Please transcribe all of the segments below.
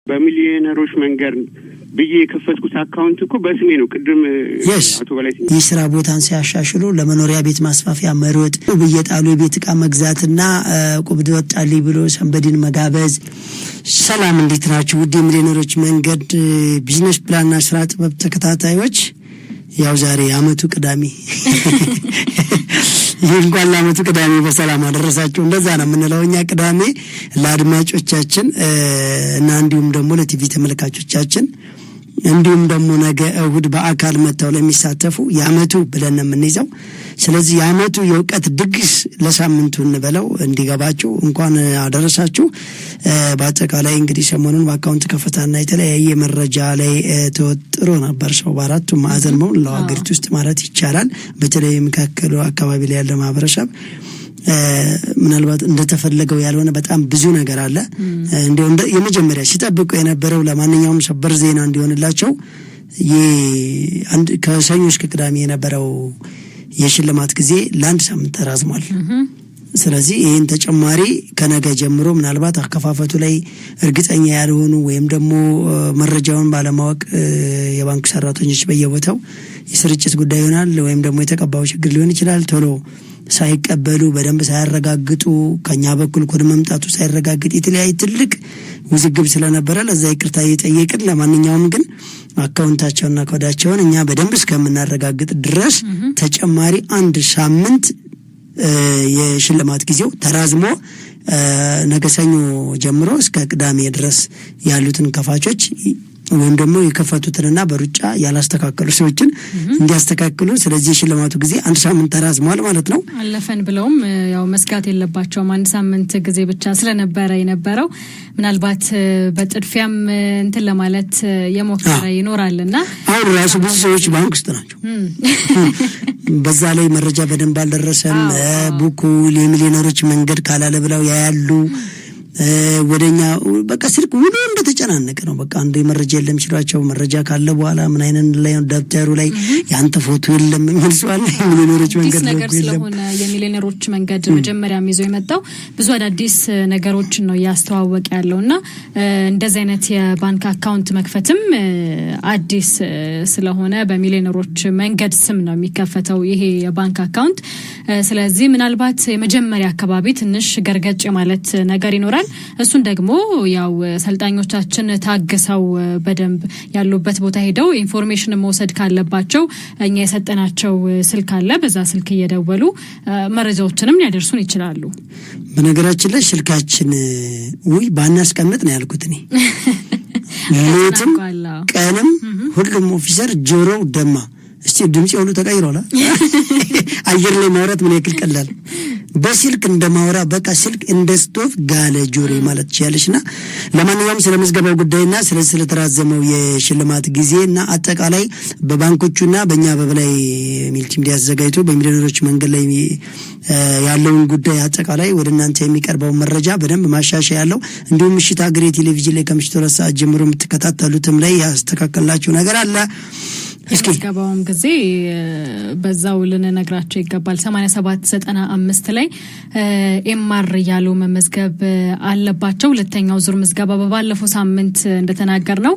በሚሊዮነሮች መንገድ ብዬ የከፈትኩት አካውንት እኮ በስሜ ነው። ቅድም አቶ በላይ የሥራ ቦታን ሲያሻሽሉ ለመኖሪያ ቤት ማስፋፊያ መሮጥ በየጣሉ የቤት ዕቃ መግዛትና ቁብድ ወጣልኝ ብሎ ሰንበዲን መጋበዝ። ሰላም እንዴት ናችሁ? ውድ ሚሊዮነሮች መንገድ ቢዝነስ ፕላንና ስራ ጥበብ ተከታታዮች፣ ያው ዛሬ አመቱ ቅዳሜ እንኳን ለአመቱ ቅዳሜ በሰላም አደረሳችሁ። እንደዛ ነው የምንለው እኛ ቅዳሜ ለአድማጮቻችን እና እንዲሁም ደግሞ ለቲቪ ተመልካቾቻችን እንዲሁም ደግሞ ነገ እሁድ በአካል መጥተው ለሚሳተፉ ያመቱ ብለን የምንይዘው። ስለዚህ ያመቱ የውቀት ድግስ ለሳምንቱ እንበለው እንዲገባችሁ እንኳን አደረሳችሁ። በአጠቃላይ እንግዲህ ሰሞኑን በአካውንት ከፈታና የተለያየ መረጃ ላይ ተወጥሮ ነበር ሰው በአራቱ ማዕዘን ነው ለሀገሪቱ ውስጥ ማለት ይቻላል። በተለይ መካከሉ አካባቢ ላይ ያለ ማህበረሰብ ምናልባት እንደተፈለገው ያልሆነ በጣም ብዙ ነገር አለ። እንደው የመጀመሪያ ሲጠብቁ የነበረው ለማንኛውም ሰበር ዜና እንዲሆንላቸው ከሰኞ እስከ ቅዳሜ የነበረው የሽልማት ጊዜ ለአንድ ሳምንት ተራዝሟል። ስለዚህ ይሄን ተጨማሪ ከነገ ጀምሮ ምናልባት አከፋፈቱ ላይ እርግጠኛ ያልሆኑ ወይም ደግሞ መረጃውን ባለማወቅ የባንክ ሰራተኞች በየቦታው የስርጭት ጉዳይ ይሆናል ወይም ደግሞ የተቀባው ችግር ሊሆን ይችላል ቶሎ ሳይቀበሉ በደንብ ሳይረጋግጡ ከኛ በኩል ኮድ መምጣቱ ሳይረጋግጥ የተለያየ ትልቅ ውዝግብ ስለነበረ ለዛ ይቅርታ እየጠየቅን ለማንኛውም ግን አካውንታቸውና ኮዳቸውን እኛ በደንብ እስከምናረጋግጥ ድረስ ተጨማሪ አንድ ሳምንት የሽልማት ጊዜው ተራዝሞ ነገ ሰኞ ጀምሮ እስከ ቅዳሜ ድረስ ያሉትን ከፋቾች ወይም ደግሞ የከፈቱትንና በሩጫ ያላስተካከሉ ሰዎችን እንዲያስተካክሉ። ስለዚህ የሽልማቱ ጊዜ አንድ ሳምንት ተራዝሟል ማለት ነው። አለፈን ብለውም ያው መስጋት የለባቸውም። አንድ ሳምንት ጊዜ ብቻ ስለነበረ የነበረው ምናልባት በጥድፊያም እንትን ለማለት የሞከረ ይኖራልና አሁን ራሱ ብዙ ሰዎች ባንክ ውስጥ ናቸው። በዛ ላይ መረጃ በደንብ አልደረሰም ቡኩ ለሚሊዮነሮች መንገድ ካላለ ብለው ያያሉ። ወደኛ በቃ ስልክ ሁሉ እንደተጨናነቀ ነው። በቃ አንዴ መረጃ የለም ሲሏቸው መረጃ ካለ በኋላ ምን አይነት ላይ ደብተሩ ላይ ያንተ ፎቶ የለም የሚልሷል። ሚሊዮነሮች መንገድ ነገር ስለሆነ የሚሊዮነሮች መንገድ መጀመሪያም ይዞ የመጣው ብዙ አዳዲስ ነገሮችን ነው ያስተዋወቀ ያለውና እንደዚህ አይነት የባንክ አካውንት መክፈትም አዲስ ስለሆነ በሚሊዮነሮች መንገድ ስም ነው የሚከፈተው ይሄ የባንክ አካውንት። ስለዚህ ምናልባት የመጀመሪያ አካባቢ ትንሽ ገርገጭ ማለት ነገር ይኖራል። እሱን ደግሞ ያው ሰልጣኞቻችን ታግሰው በደንብ ያሉበት ቦታ ሄደው ኢንፎርሜሽን መውሰድ ካለባቸው እኛ የሰጠናቸው ስልክ አለ። በዛ ስልክ እየደወሉ መረጃዎችንም ያደርሱን ይችላሉ። በነገራችን ላይ ስልካችን ባናስቀምጥ ነው ያልኩት እኔ ሌትም ቀንም ሁሉም ኦፊሰር ጆሮ ደማ እስቲ ድምጽ ሁሉ ተቀይሯል። አየር ላይ ማውራት ምን ያክል ቀላል በስልክ እንደማውራ በቃ ስልክ እንደ ስቶፍ ጋለ ጆሮ ማለት ይችላልሽና ለማንኛውም ስለ ምዝገባው ጉዳይና ስለተራዘመው የሽልማት ጊዜና አጠቃላይ በባንኮቹና በእኛ በበላይ ሚልቲ ሚዲያ አዘጋጅቶ በሚሊዮነሮች መንገድ ላይ ያለውን ጉዳይ አጠቃላይ ወደ እናንተ የሚቀርበው መረጃ በደንብ ማሻሻያ ያለው እንዲሁም ምሽት ሀገሬ ቴሌቪዥን ላይ ከምሽቱ 2 ሰዓት ጀምሮ የምትከታተሉትም ላይ ያስተካከላችሁ ነገር አለ። እስኪ ገባውም ጊዜ በዛው ልንነግራቸው ይገባል። 8795 ላይ ኤምአር ያለው መመዝገብ አለባቸው። ሁለተኛው ዙር ምዝገባ በባለፈው ሳምንት እንደተናገር ነው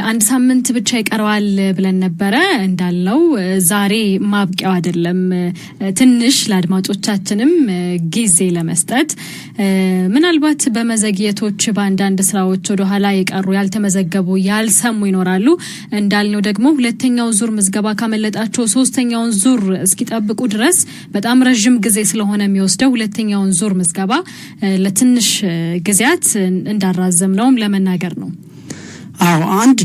አንድ ሳምንት ብቻ ይቀርዋል ብለን ነበረ። እንዳለው ዛሬ ማብቂያው አይደለም። ትንሽ ለአድማጮቻችንም ጊዜ ለመስጠት ምናልባት በመዘግየቶች በአንዳንድ ስራዎች ወደ ኋላ የቀሩ ያልተመዘገቡ ያልሰሙ ይኖራሉ። እንዳልነው ደግሞ ሁለተኛው ዙር ምዝገባ ካመለጣቸው ሶስተኛውን ዙር እስኪጠብቁ ድረስ በጣም ረጅም ጊዜ ስለሆነ የሚወስደው ሁለተኛውን ዙር ምዝገባ ለትንሽ ጊዜያት እንዳራዘምነውም ለመናገር ነው። አዎ አንድ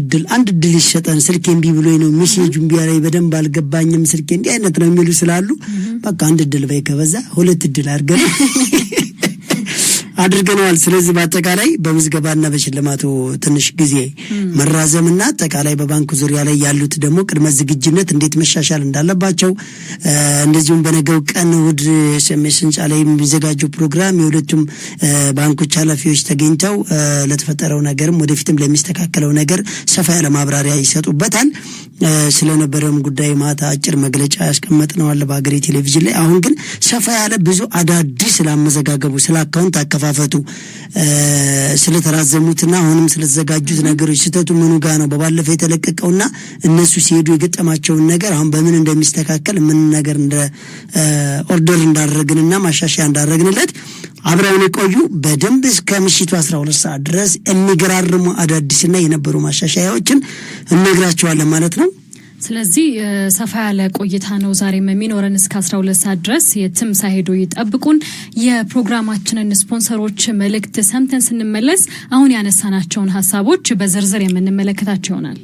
ድል ይሰጣን። ስልኬ እምቢ ብሎኝ ነው ሜሴጁን ቢያለኝ በደንብ አልገባኝም ስልኬ እንዲህ አይነት ነው የሚሉ ስላሉ በቃ አንድ ድል ባይ ከበዛ ሁለት ድል አድርገናል። ስለዚህ በአጠቃላይ በምዝገባና በሽልማቱ ትንሽ ጊዜ መራዘምና አጠቃላይ በባንኩ ዙሪያ ላይ ያሉት ደግሞ ቅድመ ዝግጅነት እንዴት መሻሻል እንዳለባቸው እንደዚሁም በነገው ቀን እሑድ ኤስኤምኤስ ህንጻ ላይ የሚዘጋጀው ፕሮግራም የሁለቱም ባንኮች ኃላፊዎች ተገኝተው ለተፈጠረው ነገርም ወደፊትም ለሚስተካከለው ነገር ሰፋ ያለ ማብራሪያ ይሰጡበታል። ስለነበረም ጉዳይ ማታ አጭር መግለጫ ያስቀመጥነው አለ በሀገሬ ቴሌቪዥን ላይ። አሁን ግን ሰፋ ያለ ብዙ አዳዲስ ስላመዘጋገቡ ስለ አካውንት አከፋፈል አከፋፈቱ ስለተራዘሙትና አሁንም ስለተዘጋጁት ነገሮች ስተቱ ምኑ ጋር ነው በባለፈው የተለቀቀውና እነሱ ሲሄዱ የገጠማቸውን ነገር አሁን በምን እንደሚስተካከል ምን ነገር እንደ ኦርደር እንዳደረግንና ማሻሻያ እንዳደረግንለት አብረውን ቆዩ። በደንብ እስከ ምሽቱ 12 ሰዓት ድረስ የሚገራርሙ አዳዲስና የነበሩ ማሻሻያዎችን እነግራቸዋለን ማለት ነው። ስለዚህ ሰፋ ያለ ቆይታ ነው ዛሬም የሚኖረን እስከ 12 ሰዓት ድረስ። የትም ሳይሄዱ ይጠብቁን። የፕሮግራማችንን ስፖንሰሮች መልእክት ሰምተን ስንመለስ አሁን ያነሳናቸውን ሐሳቦች በዝርዝር የምንመለከታቸው ይሆናል።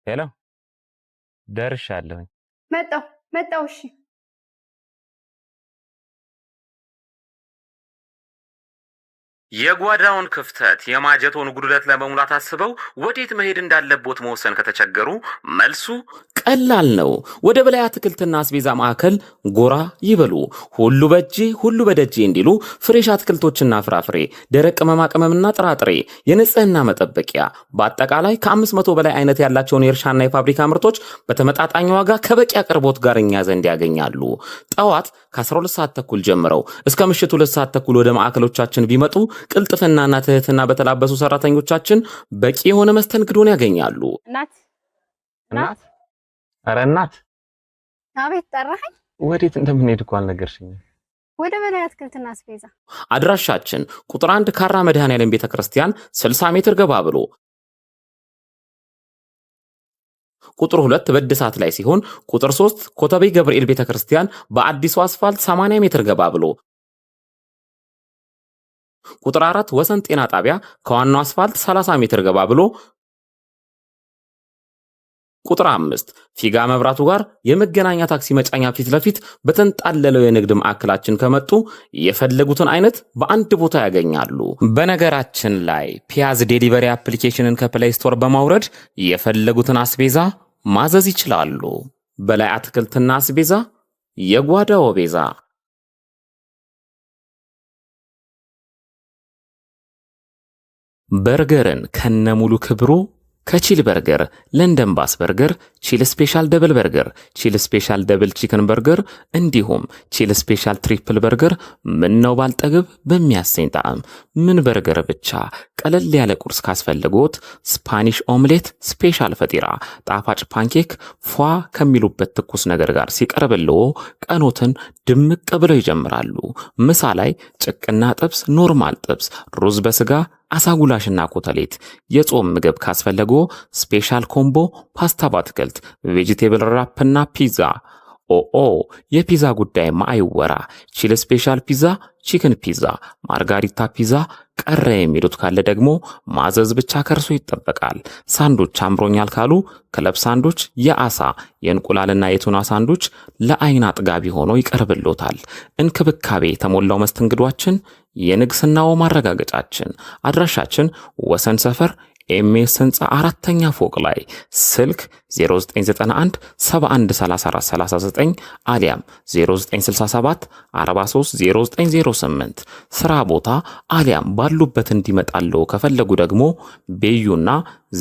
ሄሎ ደርሻለሁ። መጣው እሺ የጓዳውን ክፍተት የማጀቶን ጉድለት ለመሙላት አስበው ወዴት መሄድ እንዳለቦት መወሰን ከተቸገሩ መልሱ ቀላል ነው። ወደ በላይ አትክልትና አስቤዛ ማዕከል ጎራ ይበሉ። ሁሉ በእጄ ሁሉ በደጄ እንዲሉ ፍሬሽ አትክልቶችና ፍራፍሬ፣ ደረቅ ቅመማ ቅመምና ጥራጥሬ፣ የንጽህና መጠበቂያ በአጠቃላይ ከ500 በላይ አይነት ያላቸውን የእርሻና የፋብሪካ ምርቶች በተመጣጣኝ ዋጋ ከበቂ አቅርቦት ጋር እኛ ዘንድ ያገኛሉ። ጠዋት ከ12 ሰዓት ተኩል ጀምረው እስከ ምሽቱ 2 ሰዓት ተኩል ወደ ማዕከሎቻችን ቢመጡ ቅልጥፍናና ትህትና በተላበሱ ሰራተኞቻችን በቂ የሆነ መስተንግዶን ያገኛሉ። እናት ኧረ እናት አቤት ጠራኸኝ? ወዴት እንደምንሄድ እኮ አልነገርሽኝ። ወደ በላይ አትክልትና አስቤዛ። አድራሻችን ቁጥር 1 ካራ መድኃኔዓለም ቤተክርስቲያን 60 ሜትር ገባ ብሎ፣ ቁጥር 2 በእድሳት ላይ ሲሆን ቁጥር 3 ኮተቤ ገብርኤል ቤተክርስቲያን በአዲሱ አስፋልት 80 ሜትር ገባ ብሎ፣ ቁጥር 4 ወሰን ጤና ጣቢያ ከዋናው አስፋልት 30 ሜትር ገባ ብሎ፣ ቁጥር 5 ፊጋ መብራቱ ጋር የመገናኛ ታክሲ መጫኛ ፊት ለፊት በተንጣለለው የንግድ ማዕከላችን ከመጡ የፈለጉትን አይነት በአንድ ቦታ ያገኛሉ። በነገራችን ላይ ፒያዝ ዴሊቨሪ አፕሊኬሽንን ከፕሌይ ስቶር በማውረድ የፈለጉትን አስቤዛ ማዘዝ ይችላሉ። በላይ አትክልትና አስቤዛ የጓዳው ቤዛ። በርገርን ከነሙሉ ክብሩ ከቺል በርገር፣ ለንደን ባስ በርገር፣ ቺል ስፔሻል ደብል በርገር፣ ቺል ስፔሻል ደብል ቺክን በርገር እንዲሁም ቺል ስፔሻል ትሪፕል በርገር ምን ነው ባልጠግብ በሚያሰኝ ጣዕም ምን በርገር ብቻ ቀለል ያለ ቁርስ ካስፈልጎት ስፓኒሽ ኦምሌት፣ ስፔሻል ፈጢራ፣ ጣፋጭ ፓንኬክ ፏ ከሚሉበት ትኩስ ነገር ጋር ሲቀርብልዎ ቀኖትን ድምቅ ብለው ይጀምራሉ። ምሳ ላይ ጭቅና ጥብስ፣ ኖርማል ጥብስ፣ ሩዝ በስጋ፣ አሳጉላሽና ኮተሌት፣ የጾም ምግብ ካስፈለጎ ስፔሻል ኮምቦ ፓስታ ባትክልት፣ ቬጂቴብል ራፕና ፒዛ። ኦኦ የፒዛ ጉዳይ ማይወራ። ቺል ስፔሻል ፒዛ፣ ቺክን ፒዛ፣ ማርጋሪታ ፒዛ ቀረ የሚሉት ካለ ደግሞ ማዘዝ ብቻ ከርሶ ይጠበቃል። ሳንዱች አምሮኛል ካሉ ክለብ ሳንዱች የአሳ የእንቁላልና የቱና ሳንዱች ለአይን አጥጋቢ ሆኖ ይቀርብሎታል። እንክብካቤ የተሞላው መስተንግዷችን የንግስናው ማረጋገጫችን። አድራሻችን ወሰን ሰፈር ኤምኤስ ህንፃ 4ኛ ፎቅ ላይ፣ ስልክ 0991 713439 አሊያም 0967 430908። ስራ ቦታ አሊያም ባሉበት እንዲመጣለው ከፈለጉ ደግሞ ቤዩና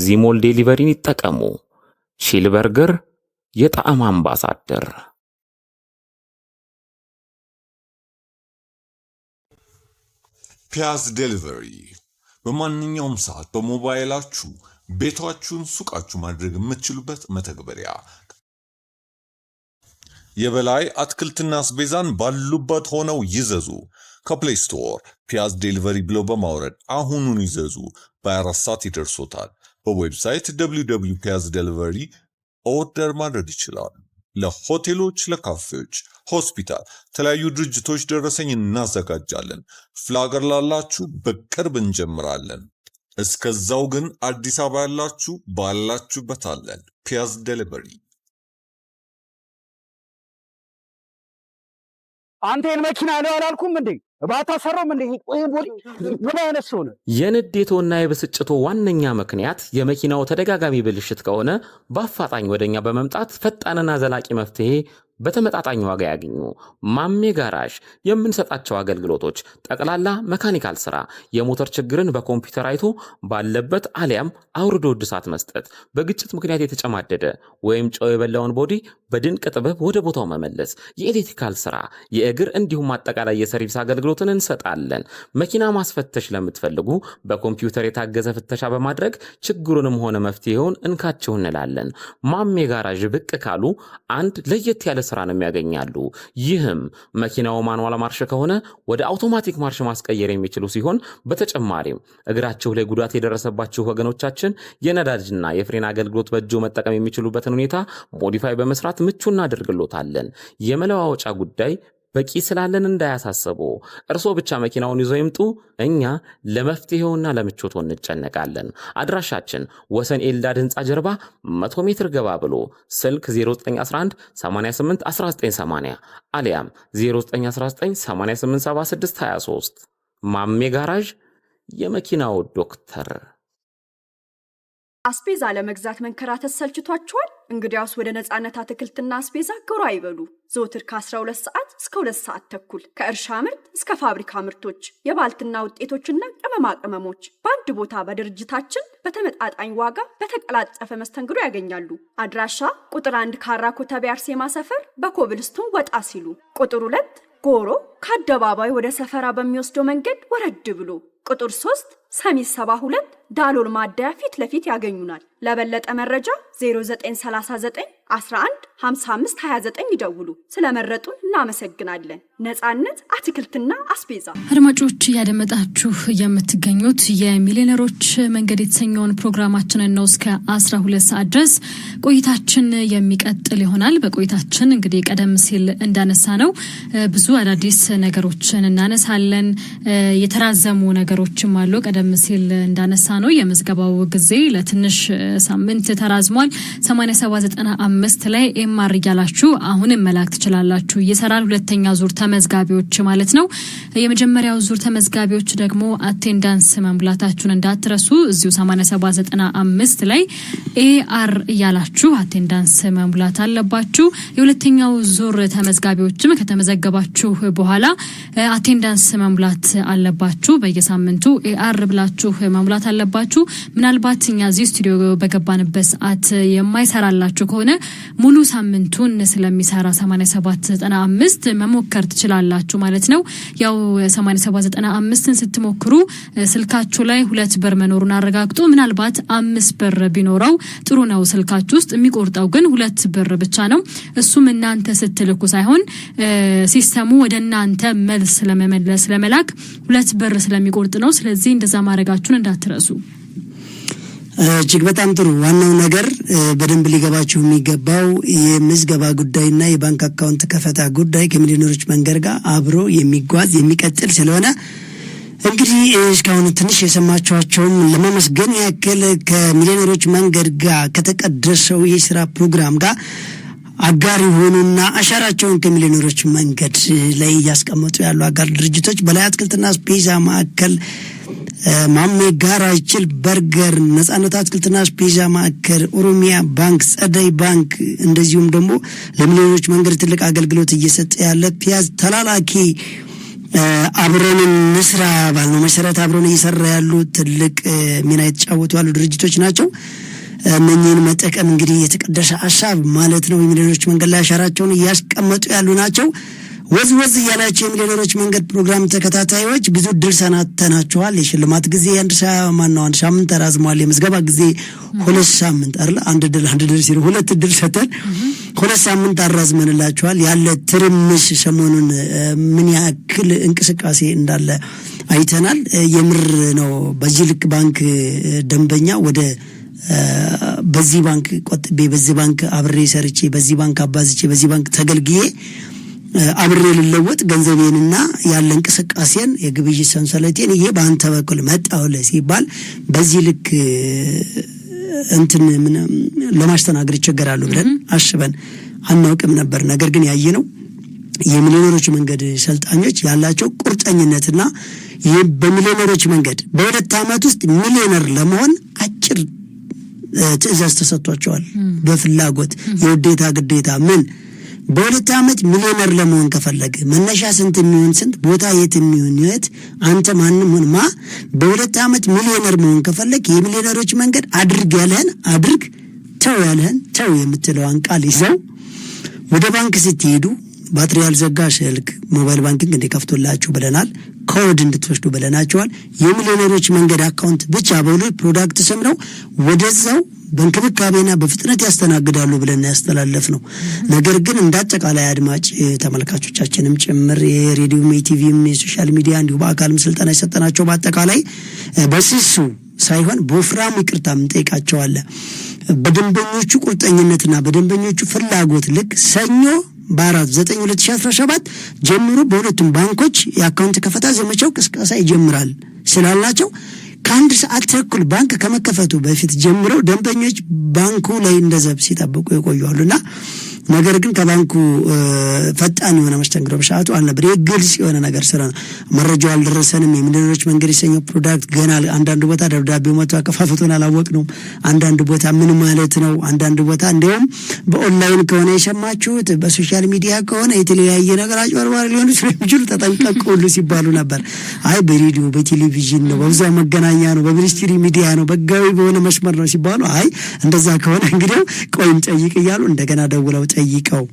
ዚሞል ዴሊቨሪን ይጠቀሙ። ቺል በርገር የጣዕም አምባሳደር። ፒያዝ ዴሊቨሪ በማንኛውም ሰዓት በሞባይላችሁ ቤታችሁን ሱቃችሁ ማድረግ የምትችሉበት መተግበሪያ። የበላይ አትክልትና አስቤዛን ባሉበት ሆነው ይዘዙ። ከፕሌይ ስቶር ፒያዝ ዴሊቨሪ ብለው በማውረድ አሁኑን ይዘዙ። በ24 ሰዓት ይደርሶታል። በዌብሳይት www.piazdelivery ኦርደር ማድረግ ይችላሉ። ለሆቴሎች፣ ለካፌዎች፣ ሆስፒታል፣ ተለያዩ ድርጅቶች ደረሰኝ እናዘጋጃለን። ፍላገር ላላችሁ በቅርብ እንጀምራለን። እስከዛው ግን አዲስ አበባ ያላችሁ ባላችሁበት አለን። ፒያዝ ዴሊቨሪ። አንተን መኪና ነው አላልኩም እንዴ? ባታሰራም እንዴ? ምን አይነት ሰው ነው? የንዴቶና የብስጭቶ ዋነኛ ምክንያት የመኪናው ተደጋጋሚ ብልሽት ከሆነ በአፋጣኝ ወደኛ በመምጣት ፈጣንና ዘላቂ መፍትሄ በተመጣጣኝ ዋጋ ያገኙ። ማሜ ጋራዥ የምንሰጣቸው አገልግሎቶች ጠቅላላ መካኒካል ስራ፣ የሞተር ችግርን በኮምፒውተር አይቶ ባለበት አሊያም አውርዶ እድሳት መስጠት፣ በግጭት ምክንያት የተጨማደደ ወይም ጨው የበላውን ቦዲ በድንቅ ጥበብ ወደ ቦታው መመለስ፣ የኤሌክትሪካል ስራ፣ የእግር እንዲሁም አጠቃላይ የሰርቪስ አገልግሎትን እንሰጣለን። መኪና ማስፈተሽ ለምትፈልጉ በኮምፒውተር የታገዘ ፍተሻ በማድረግ ችግሩንም ሆነ መፍትሄውን እንካችሁ እንላለን። ማሜ ጋራዥ ብቅ ካሉ አንድ ለየት ያለ ስራ ነው የሚያገኛሉ። ይህም መኪናው ማኑዋል ማርሽ ከሆነ ወደ አውቶማቲክ ማርሽ ማስቀየር የሚችሉ ሲሆን በተጨማሪም እግራቸው ላይ ጉዳት የደረሰባቸው ወገኖቻችን የነዳጅና የፍሬን አገልግሎት በእጆ መጠቀም የሚችሉበትን ሁኔታ ሞዲፋይ በመስራት ምቹ እናደርግሎታለን። የመለዋወጫ ጉዳይ በቂ ስላለን እንዳያሳስቡ፣ እርሶ ብቻ መኪናውን ይዘው ይምጡ። እኛ ለመፍትሄውና ለምቾቱ እንጨነቃለን። አድራሻችን ወሰን ኤልዳድ ህንጻ ጀርባ 100 ሜትር ገባ ብሎ ስልክ 0911 88 1980 አሊያም 0919 8876 23 ማሜ ጋራዥ የመኪናው ዶክተር። አስቤዛ ለመግዛት መንከራተት ሰልችቷችኋል? እንግዲያውስ ወደ ነጻነት አትክልትና አስቤዛ ጎራ ይበሉ። ዘወትር ከ12 ሰዓት እስከ 2 ሰዓት ተኩል ከእርሻ ምርት እስከ ፋብሪካ ምርቶች፣ የባልትና ውጤቶችና ቅመማ ቅመሞች በአንድ ቦታ በድርጅታችን በተመጣጣኝ ዋጋ በተቀላጠፈ መስተንግዶ ያገኛሉ። አድራሻ ቁጥር 1 ካራ ኮተቤ አርሴማ ሰፈር በኮብልስቶን ወጣ ሲሉ፣ ቁጥር 2 ጎሮ ከአደባባይ ወደ ሰፈራ በሚወስደው መንገድ ወረድ ብሎ፣ ቁጥር 3 ሰሚት 72 ዳሎል ማደያ ፊት ለፊት ያገኙናል። ለበለጠ መረጃ 0939 11 55 29 ይደውሉ። ስለመረጡን እናመሰግናለን። ነጻነት አትክልትና አስቤዛ። አድማጮች ያደመጣችሁ የምትገኙት የሚሊዮነሮች መንገድ የተሰኘውን ፕሮግራማችንን ነው። እስከ 12 ሰዓት ድረስ ቆይታችን የሚቀጥል ይሆናል። በቆይታችን እንግዲህ ቀደም ሲል እንዳነሳ ነው ብዙ አዳዲስ ነገሮችን እናነሳለን። የተራዘሙ ነገሮችም አሉ። ቀደም ሲል እንዳነሳ ነው የምዝገባው ጊዜ ለትንሽ ሳምንት ተራዝሟል። 8795 ላይ ኤምአር እያላችሁ አሁንም መላክ ትችላላችሁ። ይሰራል። ሁለተኛ ዙር ተመዝጋቢዎች ማለት ነው። የመጀመሪያው ዙር ተመዝጋቢዎች ደግሞ አቴንዳንስ መሙላታችሁን እንዳትረሱ። እዚሁ 8795 ላይ ኤአር እያላችሁ አቴንዳንስ መሙላት አለባችሁ። የሁለተኛው ዙር ተመዝጋቢዎችም ከተመዘገባችሁ በኋላ አቴንዳንስ መሙላት አለባችሁ። በየሳምንቱ ኤአር ብላችሁ መሙላት አለባችሁ። ምናልባት እኛ እዚህ ስቱዲዮ በገባንበት ሰዓት የማይሰራላችሁ ከሆነ ሙሉ ሳምንቱን ስለሚሰራ 8795 መሞከር ትችላላችሁ ማለት ነው። ያው 8795ን ስትሞክሩ ስልካችሁ ላይ 2 ብር መኖሩን አረጋግጡ። ምናልባት 5 ብር ቢኖረው ጥሩ ነው። ስልካችሁ ውስጥ የሚቆርጠው ግን 2 ብር ብቻ ነው። እሱም እናንተ ስትልኩ ሳይሆን ሲስተሙ ወደ እናንተ መልስ ለመላክ 2 ብር ስለሚቆርጥ ነው። ስለዚህ እንደዛ ማድረጋችሁን እንዳትረሱ። እጅግ በጣም ጥሩ። ዋናው ነገር በደንብ ሊገባችሁ የሚገባው የምዝገባ ጉዳይና የባንክ አካውንት ከፈታ ጉዳይ ከሚሊዮነሮች መንገድ ጋር አብሮ የሚጓዝ የሚቀጥል ስለሆነ እንግዲህ እስካሁን ትንሽ የሰማችኋቸውም ለማመስገን ያክል ከሚሊዮነሮች መንገድ ጋር ከተቀደሰው የስራ ፕሮግራም ጋር አጋር የሆኑና አሻራቸውን ከሚሊዮነሮች መንገድ ላይ እያስቀመጡ ያሉ አጋር ድርጅቶች በላይ አትክልትና አስቤዛ ማዕከል፣ ማሜ ጋራዥ፣ ቺል በርገር፣ ነጻነት አትክልትና አስቤዛ ማዕከል፣ ኦሮሚያ ባንክ፣ ጸደይ ባንክ እንደዚሁም ደግሞ ለሚሊዮነሮች መንገድ ትልቅ አገልግሎት እየሰጠ ያለ ፒያዝ ተላላኪ አብረን እንስራ ባልነው መሰረት አብረን እየሰራ ያሉ ትልቅ ሚና የተጫወቱ ያሉ ድርጅቶች ናቸው። እነኚህን መጠቀም እንግዲህ የተቀደሰ ሐሳብ ማለት ነው። የሚሊዮነሮች መንገድ ላይ አሻራቸውን እያስቀመጡ ያሉ ናቸው። ወዝ እያላቸው የሚሊዮነሮች መንገድ ፕሮግራም ተከታታዮች ብዙ ድል ሰናተናችኋል። የሽልማት ጊዜ አንድ ሳምንት ተራዝሟል። የምዝገባ ጊዜ 2 ሳምንት አይደል? አንድ ድል ሲሉ 2 ድል ሰተን 2 ሳምንት አራዝመንላችኋል። ያለ ትርምስ ሰሞኑን ምን ያክል እንቅስቃሴ እንዳለ አይተናል። የምር ነው። በዚህ ልክ ባንክ ደንበኛ ወደ በዚህ ባንክ ቆጥቤ በዚህ ባንክ አብሬ ሰርቼ በዚህ ባንክ አባዝቼ በዚህ ባንክ ተገልግዬ አብሬ ልለወጥ ገንዘቤንና ያለ እንቅስቃሴን የግብይት ሰንሰለቴን ይሄ በአንተ በኩል መጣውለ ሲባል በዚህ ልክ እንትን ምን ለማስተናገድ ይቸገራሉ ብለን አስበን አናውቅም ነበር። ነገር ግን ያየነው የሚሊዮነሮች መንገድ ሰልጣኞች ያላቸው ቁርጠኝነትና በሚሊዮነሮች መንገድ በ2 ዓመት ውስጥ ሚሊዮነር ለመሆን አጭር ትዕዛዝ ተሰጥቷቸዋል። በፍላጎት የውዴታ ግዴታ ምን በሁለት ዓመት ሚሊዮነር ለመሆን ከፈለገ መነሻ ስንት የሚሆን ስንት ቦታ የት የሚሆን የት አንተ ማንም ሆን ማ በሁለት ዓመት ሚሊዮነር መሆን ከፈለገ የሚሊዮነሮች መንገድ አድርግ ያለህን አድርግ፣ ተው ያለህን ተው የምትለዋን ቃል ይዘው ወደ ባንክ ስትሄዱ ባትሪ ያልዘጋ ስልክ ሞባይል ባንኪንግ እንዲከፍቱላችሁ ብለናል። ኮድ እንድትወስዱ ብለናቸዋል። የሚሊዮነሮች መንገድ አካውንት ብቻ በሉ ፕሮዳክት ስም ነው። ወደዛው በእንክብካቤና በፍጥነት ያስተናግዳሉ ብለን ያስተላለፍ ነው። ነገር ግን እንዳጠቃላይ አድማጭ ተመልካቾቻችንም ጭምር የሬዲዮ ቲቪም የሶሻል ሚዲያ እንዲሁ በአካልም ስልጠና የሰጠናቸው በአጠቃላይ በስሱ ሳይሆን በወፍራም ይቅርታ እንጠይቃቸዋለን። በደንበኞቹ ቁርጠኝነትና በደንበኞቹ ፍላጎት ልክ ሰኞ በ4/9/2017 ጀምሮ በሁለቱም ባንኮች የአካውንት ከፈታ ዘመቻው ቅስቀሳ ይጀምራል ስላላቸው ከአንድ ሰዓት ተኩል ባንክ ከመከፈቱ በፊት ጀምረው ደንበኞች ባንኩ ላይ እንደዘብ ሲጠብቁ ይቆያሉና ነገር ግን ከባንኩ ፈጣን የሆነ መስተንግዶ በሰዓቱ አልነበር። ግልጽ የሆነ ነገር ስለ መረጃው አልደረሰንም። የሚሊዮነሮች መንገድ የሰኘው ፕሮዳክት ገና አንዳንድ ቦታ ደብዳቤው መጥቶ አከፋፈቱን አላወቅነውም። አንዳንድ ቦታ ምን ማለት ነው? አንዳንድ ቦታ እንደውም በኦንላይን ከሆነ የሰማችሁት በሶሻል ሚዲያ ከሆነ የተለያየ ነገር አጭበርባሪ ሊሆኑ ስለሚችሉ ተጠንቀቁ ሁሉ ሲባሉ ነበር። አይ በሬዲዮ በቴሌቪዥን ነው፣ በብዛው መገናኛ ነው፣ በሚኒስትሪ ሚዲያ ነው፣ በጋዊ በሆነ መስመር ነው ሲባሉ አይ እንደዛ ከሆነ እንግዲህ ቆይም ጠይቅ እያሉ እንደገና ደውለው ጠይቀው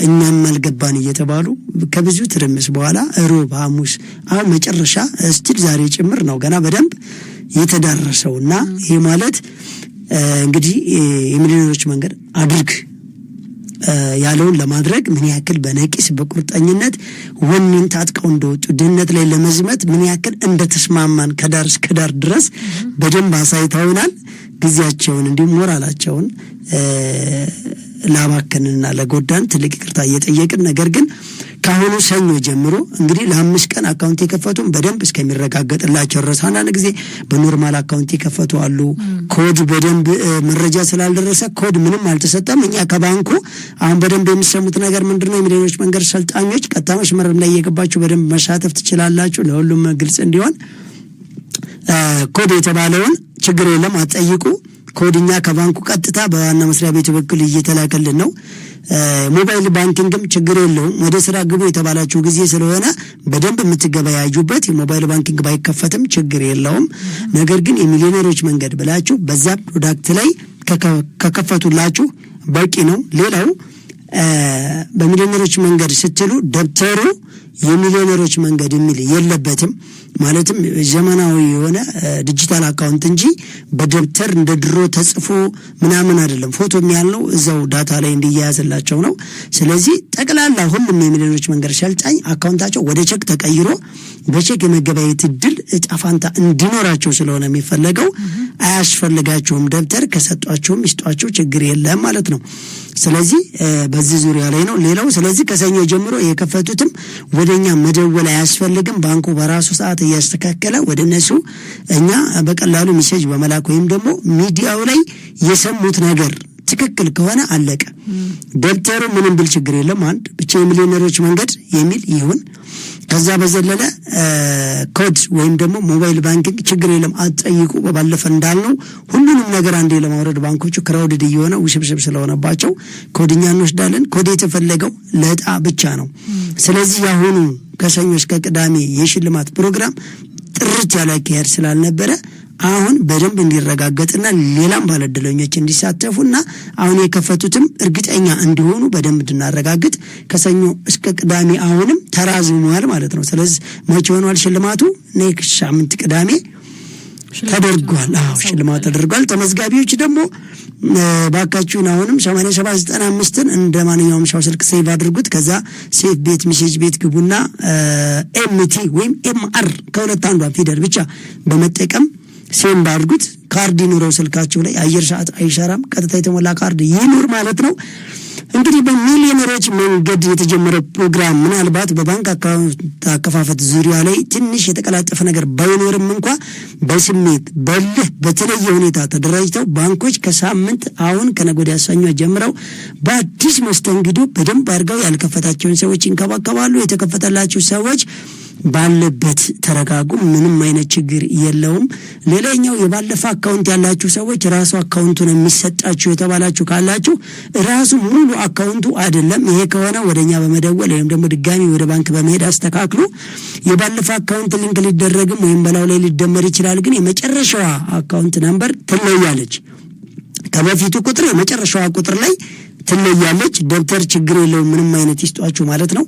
እኛም አልገባን እየተባሉ ከብዙ ትርምስ በኋላ ሮብ ሐሙስ አሁን መጨረሻ እስቲል ዛሬ ጭምር ነው ገና በደንብ የተዳረሰውና ይሄ ማለት እንግዲህ የሚሊዮነሮች መንገድ አድርግ ያለውን ለማድረግ ምን ያክል በነቂስ በቁርጠኝነት ወኔን ታጥቀው እንደወጡ ድህነት ላይ ለመዝመት ምን ያክል እንደተስማማን ከዳር እስከ ዳር ድረስ በደንብ አሳይተውናል። ጊዜያቸውን እንዲሁም ሞራላቸውን ላባከንና ለጎዳን ትልቅ ይቅርታ እየጠየቅን ነገር ግን ካሁኑ ሰኞ ጀምሮ እንግዲህ ለ5 ቀን አካውንት የከፈቱም በደንብ እስከሚረጋገጥላቸው ድረስ አንዳንድ ጊዜ በኖርማል አካውንት የከፈቱ አሉ። ኮድ በደንብ መረጃ ስላልደረሰ ኮድ ምንም አልተሰጠም። እኛ ከባንኩ አሁን በደንብ የሚሰሙት ነገር ምንድነው? የሚሊዮነሮች መንገድ ሰልጣኞች ቀጥታ መስመር ላይ እየገባችሁ በደንብ መሳተፍ ትችላላችሁ። ለሁሉም ግልጽ እንዲሆን ኮድ የተባለውን ችግር የለም አትጠይቁ። ኮድኛ ከባንኩ ቀጥታ በዋና መስሪያ ቤቱ በኩል እየተላከልን ነው። ሞባይል ባንኪንግም ችግር የለውም። ወደ ስራ ግቡ የተባላችሁ ጊዜ ስለሆነ በደንብ የምትገበያዩበት የሞባይል ባንኪንግ ባይከፈትም ችግር የለውም። ነገር ግን የሚሊዮነሮች መንገድ ብላችሁ በዛ ፕሮዳክት ላይ ከከፈቱላችሁ በቂ ነው። ሌላው በሚሊዮነሮች መንገድ ስትሉ ደብተሩ የሚሊዮነሮች መንገድ የሚል የለበትም። ማለትም ዘመናዊ የሆነ ዲጂታል አካውንት እንጂ በደብተር እንደ ድሮ ተጽፎ ምናምን አይደለም። ፎቶ የሚያልነው እዛው ዳታ ላይ እንዲያያዝላቸው ነው። ስለዚህ ጠቅላላ ሁሉም የሚሊዮነሮች መንገድ ሰልጣኝ አካውንታቸው ወደ ቼክ ተቀይሮ በቼክ የመገበያየት እድል ዕጣ ፈንታ እንዲኖራቸው ስለሆነ የሚፈለገው አያስፈልጋቸውም። ደብተር ከሰጧቸውም ይስጧቸው ችግር የለም ማለት ነው። ስለዚህ በዚህ ዙሪያ ላይ ነው። ሌላው ስለዚህ ከሰኞ ጀምሮ የከፈቱትም ወደኛ መደወል አያስፈልግም። ባንኩ በራሱ ሰዓት እያስተካከለ ወደነሱ እኛ በቀላሉ ሜሴጅ በመላክ ወይም ደግሞ ሚዲያው ላይ የሰሙት ነገር ትክክል ከሆነ አለቀ። ደብተሩ ምንም ብል ችግር የለም። አንድ ብቻ የሚሊዮነሮች መንገድ የሚል ይሁን። ከዛ በዘለለ ኮድ ወይም ደግሞ ሞባይል ባንኪንግ ችግር የለም አትጠይቁ። በባለፈ እንዳልነው ሁሉንም ነገር አንዴ ለማውረድ ባንኮቹ ክራውድድ እየሆነ ውስብስብ ስለሆነባቸው ኮድኛ እንወስዳለን። ኮድ የተፈለገው ለዕጣ ብቻ ነው። ስለዚህ ያሁኑ ከሰኞ እስከ ቅዳሜ የሽልማት ፕሮግራም ጥርት ያለ አካሄድ ስላልነበረ አሁን በደንብ እንዲረጋገጥና ሌላም ባለድለኞች እንዲሳተፉና አሁን የከፈቱትም እርግጠኛ እንዲሆኑ በደንብ እንድናረጋግጥ ከሰኞ እስከ ቅዳሜ አሁንም ተራዝሟል ማለት ነው። ስለዚህ መቼ ሆኗል ሽልማቱ? ኔክስት ሳምንት ቅዳሜ ተደርጓል። ሽልማቱ ተደርጓል። ተመዝጋቢዎች ደግሞ ባካችሁን አሁንም 8795ን እንደ ማንኛውም ሰው ስልክ ሴቭ አድርጉት። ከዛ ሴቭ ቤት ሜሴጅ ቤት ግቡና ኤምቲ ወይም ኤምአር ከሁለት አንዷ ፊደል ብቻ በመጠቀም ሴም አድርጉት። ካርድ ይኑረው ስልካችሁ ላይ። አየር ሰዓት አይሰራም፣ ቀጥታ የተሞላ ካርድ ይኑር ማለት ነው። እንግዲህ በሚሊዮነሮች መንገድ የተጀመረው ፕሮግራም ምናልባት በባንክ አካውንት አከፋፈት ዙሪያ ላይ ትንሽ የተቀላጠፈ ነገር ባይኖርም እንኳ በስሜት በልህ በተለየ ሁኔታ ተደራጅተው ባንኮች ከሳምንት አሁን ከነገ ወዲያ ሰኞ ጀምረው በአዲስ መስተንግዶ በደንብ አድርገው ያልከፈታቸውን ሰዎች ይንከባከባሉ። የተከፈተላቸው ሰዎች ባለበት ተረጋጉ። ምንም አይነት ችግር የለውም። ሌላኛው የባለፈ አካውንት ያላችሁ ሰዎች ራሱ አካውንቱን የሚሰጣችሁ የተባላችሁ ካላችሁ ራሱ ሙሉ አካውንቱ አይደለም። ይሄ ከሆነ ወደኛ በመደወል ወይም ደግሞ ድጋሚ ወደ ባንክ በመሄድ አስተካክሉ። የባለፈው አካውንት ሊንክ ሊደረግም ወይም በላው ላይ ሊደመር ይችላል። ግን የመጨረሻዋ አካውንት ነምበር ትለያለች። ከበፊቱ ቁጥር የመጨረሻዋ ቁጥር ላይ ትለያለች። ደብተር ችግር የለውም ምንም አይነት ይስጧችሁ ማለት ነው።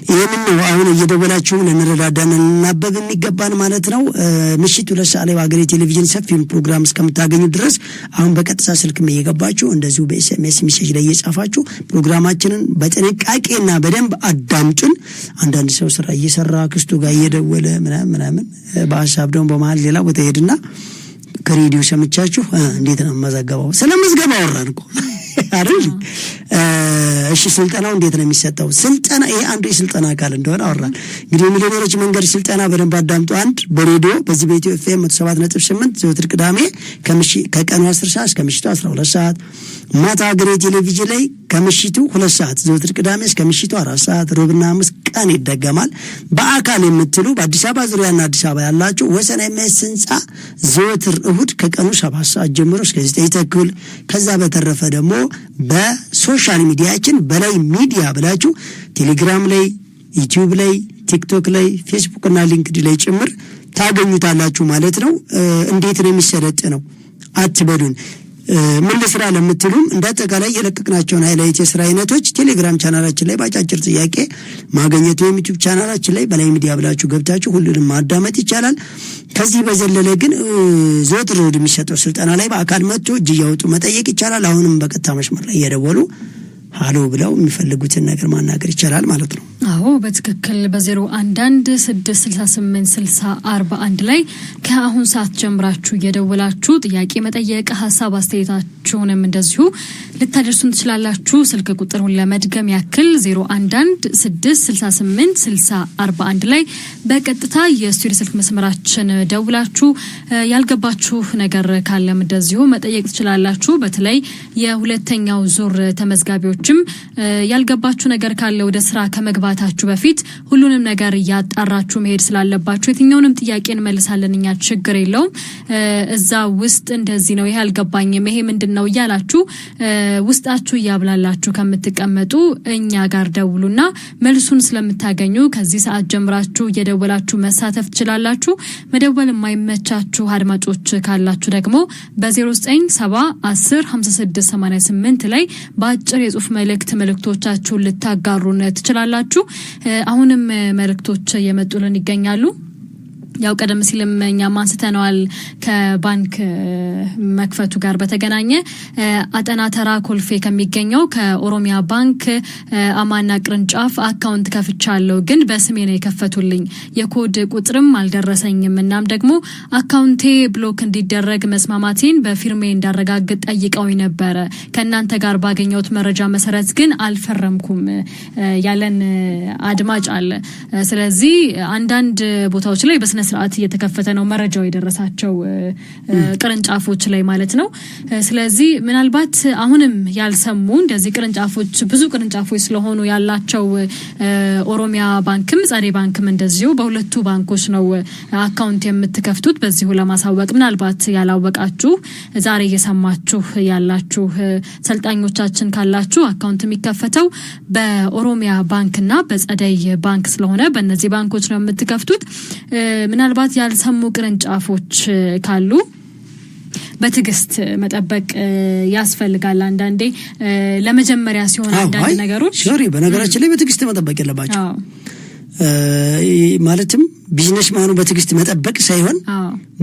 ይሄንን ነው አሁን እየደወላችሁ ለነረዳዳን እናበብ የሚገባን ማለት ነው። ምሽት 2 ሰዓት ላይ በአገሬ ቴሌቪዥን ሰፊውን ፕሮግራም እስከምታገኙ ድረስ አሁን በቀጥታ ስልክም እየገባችሁ እንደዚሁ በኤስኤምኤስ ሜሴጅ ላይ እየጻፋችሁ ፕሮግራማችንን በጥንቃቄና በደንብ አዳምጡን። አንዳንድ ሰው ስራ እየሰራ ክስቱ ጋር እየደወለ ምናምን በሐሳብ ደግሞ በመሃል ሌላ ቦታ ሄድና ከሬዲዮ ሰምቻችሁ እንዴት ነው መዘገባው? ስለምዝገባው አወራን እኮ አይደል? እሺ ስልጠናው እንዴት ነው የሚሰጠው? ስልጠና ይሄ አንዱ የስልጠና አካል እንደሆነ አወራን። እንግዲህ ሚሊዮነሮች መንገድ ስልጠና በደንብ አዳምጡ። አንድ በሬዲዮ በዚህ በኢትዮ ኤፍኤም 107.8 ዘወትር ቅዳሜ ከቀኑ 10 ሰዓት እስከ ምሽቱ 12 ሰዓት፣ ማታ አገሬ ቴሌቪዥን ላይ ከምሽቱ 2 ሰዓት ዘወትር ቅዳሜ እስከ ምሽቱ 4 ሰዓት፣ ሮብና ሐሙስ ቀን ይደገማል። በአካል የምትሉ በአዲስ አበባ ዙሪያና አዲስ አበባ ያላችሁ ወሰን ኤምኤስ ህንጻ ዘወትር እሁድ ከቀኑ 7 ሰዓት ጀምሮ እስከ 9 ተኩል። ከዛ በተረፈ ደግሞ በሶሻል ሚዲያችን በላይ ሚዲያ ብላችሁ ቴሌግራም ላይ፣ ዩቲዩብ ላይ፣ ቲክቶክ ላይ፣ ፌስቡክ እና ሊንክድኢን ላይ ጭምር ታገኙታላችሁ ማለት ነው። እንዴት ነው የሚሰለጥነው አትበሉን። ምን ለስራ ለምትሉም እንዳጠቃላይ የለቀቅናቸውን ሃይላይት የስራ አይነቶች ቴሌግራም ቻናላችን ላይ ባጫጭር ጥያቄ ማግኘት ወይም ዩቲዩብ ቻናላችን ላይ በላይ ሚዲያ ብላችሁ ገብታችሁ ሁሉንም ማዳመጥ ይቻላል። ከዚህ በዘለለ ግን ዘወትር የሚሰጠው ስልጠና ላይ በአካል መጥቶ እጅ እያወጡ መጠየቅ ይቻላል። አሁንም በቀጥታ መስመር ላይ እየደወሉ ሃሎ ብለው የሚፈልጉትን ነገር ማናገር ይቻላል ማለት ነው። አዎ በትክክል በ011 668 6041 ላይ ከአሁን ሰዓት ጀምራችሁ እየደወላችሁ ጥያቄ መጠየቅ፣ ሀሳብ አስተያየታችሁንም እንደዚሁ ልታደርሱን ትችላላችሁ። ስልክ ቁጥሩን ለመድገም ያክል 011 668 6041 ላይ በቀጥታ የስቱዲዮ ስልክ መስመራችን ደውላችሁ ያልገባችሁ ነገር ካለም እንደዚሁ መጠየቅ ትችላላችሁ። በተለይ የሁለተኛው ዙር ተመዝጋቢዎችም ያልገባችሁ ነገር ካለ ወደ ስራ ከመግባታችሁ በፊት ሁሉንም ነገር ያጣራችሁ መሄድ ስላለባችሁ የትኛውንም ጥያቄ እንመልሳለን እኛ ችግር የለውም። እዛ ውስጥ እንደዚህ ነው ይሄ አልገባኝም ይሄ ምንድነው እያላችሁ ውስጣችሁ ያብላላችሁ ከምትቀመጡ እኛ ጋር ደውሉና መልሱን ስለምታገኙ ከዚህ ሰዓት ጀምራችሁ እየደወላችሁ መሳተፍ ትችላላችሁ። መደወል የማይመቻችሁ አድማጮች ካላችሁ ደግሞ በ0970 10 56 88 ላይ በአጭር የጽሁፍ መልእክቶቻችሁን ልታጋሩን ትችላላችሁ። አሁንም መልእክቶች እየመጡልን ይገኛሉ። ያው ቀደም ሲልም እኛም አንስተነዋል ከባንክ መክፈቱ ጋር በተገናኘ አጠና ተራ ኮልፌ ከሚገኘው ከኦሮሚያ ባንክ አማና ቅርንጫፍ አካውንት ከፍቻለሁ፣ ግን በስሜ ነው የከፈቱልኝ፣ የኮድ ቁጥርም አልደረሰኝም። እናም ደግሞ አካውንቴ ብሎክ እንዲደረግ መስማማቴን በፊርሜ እንዳረጋግጥ ጠይቀውኝ ነበረ። ከእናንተ ጋር ባገኘሁት መረጃ መሰረት ግን አልፈረምኩም ያለን አድማጭ አለ። ስለዚህ አንዳንድ ቦታዎች ላይ በስነ ስርዓት እየተከፈተ ነው መረጃው የደረሳቸው ቅርንጫፎች ላይ ማለት ነው። ስለዚህ ምናልባት አሁንም ያልሰሙ እንደዚህ ቅርንጫፎች ብዙ ቅርንጫፎች ስለሆኑ ያላቸው ኦሮሚያ ባንክም ጸደይ ባንክም እንደዚሁ በሁለቱ ባንኮች ነው አካውንት የምትከፍቱት። በዚሁ ለማሳወቅ ምናልባት ያላወቃችሁ ዛሬ እየሰማችሁ ያላችሁ ሰልጣኞቻችን ካላችሁ አካውንት የሚከፈተው በኦሮሚያ ባንክና በጸደይ ባንክ ስለሆነ በእነዚህ ባንኮች ነው የምትከፍቱት። ምናልባት ያልሰሙ ቅርንጫፎች ካሉ በትግስት መጠበቅ ያስፈልጋል። አንዳንዴ ለመጀመሪያ ሲሆን አንዳንድ ነገሮች በነገራችን ላይ በትግስት መጠበቅ የለባቸው። ማለትም ቢዝነስ ማኑ በትግስት መጠበቅ ሳይሆን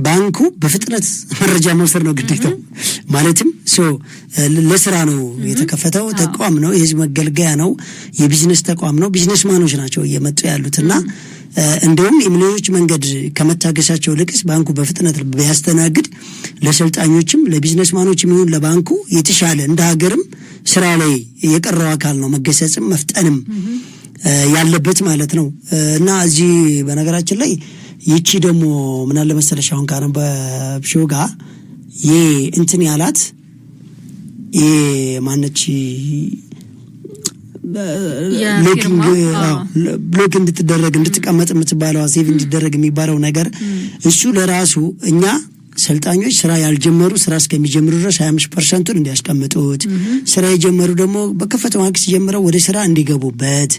ባንኩ በፍጥነት መረጃ መውሰድ ነው ግዴታው። ማለትም ለስራ ነው የተከፈተው ተቋም ነው፣ የህዝብ መገልገያ ነው፣ የቢዝነስ ተቋም ነው። ቢዝነስ ማኖች ናቸው እየመጡ ያሉትና እንደውም የሚሊዮኖች መንገድ ከመታገሳቸው ልቅስ ባንኩ በፍጥነት ቢያስተናግድ ለሰልጣኞችም ለቢዝነስ ማኖችም ይሁን ለባንኩ የተሻለ እንደ ሀገርም ስራ ላይ የቀረው አካል ነው መገሰጽም መፍጠንም ያለበት ማለት ነው። እና እዚህ በነገራችን ላይ ይቺ ደግሞ ምን አለ መሰለሽ አሁን ካነበብሽው ጋር እንትን ያላት ማነች ብሎክ እንድትደረግ እንድትቀመጥ የምትባለው ሴቭ እንዲደረግ የሚባለው ነገር እሱ ለራሱ እኛ ሰልጣኞች ስራ ያልጀመሩ ስራ እስከሚጀምሩ ድረስ 25% እንዲያስቀምጡት ስራ የጀመሩ ደግሞ በከፈተው ማክስ ጀምረው ወደ ስራ እንዲገቡበት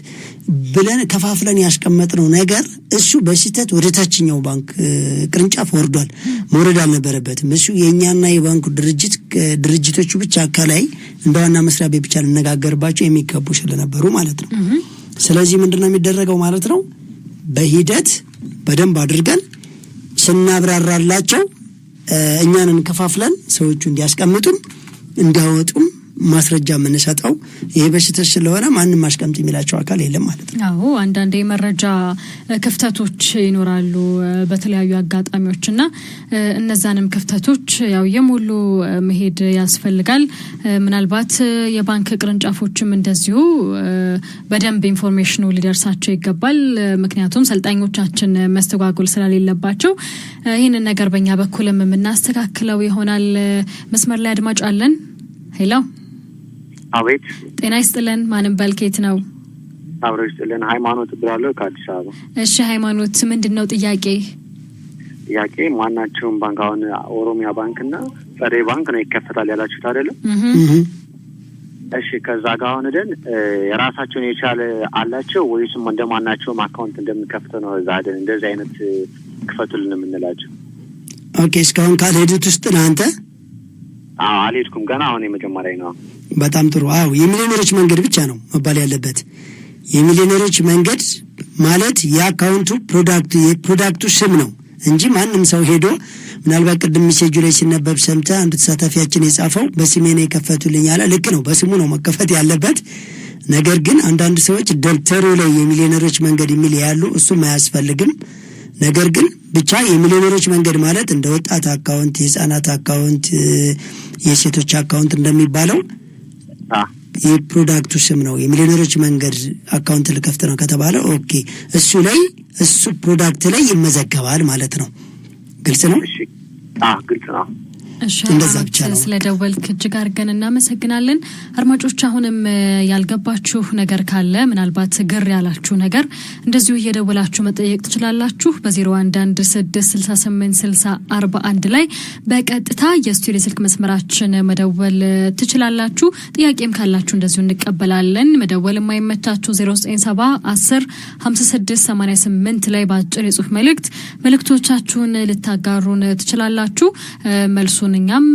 ብለን ከፋፍለን ያስቀመጥነው ነገር እሱ በሲተት ወደ ታችኛው ባንክ ቅርንጫፍ ወርዷል። መውረድ አልነበረበትም። እሱ የኛና የባንኩ ድርጅቶቹ ብቻ ከላይ እንደዋና መስሪያ ቤት ብቻ ልነጋገርባቸው የሚገቡ ስለነበሩ ማለት ነው። ስለዚህ ምንድነው የሚደረገው ማለት ነው? በሂደት በደንብ አድርገን ስናብራራላቸው እኛንን ከፋፍለን ሰዎቹ እንዲያስቀምጡም እንዲያወጡም ማስረጃ የምንሰጠው ይሄ በሽታ ስለሆነ ማንንም ማስቀምጥ የሚላቸው አካል የለም ማለት ነው። አዎ አንዳንዴ መረጃ ክፍተቶች ይኖራሉ በተለያዩ አጋጣሚዎችና እነዛንም ክፍተቶች ያው የሞሉ መሄድ ያስፈልጋል። ምናልባት የባንክ ቅርንጫፎችም እንደዚሁ በደንብ ኢንፎርሜሽኑ ሊደርሳቸው ይገባል። ምክንያቱም ሰልጣኞቻችን መስተጓጎል ስለሌለባቸው ይህንን ነገር በእኛ በኩልም የምናስተካክለው ይሆናል። መስመር ላይ አድማጭ አለን። ሄሎ አቤት። ጤና ይስጥልን። ማንም በልኬት ነው? አብረው ይስጥልን። ሃይማኖት ብራለው ከአዲስ አበባ። እሺ ሃይማኖት፣ ምንድነው ጥያቄ? ማናቸውም ባንክ አሁን ኦሮሚያ ባንክና ጸደይ ባንክ ነው ይከፈታል ያላችሁት አይደለም? እሺ ከዛ ጋር አሁን ደን የራሳቸውን የቻለ አላቸው ወይስ እንደማናቸውም አካውንት እንደምከፍተው ነው? እዛ አይደል እንደዚህ አይነት ክፈቱልን የምንላቸው? ኦኬ እስካሁን ካልሄዱት ውስጥ ነህ አንተ? አልሄድኩም ገና አሁን የመጀመሪያ ነው። በጣም ጥሩ። የሚሊዮነሮች መንገድ ብቻ ነው መባል ያለበት። የሚሊዮነሮች መንገድ ማለት የአካውንቱ የፕሮዳክቱ ስም ነው እንጂ ማንም ሰው ሄዶ ምናልባት ቅድም ሜሴጁ ላይ ሲነበብ ሰምተህ አንድ ተሳታፊያችን የጻፈው በስሜ ነው የከፈቱልኝ ያለ ልክ ነው፣ በስሙ ነው መከፈት ያለበት። ነገር ግን አንዳንድ ሰዎች ደብተሩ ላይ የሚሊዮነሮች መንገድ የሚል ያሉ እሱም አያስፈልግም። ነገር ግን ብቻ የሚሊዮነሮች መንገድ ማለት እንደ ወጣት አካውንት፣ የህፃናት አካውንት፣ የሴቶች አካውንት እንደሚባለው የፕሮዳክቱ ስም ነው። የሚሊዮነሮች መንገድ አካውንት ልከፍት ነው ከተባለ ኦኬ እሱ ላይ እሱ ፕሮዳክት ላይ ይመዘገባል ማለት ነው። ግልጽ ነው? እሺ ግልጽ ነው። እንደዛ ብቻ ነው። ስለደወልክ እጅግ አድርገን እናመሰግናለን። አድማጮች አሁንም ያልገባችሁ ነገር ካለ ምናልባት ግር ያላችሁ ነገር እንደዚሁ እየደወላችሁ መጠየቅ ትችላላችሁ። በ0116686041 ላይ በቀጥታ የስቱዲዮ ስልክ መስመራችን መደወል ትችላላችሁ። ጥያቄም ካላችሁ እንደዚሁ እንቀበላለን። መደወል የማይመቻችሁ 0970105688 ላይ በአጭር የጽሁፍ መልእክቶቻችሁን ልታጋሩን ትችላላችሁ። መልሱን እኛም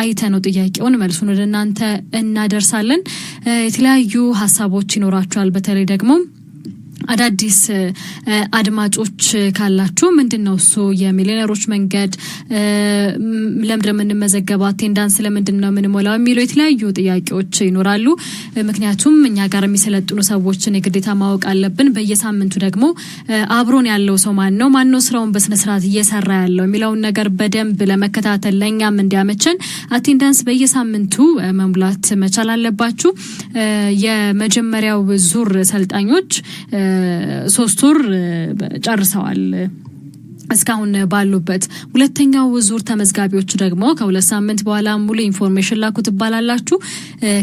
አይተነው ጥያቄውን መልሱን ወደ እናንተ እናደርሳለን። የተለያዩ ሀሳቦች ይኖራችኋል። በተለይ ደግሞ አዳዲስ አድማጮች ካላችሁ ምንድነው እሱ የሚሊዮነሮች መንገድ ለምን የምንመዘገበው አቴንዳንስ ለምንድነው የምንሞላው የሚሉ የተለያዩ ጥያቄዎች ይኖራሉ። ምክንያቱም እኛ ጋር የሚሰለጥኑ ሰዎችን የግዴታ ማወቅ አለብን። በየሳምንቱ ደግሞ አብሮን ያለው ሰው ማን ነው ስራውን በስነ ስርዓት እየሰራ ያለው የሚለውን ነገር በደንብ ለመከታተል ለኛም እንዲያመቸን አቴንዳንስ በየሳምንቱ መሙላት መቻል አለባችሁ። የመጀመሪያው ዙር ሰልጣኞች 3 ወር ጨርሰዋል እስካሁን ባሉበት። ሁለተኛው ዙር ተመዝጋቢዎች ደግሞ ከ2 ሳምንት በኋላ ሙሉ ኢንፎርሜሽን ላኩ ትባላላችሁ።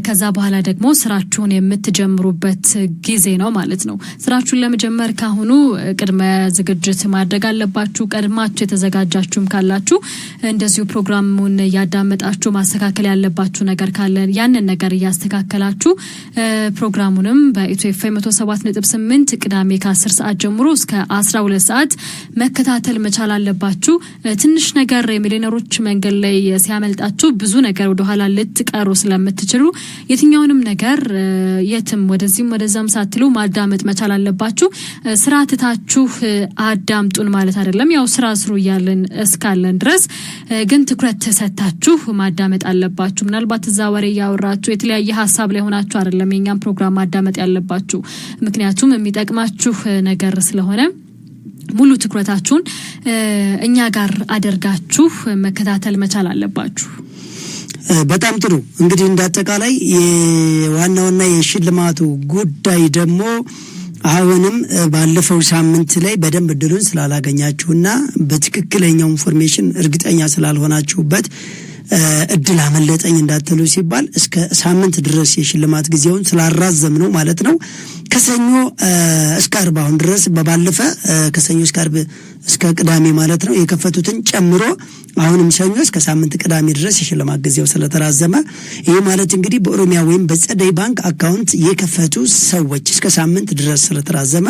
ከዛ በኋላ ደግሞ ስራችሁን የምትጀምሩበት ጊዜ ነው ማለት ነው። ስራችሁን ለመጀመር ካሁኑ ቅድመ ዝግጅት ማድረግ አለባችሁ። ቀድማችሁ የተዘጋጃችሁም ካላችሁ እንደዚሁ ፕሮግራሙን ያዳመጣችሁ ማስተካከል ያለባችሁ ነገር ካለ ያንን ነገር እያስተካከላችሁ ፕሮግራሙንም በኢትዮ ኤፍኤም 107.8 ቅዳሜ ከ10 ሰዓት ጀምሮ እስከ 12 ሰዓት መከታተል መቻል አለባችሁ። ትንሽ ነገር የሚሊዮነሮች መንገድ ላይ ሲያመልጣችሁ ብዙ ነገር ወደ ኋላ ልትቀሩ ስለምትችሉ የትኛውንም ነገር የትም ወደዚህም ወደዛም ሳትሉ ማዳመጥ መቻል አለባችሁ። ስራ ትታችሁ አዳምጡን ማለት አይደለም። ያው ስራ ስሩ እያለን እስካለን ድረስ ግን ትኩረት ተሰጣችሁ ማዳመጥ አለባችሁ። ምናልባት እዛ ወሬ ያወራችሁ የተለያየ ሀሳብ ላይ ሆናችሁ አይደለም የኛም ፕሮግራም ማዳመጥ ያለባችሁ። ምክንያቱም የሚጠቅማችሁ ነገር ስለሆነ ሙሉ ትኩረታችሁን እኛ ጋር አደርጋችሁ መከታተል መቻል አለባችሁ። በጣም ጥሩ። እንግዲህ እንዳጠቃላይ የዋናውና የሽልማቱ ጉዳይ ደግሞ አሁንም ባለፈው ሳምንት ላይ በደንብ እድሉን ስላላገኛችሁና በትክክለኛው ኢንፎርሜሽን እርግጠኛ ስላልሆናችሁበት እድል አመለጠኝ እንዳትሉ ሲባል እስከ ሳምንት ድረስ የሽልማት ጊዜውን ስላራዘም ነው ማለት ነው። ከሰኞ እስከ ዓርብ አሁን ድረስ በባለፈ ከሰኞ እስከ ዓርብ እስከ ቅዳሜ ማለት ነው የከፈቱትን ጨምሮ አሁንም ሰኞ እስከ ሳምንት ቅዳሜ ድረስ የሽልማት ጊዜው ስለተራዘመ ይሄ ማለት እንግዲህ በኦሮሚያ ወይም በጸደይ ባንክ አካውንት የከፈቱ ሰዎች እስከ ሳምንት ድረስ ስለተራዘመ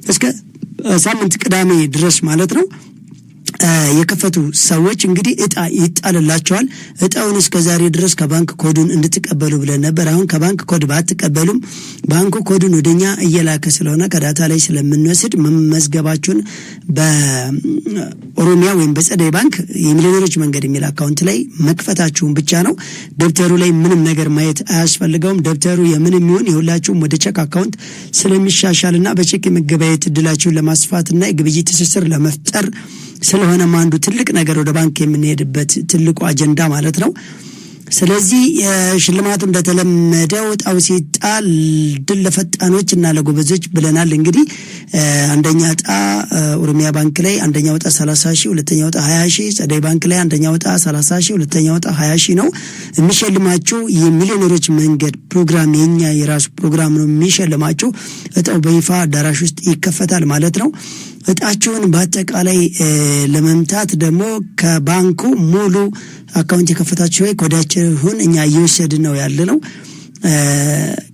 እስከ ሳምንት ቅዳሜ ድረስ ማለት ነው የከፈቱ ሰዎች እንግዲህ እጣ ይጣልላቸዋል። እጣውን እስከ ዛሬ ድረስ ከባንክ ኮዱን እንድትቀበሉ ብለን ነበር። አሁን ከባንክ ኮድ ባትቀበሉም ባንኩ ኮዱን ወደኛ እየላከ ስለሆነ ከዳታ ላይ ስለምንወስድ መመዝገባችሁን በኦሮሚያ ወይም በጸደይ ባንክ የሚሊዮነሮች መንገድ የሚል አካውንት ላይ መክፈታችሁን ብቻ ነው። ደብተሩ ላይ ምንም ነገር ማየት አያስፈልገውም። ደብተሩ የምንም ይሁን የሁላችሁም ወደ ቼክ አካውንት ስለሚሻሻልና በቼክ የመገበያየት እድላችሁን ለማስፋትና የግብይት ትስስር ለመፍጠር ስለሆነ አንዱ ትልቅ ነገር ወደ ባንክ የምንሄድበት ትልቁ አጀንዳ ማለት ነው። ስለዚህ ሽልማቱ እንደተለመደው እጣው ሲጣል ድል ለፈጣኖች እና ለጎበዞች ብለናል። እንግዲህ አንደኛ እጣ ኦሮሚያ ባንክ ላይ አንደኛው እጣ 30,000 ሁለተኛው እጣ 20,000 ጸደይ ባንክ ላይ አንደኛው እጣ 30,000 ሁለተኛው እጣ 20,000 ነው። የሚሸልማችሁ የሚሊዮነሮች መንገድ ፕሮግራም የኛ የራሱ ፕሮግራም ነው የሚሸልማችሁ። እጣው በይፋ አዳራሽ ውስጥ ይከፈታል ማለት ነው። እጣችሁን በአጠቃላይ ለመምታት ደግሞ ከባንኩ ሙሉ አካውንት የከፈታችሁ ወይ ኮዳችሁን እኛ እየወሰድን ነው ያለነው።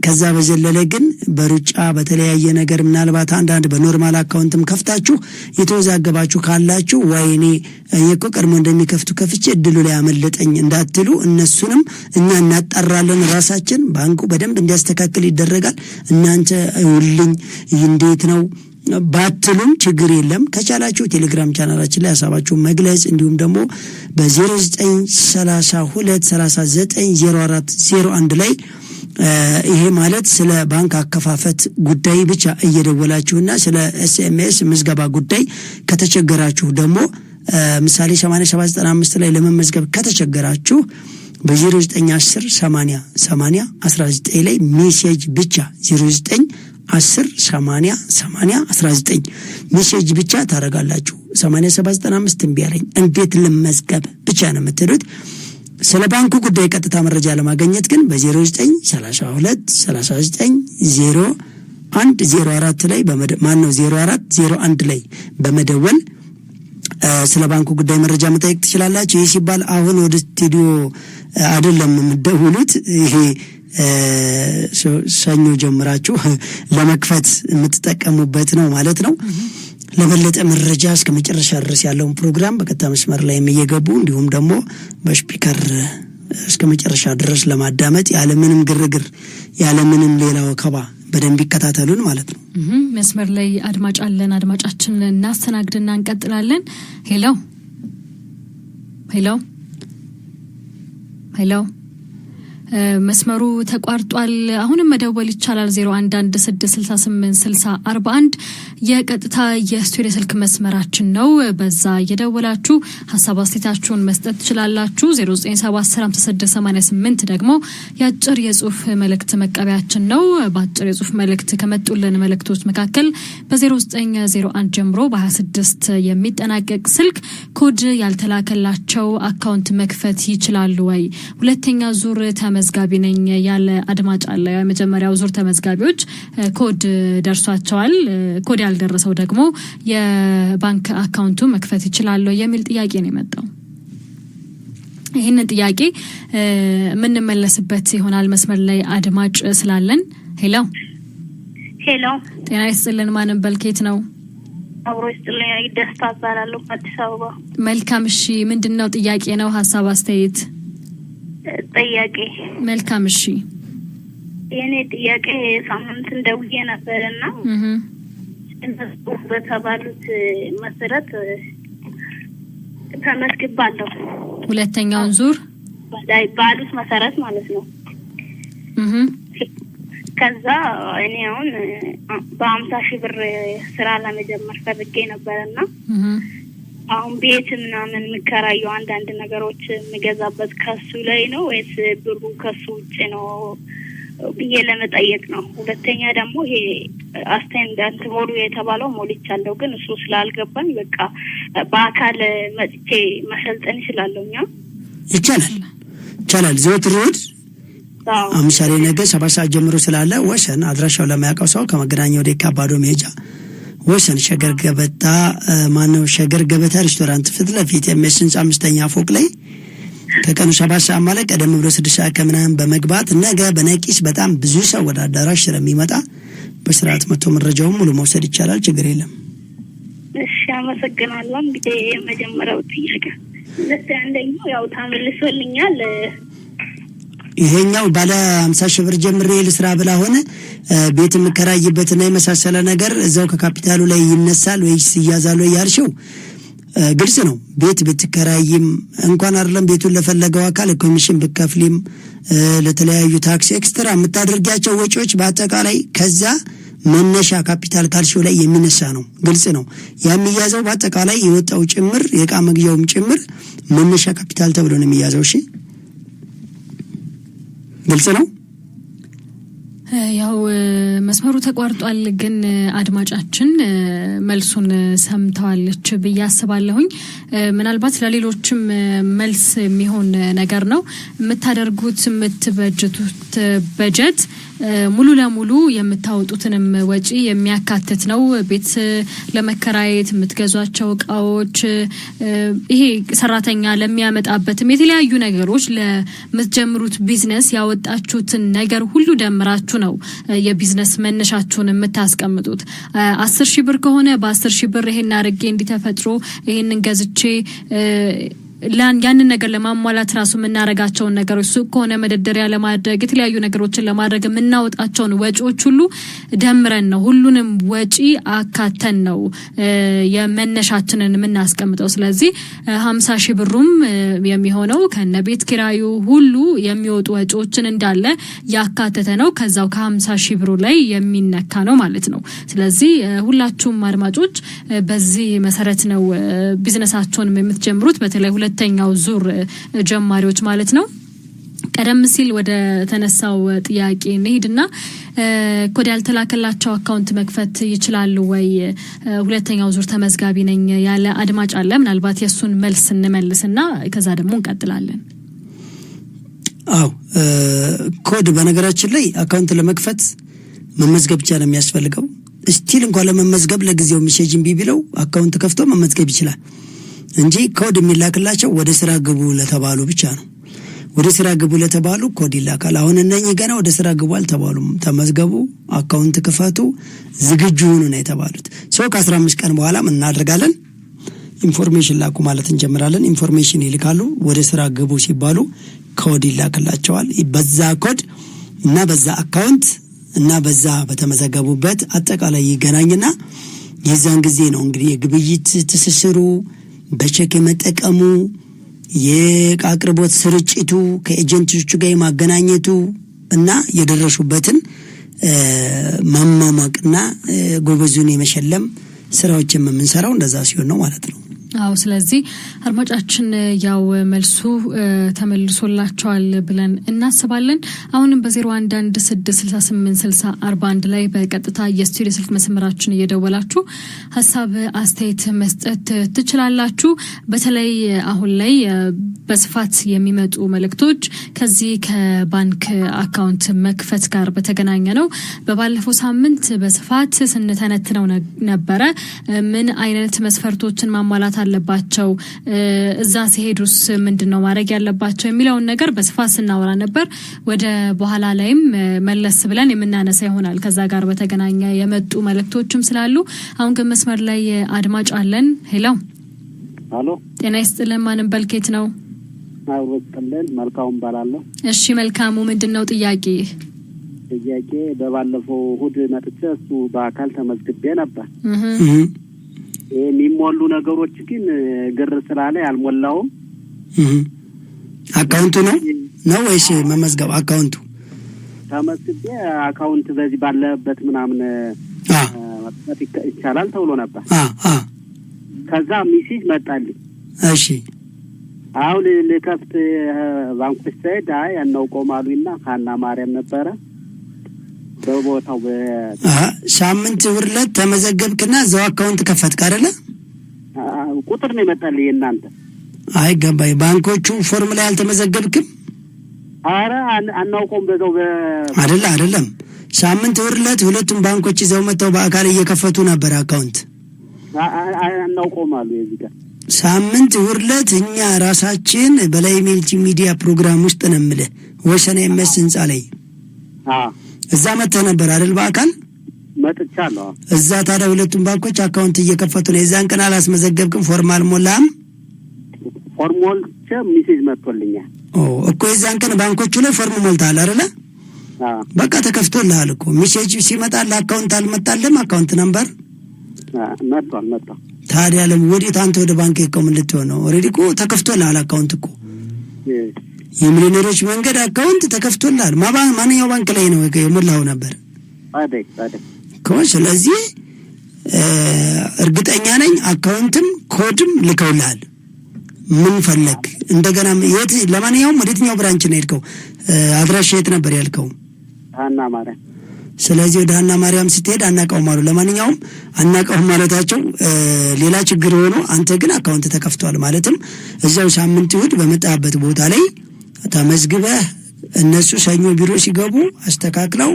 ከዛ በዘለለ ግን በሩጫ በተለያየ ነገር ምናልባት አንዳንድ በኖርማል አካውንትም ከፍታችሁ የተወዛገባችሁ ካላችሁ ወይኔ እኮ ቀድሞ እንደሚከፍቱ ከፍቼ እድሉ ላይ አመለጠኝ እንዳትሉ እነሱንም እኛ እናጣራለን ራሳችን። ባንኩ በደንብ እንዲያስተካክል ይደረጋል። እናንተ ውልኝ እንዴት ነው ባትሉም ችግር የለም። ከቻላችሁ ቴሌግራም ቻናላችን ላይ ሐሳባችሁን መግለጽ እንዲሁም ደግሞ በ0932390401 ላይ ይሄ ማለት ስለ ባንክ አከፋፈት ጉዳይ ብቻ እየደወላችሁና ስለ ኤስኤምኤስ ምዝገባ ጉዳይ ከተቸገራችሁ ደግሞ ምሳሌ 8795 ላይ ለመመዝገብ ከተቸገራችሁ በ0910808019 ላይ ሜሴጅ ብቻ 0910808019 ሜሴጅ ብቻ ታረጋላችሁ። 8795 እምቢ አለኝ እንዴት ልመዝገብ ብቻ ነው የምትሉት። ስለ ባንኩ ጉዳይ ቀጥታ መረጃ ለማግኘት ግን በ0932390104 ላይ ማነው 0401 ላይ በመደወል ስለ ባንኩ ጉዳይ መረጃ መጠየቅ ትችላላችሁ። ይህ ሲባል አሁን ወደ ስቱዲዮ አይደለም የምትደውሉት። ይሄ ሰኞ ጀምራችሁ ለመክፈት የምትጠቀሙበት ነው ማለት ነው። ለበለጠ መረጃ እስከ መጨረሻ ድረስ ያለውን ፕሮግራም በቀጥታ መስመር ላይ የሚየገቡ እንዲሁም ደግሞ በስፒከር እስከ መጨረሻ ድረስ ለማዳመጥ ያለምንም ግርግር ያለምንም ሌላ ወከባ በደንብ ይከታተሉን ማለት ነው። መስመር ላይ አድማጭ አለን። አድማጫችንን እናስተናግድና እንቀጥላለን። ሄሎ ሄሎ ሄሎ መስመሩ ተቋርጧል። አሁንም መደወል ይቻላል 0116686041 የቀጥታ የስቱዲዮ ስልክ መስመራችን ነው። በዛ እየደወላችሁ ሐሳብ አስተያየታችሁን መስጠት ትችላላችሁ። 09715688 ደግሞ የአጭር የጽሁፍ መልእክት መቀበያችን ነው። በአጭር የጽሁፍ መልእክት ከመጡልን መልእክቶች መካከል በ0901 ጀምሮ በ26 የሚጠናቀቅ ስልክ ኮድ ያልተላከላቸው አካውንት መክፈት ይችላሉ ወይ? ሁለተኛ ዙር ተመዝጋቢ ነኝ ያለ አድማጭ አለ። የመጀመሪያው ዙር ተመዝጋቢዎች ኮድ ደርሷቸዋል፣ ኮድ ያልደረሰው ደግሞ የባንክ አካውንቱ መክፈት ይችላል የሚል ጥያቄ ነው የመጣው። ይህንን ጥያቄ የምንመለስበት ይሆናል። መስመር ላይ አድማጭ ስላለን። ሄሎ ሄሎ፣ ጤና ይስጥልን። ማንም በልኬት ነው? አብሮ ይስጥልኝ። ደስታ እባላለሁ አዲስ አበባ። መልካም። እሺ፣ ምንድነው ጥያቄ ነው? ሀሳብ አስተያየት? ጥያቄ። መልካም። እሺ፣ የኔ ጥያቄ ሳምንት እንደውዬ ነበርና እነሱ በተባሉት መሰረት ተመዝግባለሁ። ሁለተኛውን ዙር ላይ ባሉት መሰረት ማለት ነው። ከዛ እኔ አሁን በ50,000 ብር ስራ ለመጀመር ፈልጌ ነበርና አሁን ቤት ምናምን የምከራየው አንዳንድ ነገሮች የምገዛበት ከሱ ላይ ነው ወይስ ብሩ ከሱ ውጭ ነው ብዬ ለመጠየቅ ነው። ሁለተኛ ደግሞ ይሄ አስቴንዳንት ሞሉ የተባለው ሞልቻለሁ፣ ግን እሱ ስላልገባኝ በቃ በአካል መጥቼ መሰልጠን እችላለሁኛ። ይቻላል። ዘወትር እሑድ አምሳሌ ነገ 7 ሰዓት ጀምሮ ስላለ ወሰን አድራሻው ለማያውቀው ሰው ከመገናኛ ወደ ካባዶ መሄጃ ወሰን ሸገር ገበታ ሬስቶራንት ፊት ለፊት የሚያስንጻ 5ኛ ፎቅ ላይ ከቀኑ 7 ሰዓት ማለት ቀደም ብሎ 6 ሰዓት ከምናምን በመግባት ነገ በነቂስ በጣም ብዙ ሰው ወደ አዳራሽ ስለሚመጣ በስርዓት መጥቶ መረጃውን ሙሉ መውሰድ ይቻላል። ችግር የለም። እሺ አመሰግናለሁ። እንግዲህ የመጀመሪያው ጥያቄ አንደኛው ያው ተመልሶልኛል። ይሄኛው ባለ 50 ሺህ ብር ጀምሬ ልስራ ብላ ሆነ ቤት የምከራይበትና የመሳሰለ ነገር እዛው ከካፒታሉ ላይ ይነሳል ወይስ ይያዛል ወይ ያልሽው ግልጽ ነው። ቤት ብትከራይም እንኳን አይደለም ቤቱን ለፈለገው አካል ኮሚሽን ብትከፍሊም ለተለያዩ ታክስ ኤክስትራ የምታደርጊያቸው ወጪዎች በአጠቃላይ ከዛ መነሻ ካፒታል ካልሽው ላይ የሚነሳ ነው። ግልጽ ነው። የሚያዘው በአጠቃላይ የወጣው ጭምር የዕቃ መግዣውም ጭምር መነሻ ካፒታል ተብሎ ነው የሚያዘው። እሺ ግልጽ ነው። ያው መስመሩ ተቋርጧል፣ ግን አድማጫችን መልሱን ሰምተዋለች ብዬ አስባለሁኝ። ምናልባት ለሌሎችም መልስ የሚሆን ነገር ነው። የምታደርጉት የምትበጅቱት በጀት ሙሉ ለሙሉ የምታወጡትንም ወጪ የሚያካትት ነው። ቤት ለመከራየት የምትገዟቸው እቃዎች፣ ይሄ ሰራተኛ ለሚያመጣበትም የተለያዩ ነገሮች ለምትጀምሩት ቢዝነስ ያወጣችሁትን ነገር ሁሉ ደምራችሁ ነው የቢዝነስ መነሻችሁን የምታስቀምጡት። 10 ሺህ ብር ከሆነ በ10 ሺህ ብር ይሄን አድርጌ እንዲተፈጥሮ ይሄንን ገዝቼ ያንን ነገር ለማሟላት ራሱ የምናረጋቸውን ነገሮች ሱቅ ከሆነ መደደሪያ ለማድረግ የተለያዩ ነገሮችን ለማድረግ የምናወጣቸውን ወጪዎች ሁሉ ደምረን ነው፣ ሁሉንም ወጪ አካተን ነው የመነሻችንን የምናስቀምጠው። ስለዚህ 50 ሺህ ብሩም የሚሆነው ከነ ቤት ኪራዩ ሁሉ የሚወጡ ወጪዎችን እንዳለ ያካተተ ነው። ከዛው ከ50 ሺህ ብሩ ላይ የሚነካ ነው ማለት ነው። ስለዚህ ሁላችሁም አድማጮች በዚህ መሰረት ነው ቢዝነሳችሁን የምትጀምሩት፣ በተለይ ሁለተኛው ዙር ጀማሪዎች ማለት ነው። ቀደም ሲል ወደ ተነሳው ጥያቄ እንሂድና ኮድ ያልተላከላቸው አካውንት መክፈት ይችላሉ ወይ? ሁለተኛው ዙር ተመዝጋቢ ነኝ ያለ አድማጭ አለ። ምናልባት የሱን መልስ እንመልስና ከዛ ደግሞ እንቀጥላለን። አው ኮድ በነገራችን ላይ አካውንት ለመክፈት መመዝገብ ብቻ ነው የሚያስፈልገው። ስቲል እንኳን ለመመዝገብ ለጊዜው ሜሴጅን ቢብለው አካውንት ከፍቶ መመዝገብ ይችላል እንጂ ኮድ የሚላክላቸው ወደ ስራ ግቡ ለተባሉ ብቻ ነው። ወደ ስራ ግቡ ለተባሉ ኮድ ይላካል። አሁን እነኚህ ገና ወደ ስራ ግቡ አልተባሉም። ተመዝገቡ፣ አካውንት ክፈቱ፣ ዝግጁ ሁኑ ነው የተባሉት። ከ15 ቀን በኋላ ምን እናደርጋለን? ኢንፎርሜሽን ላኩ ማለት እንጀምራለን። ኢንፎርሜሽን ይልካሉ። ወደ ስራ ግቡ ሲባሉ ኮድ ይላክላቸዋል። በዛ ኮድ እና በዛ አካውንት እና በዛ በተመዘገቡበት አጠቃላይ ይገናኝና የዛን ጊዜ ነው እንግዲህ የግብይት ትስስሩ በቼክ የመጠቀሙ የአቅርቦት ስርጭቱ ከኤጀንቶቹ ጋር የማገናኘቱ እና የደረሱበትን ማማማቅና ጎበዙን የመሸለም ስራዎችን የምንሰራው እንደዛ ሲሆን ነው ማለት ነው። አው ስለዚህ አድማጫችን ያው መልሱ ተመልሶላቸዋል ብለን እናስባለን። አሁንም በ0116686041 ላይ በቀጥታ የስቱዲዮ ስልክ መስመራችን እየደወላችሁ ሐሳብ አስተያየት መስጠት ትችላላችሁ። በተለይ አሁን ላይ በስፋት የሚመጡ መልእክቶች ከዚህ ከባንክ አካውንት መክፈት ጋር በተገናኘ ነው። በባለፈው ሳምንት በስፋት ስንተነትነው ነበረ። ምን አይነት መስፈርቶችን ማሟላት አለባቸው፣ እዛ ሲሄዱስ ምንድነው ማድረግ ያለባቸው የሚለውን ነገር በስፋት ስናወራ ነበር። ወደ በኋላ ላይም መለስ ብለን የምናነሳ ይሆናል። ከዛ ጋር በተገናኘ የመጡ መልእክቶችም ስላሉ አሁን ግን መስመር ላይ አድማጭ አለን። ሄሎ አሎ፣ ጤና ይስጥልን። ማንም በልኬት ነው? አውርጥልን መልካሙ ባላለሁ። እሺ መልካሙ፣ ምንድነው ጥያቄ? ጥያቄ በባለፈው እሑድ መጥቼ እሱ በአካል ተመዝግቤ ነበር። የሚሞሉ ነገሮች ግን ግር ስላለ ያልሞላውም። አካውንቱ ነው ወይስ መመዝገብ? አካውንቱ ተመዝግቤ አካውንት በዚህ ባለበት ምናምን መጥፋት ይቻላል ተብሎ ነበር። ከዛ ሚሴጅ መጣልኝ። እሺ አሁን ልከፍት ባንኮች ሳይድ ያናውቀውም አሉኝና ሀና ማርያም ነበረ በቦታው ሳምንት ውርለት ተመዘገብክና እዛው አካውንት ከፈትክ አይደለ? ቁጥር ነው የመጣልኝ የእናንተ። አይገባኝ ባንኮቹ ፎርም ላይ አልተመዘገብክም? አረ አናውቀውም በዛው አይደለም ሳምንት ወርለት ሁለቱም ባንኮች ይዘው መተው በአካል እየከፈቱ ነበር አካውንት አናውቀውም አሉ የዚህ ጋር ሳምንት ወርለት እኛ ራሳችን በላይ ሚልቲ ሚዲያ ፕሮግራም ውስጥ ነምለ ወሰነ ኤምኤስ ህንጻ ላይ እዛ መተህ ነበር አይደል በአካል መጥቻለሁ እዛ ታዲያ ሁለቱም ባንኮች አካውንት እየከፈቱ ነው የዛን ቀን አላስመዘገብክም ፎርማል ሞላም ፎርማል ሜሴጅ መጥቶልኛል እኮ የዛን ቀን ባንኮቹ ላይ ፎርም ሞልታል አይደል በቃ ተከፍቶልሃል እኮ ሜሴጅ ሲመጣል አካውንት አልመጣለም አካውንት ነምበር መጣ ታዲያ ለወዴት አንተ ወደ ባንክ የቆም ልትሆነው ኦሬዲ እኮ ተከፍቶልሃል አካውንት እኮ የሚሊዮነሮች መንገድ አካውንት ተከፍቶልሃል ማንኛው ባንክ ላይ ነው የሞላው ነበር አይደል ስለዚህ እርግጠኛ ነኝ አካውንትም ኮድም ልከውልሃል ምን ፈለክ እንደገና የት ለማንኛውም ወደኛው ብራንች ነው የሄድከው አድራሻ የት ነበር ያልከው ሀና ማርያም ስለዚህ ወደ ሀና ማርያም ስትሄድ አናቀው ማለት ለማንኛውም አናቀው ማለታቸው ሌላ ችግር ሆኖ አንተ ግን አካውንት ተከፍቷል ማለትም እዛው ሳምንት ይሁድ በመጣበት ቦታ ላይ ተመዝግበህ እነሱ ሰኞ ቢሮ ሲገቡ አስተካክለው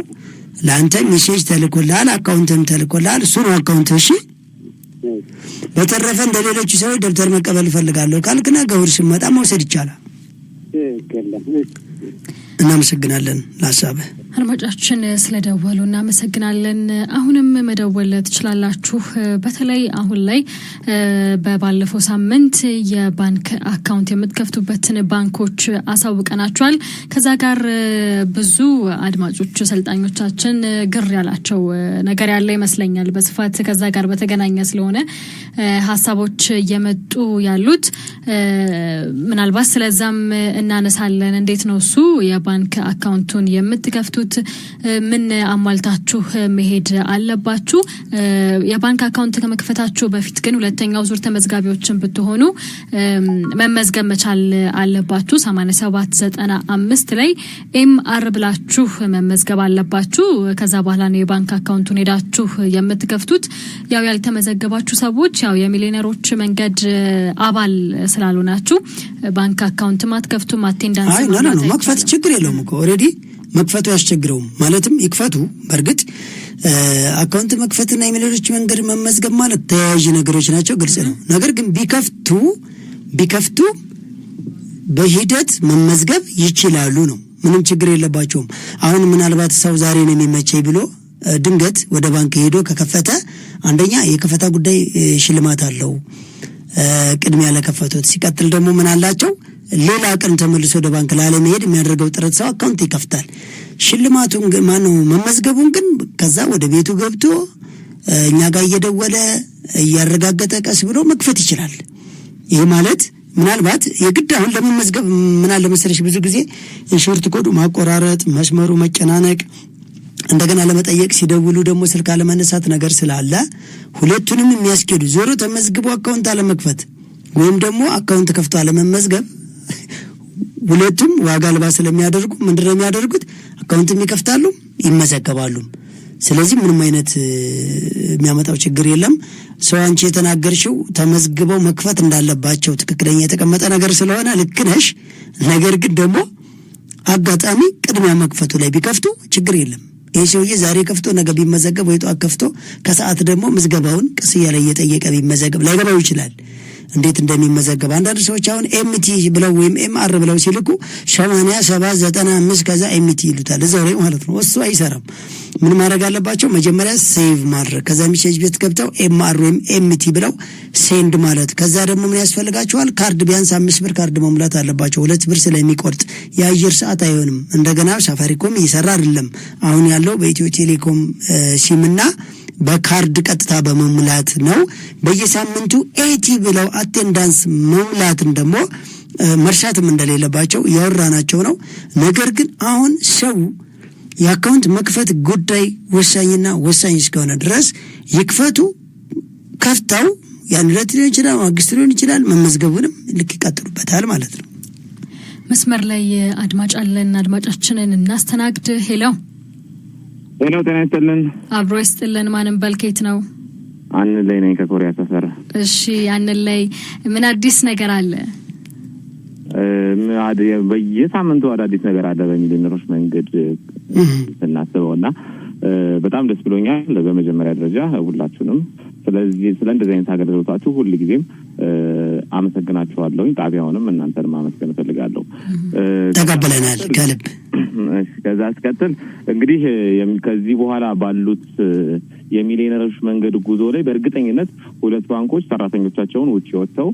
ለአንተ ሜሴጅ ተልኮልሃል አካውንትም ተልኮልሃል እሱ ነው አካውንት እሺ በተረፈ እንደሌሎች ሰዎች ደብተር መቀበል ፈልጋለሁ ካልክና ገውር ሲመጣ መውሰድ ይቻላል እናመሰግናለን ለሐሳብህ አድማጫችን ስለደወሉ እናመሰግናለን አሁንም መደወል ትችላላችሁ በተለይ አሁን ላይ በባለፈው ሳምንት የባንክ አካውንት የምትከፍቱበትን ባንኮች አሳውቀናችኋል ከዛ ጋር ብዙ አድማጮች ሰልጣኞቻችን ግር ያላቸው ነገር ያለ ይመስለኛል በስፋት ከዛ ጋር በተገናኘ ስለሆነ ሐሳቦች እየመጡ ያሉት ምናልባት ስለዛም እናነሳለን እንዴት ነው እሱ የባንክ አካውንቱን የምትከፍቱ ምን አሟልታችሁ መሄድ አለባችሁ የባንክ አካውንት ከመክፈታችሁ በፊት ግን ሁለተኛው ዙር ተመዝጋቢዎችን ብትሆኑ መመዝገብ መቻል አለባችሁ 8795 ላይ ኤምአር ብላችሁ መመዝገብ አለባችሁ ከዛ በኋላ ነው የባንክ አካውንቱን ሄዳችሁ የምትከፍቱት ያው ያልተመዘገባችሁ ሰዎች ያው የሚሊዮነሮች መንገድ አባል ስላልሆናችሁ ባንክ አካውንት ማትከፍቱ አቴንዳንስ ነው መክፈት ችግር የለውም እኮ ኦሬዲ መክፈቱ ያስቸግረው ማለትም ይክፈቱ በርግጥ አካውንት መክፈትና የሚሊዮነሮች መንገድ መመዝገብ ማለት ተያያዥ ነገሮች ናቸው ግልጽ ነው ነገር ግን ቢከፍቱ በሂደት መመዝገብ ይችላሉ ነው ምንም ችግር የለባቸውም አሁን ምናልባት ሰው ዛሬ ነው የሚመቸኝ ብሎ ድንገት ወደ ባንክ ሄዶ ከከፈተ አንደኛ የከፈታ ጉዳይ ሽልማት አለው ቅድሚያ ለከፈቱት ሲቀጥል ደግሞ ምን አላቸው ሌላ ቀን ተመልሶ ወደ ባንክ ለመሄድ የሚያደርገው ጥረት ሰው አካውንት ይከፍታል ሽልማቱን ማነው መመዝገቡን ግን ከዛ ወደ ቤቱ ገብቶ እኛ ጋር እየደወለ እያረጋገጠ ቀስ ብሎ መክፈት ይችላል ይሄ ማለት ምናልባት የግድ አሁን ለመመዝገብ ምን አለ መሰለሽ ብዙ ጊዜ የሾርት ኮዱ ማቆራረጥ መስመሩ መጨናነቅ እንደገና ለመጠየቅ ሲደውሉ ደግሞ ስልክ አለመነሳት ነገር ስላለ ሁለቱንም የሚያስኬዱ ዞሮ ተመዝግቦ አካውንት አለመክፈት ወይም ደግሞ አካውንት ከፍቶ አለመመዝገብ ሁለቱም ዋጋ አልባ ስለሚያደርጉ ምንድነው የሚያደርጉት አካውንትም ይከፍታሉ ይመዘገባሉ ስለዚህ ምንም አይነት የሚያመጣው ችግር የለም ሰው አንቺ የተናገርሽው ተመዝግበው መክፈት እንዳለባቸው ትክክለኛ የተቀመጠ ነገር ስለሆነ ልክ ነሽ ነገር ግን ደግሞ አጋጣሚ ቅድሚያ መክፈቱ ላይ ቢከፍቱ ችግር የለም ይሄ ሰውዬ ዛሬ ከፍቶ ነገ ቢመዘገብ ወይ ጧት ከፍቶ ከሰዓት ደግሞ ምዝገባውን ቀስ እያለ እየጠየቀ ቢመዘገብ ላይገባው ይችላል እንዴት እንደሚመዘገብ አንዳንድ ሰዎች አሁን ኤምቲ ብለው ወይም ኤምአር ብለው ሲልኩ 8795 ከዛ ኤምቲ ይሉታል እዛው ላይ ማለት ነው እሱ አይሰራም ምን ማድረግ አለባቸው መጀመሪያ ሴቭ ማድረግ ከዛ ሜሴጅ ቤት ገብተው ኤምአር ወይም ኤምቲ ብለው ሴንድ ማለት ከዛ ደግሞ ምን ያስፈልጋቸዋል ካርድ ቢያንስ 5 ብር ካርድ መሙላት አለባቸው 2 ብር ስለሚቆርጥ የአየር ሰዓት አይሆንም እንደገና ሳፋሪኮም ይሰራ አይደለም አሁን ያለው በኢትዮ ቴሌኮም ሲምና በካርድ ቀጥታ በመሙላት ነው በየሳምንቱ 80 ብለው አቴንዳንስ መሙላትን ደግሞ መርሳትም እንደሌለባቸው ያወራናቸው ነው ነገር ግን አሁን ሰው የአካውንት መክፈት ጉዳይ ወሳኝና ወሳኝ እስከሆነ ድረስ ይክፈቱ ከፍተው ያን ለት ሊሆን ይችላል ማግስት ሊሆን ይችላል መመዝገቡንም ልክ ይቀጥሉበታል ማለት ነው መስመር ላይ አድማጭ አለን አድማጫችንን እናስተናግድ ሄሎ ጤና ይስጥልን አብሮ ይስጥልን ማንም በልኬት ነው አንድ ላይ ነኝ ከኮሪያ ሰፈር እሺ አንድ ላይ ምን አዲስ ነገር አለ በየሳምንቱ አዳዲስ ነገር አለ በሚሊዮነሮች መንገድ ስናስበውና በጣም ደስ ብሎኛል። በመጀመሪያ ደረጃ ሁላችሁንም ስለዚህ እንደዚህ አይነት አገልግሎታችሁ ሁሉ ጊዜም አመሰግናችኋለሁ። ጣቢያውንም እናንተንም ማመስገን ፈልጋለሁ። ተቀበለናል ከልብ። ከዛ አስከተል እንግዲህ ከዚህ በኋላ ባሉት የሚሊዮነሮች መንገድ ጉዞ ላይ በእርግጠኝነት ሁለት ባንኮች ሰራተኞቻቸውን ውጪ ወጥተው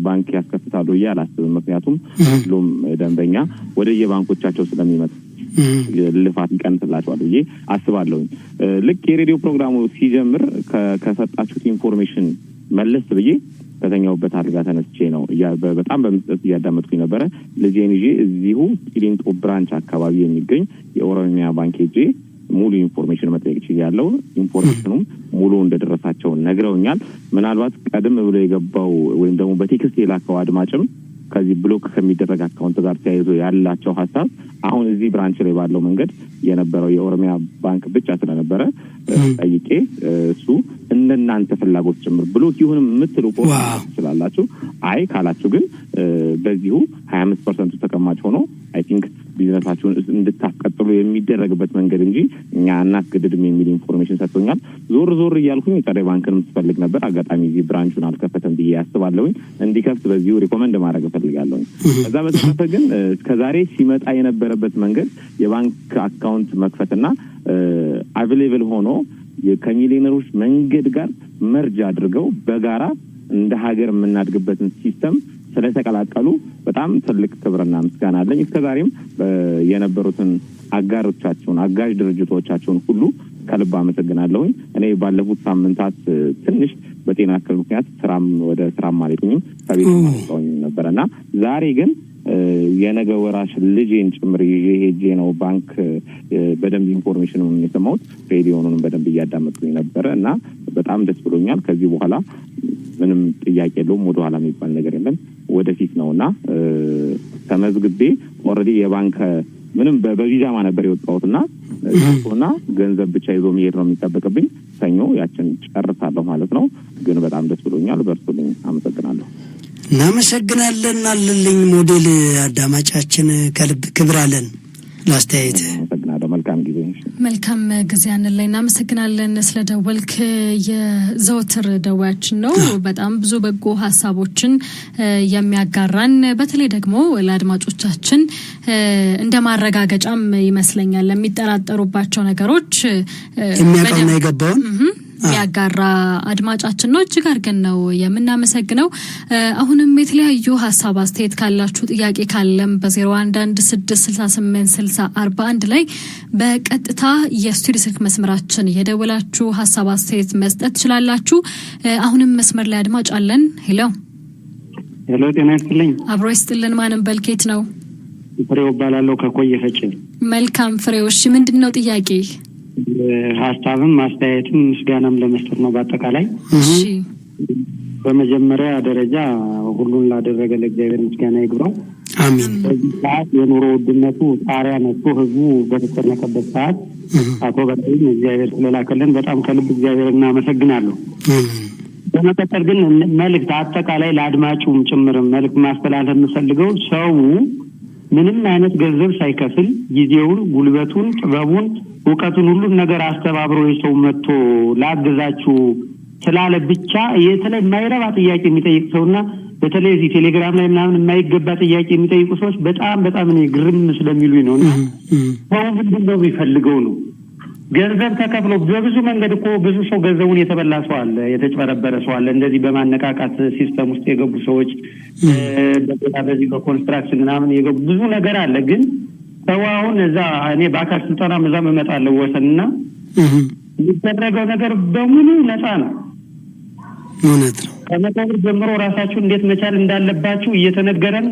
ባንክ ያስከፍታሉ አላስብም። ምክንያቱም ሁሉም ደንበኛ ወደ የባንኮቻቸው ስለሚመጣ ልፋት ይቀንስላቸዋል ብዬ አስባለሁ። ልክ የሬዲዮ ፕሮግራሙ ሲጀምር ከሰጣችሁት ኢንፎርሜሽን መለስ ብዬ ከተኛውበት አልጋ ተነስቼ ነው በጣም በመስጠት እያዳመጥኩኝ ነበረ። ልጄን ይዤ እዚሁ ቂሊንጦ ብራንች አካባቢ የሚገኝ የኦሮሚያ ባንክ ሄጄ ሙሉ ኢንፎርሜሽን መጠየቅ ችያለሁ። ኢንፎርሜሽኑም ሙሉ እንደደረሳቸው ነግረውኛል። ምናልባት ቀደም ብሎ የገባው ወይም ደግሞ በቴክስት የላከው አድማጭም ከዚህ ብሎክ ከሚደረግ አካውንት ጋር ተያይዞ ያላቸው ሀሳብ አሁን እዚህ ብራንች ላይ ባለው መንገድ የነበረው የኦሮሚያ ባንክ ብቻ ስለነበረ ጠይቄ እሱ እንደናንተ ፍላጎት ጭምር ብሎክ ይሁንም የምትሉ ትችላላችሁ። አይ ካላችሁ ግን በዚሁ 25% ተቀማጭ ሆኖ አይ ቲንክ ቢዝነሳችሁን እንድታስቀጥሉ የሚደረግበት መንገድ እንጂ እኛ እናስገድድም የሚል ኢንፎርሜሽን ሰጥቶኛል። ዞር እያልኩኝ ጸሬ ባንክንም ስፈልግ ነበር። አጋጣሚ እዚህ ብራንቹን አልከፈተም ብዬ ያስባለሁኝ። እንዲከፍት በዚሁ ሪኮመንድ ማድረግ እፈልጋለሁኝ። ከዛ በተረፈ ግን እስከዛሬ ሲመጣ የነበረበት መንገድ የባንክ አካውንት መክፈትና አቬሌብል ሆኖ ከሚሊዮነሮች መንገድ ጋር መርጅ አድርገው በጋራ እንደ ሀገር የምናድግበትን ሲስተም ስለተቀላቀሉ በጣም ትልቅ ክብርና ምስጋና አለኝ። እስከዛሬም የነበሩትን አጋሮቻቸውን አጋዥ ድርጅቶቻቸውን ሁሉ ከልብ አመሰግናለሁኝ። እኔ ባለፉት ሳምንታት ትንሽ በጤና እክል ምክንያት ወደ ስራም አልሄድኩኝም ከቤት ማስታወኝ ነበርና ዛሬ ግን የነገ ወራሽ ልጄን ጭምር ሄጄ ነው ባንክ በደንብ ኢንፎርሜሽኑን የሰማሁት። ሬዲዮኑን በደንብ እያዳመጥኩኝ ነበረ እና በጣም ደስ ብሎኛል። ከዚህ በኋላ ምንም ጥያቄ የለውም። ወደ ኋላ የሚባል ነገር የለም፣ ወደፊት ነውና ተመዝግቤ ኦልሬዲ የባንክ ምንም በቪዛማ ነበር የወጣሁትና ገንዘብ ብቻ ይዞ መሄድ ነው የሚጠበቅብኝ። ሰኞ ያችን ጨርሳለሁ ማለት ነው። ግን በጣም ደስ ብሎኛል። በርቱልኝ። አመሰግናለሁ። እናመሰግናለን። አለልኝ ሞዴል አዳማጫችን ከልብ ክብር አለን ለአስተያየት። አመሰግናለሁ። መልካም ጊዜ አንላይ። እናመሰግናለን ስለደወልክ። የዘወትር ደዋያችን ነው። በጣም ብዙ በጎ ሀሳቦችን የሚያጋራን በተለይ ደግሞ ለአድማጮቻችን እንደ ማረጋገጫም ይመስለኛል ለሚጠራጠሩባቸው ነገሮች የሚያውቀውና የገባውን ያጋራ አድማጫችን ነው። እጅግ አድርገን ነው የምናመሰግነው። አሁንም የተለያዩ ሀሳብ አስተያየት ካላችሁ ጥያቄ ካለም በ0116686041 ላይ በቀጥታ የስቱዲዮ ስልክ መስመራችን የደወላችሁ ሀሳብ አስተያየት መስጠት ትችላላችሁ። አሁንም መስመር ላይ አድማጭ አለን። ሄሎ ጤና ይስጥልኝ። አብሮ ይስጥልን። ማንም በልኬት ነው? ፍሬው እባላለሁ ከቆየ ፈጭ። መልካም ፍሬው፣ እሺ ምንድነው ጥያቄ? ሀሳብም ማስተያየትም ምስጋናም ለመስጠት ነው። በአጠቃላይ እሺ፣ በመጀመሪያ ደረጃ ሁሉን ላደረገ ለእግዚአብሔር ምስጋና ይግባው። አሜን። በዚህ ሰዓት የኑሮ ውድነቱ ጣሪያ ነክቶ ህዝቡ በተጨነቀበት ሰዓት አቶ በላይም እግዚአብሔር ስለላከልን በጣም ከልብ እግዚአብሔር እናመሰግናለሁ። በመቀጠል ግን መልእክት አጠቃላይ ለአድማጩም ጭምርም መልእክት ማስተላለፍ የምፈልገው ሰው ምንም አይነት ገንዘብ ሳይከፍል ጊዜውን፣ ጉልበቱን፣ ጥበቡን፣ እውቀቱን ሁሉን ነገር አስተባብሮ የሰው መጥቶ ላግዛችሁ ስላለ ብቻ የተለየ የማይረባ ጥያቄ የሚጠይቅ ሰውና በተለይ እዚህ ቴሌግራም ላይ ምናምን የማይገባ ጥያቄ የሚጠይቁ ሰዎች በጣም እኔ ግርም ስለሚሉኝ ነውና ሰው ምንድነው የሚፈልገው ነው? ገንዘብ ተከፍሎ በብዙ መንገድ እኮ ብዙ ሰው ገንዘቡን የተበላ ሰው አለ፣ የተጨበረበረ ሰው አለ። እንደዚህ በማነቃቃት ሲስተም ውስጥ የገቡ ሰዎች በዚህ በኮንስትራክሽን ምናምን የገቡ ብዙ ነገር አለ። ግን ሰው አሁን እዛ እኔ በአካል ስልጠና ምዛም እመጣለሁ ወሰንና የሚደረገው ነገር በሙሉ ነፃ ነው። እውነት ነው። ከመቃብር ጀምሮ ራሳችሁ እንዴት መቻል እንዳለባችሁ እየተነገረን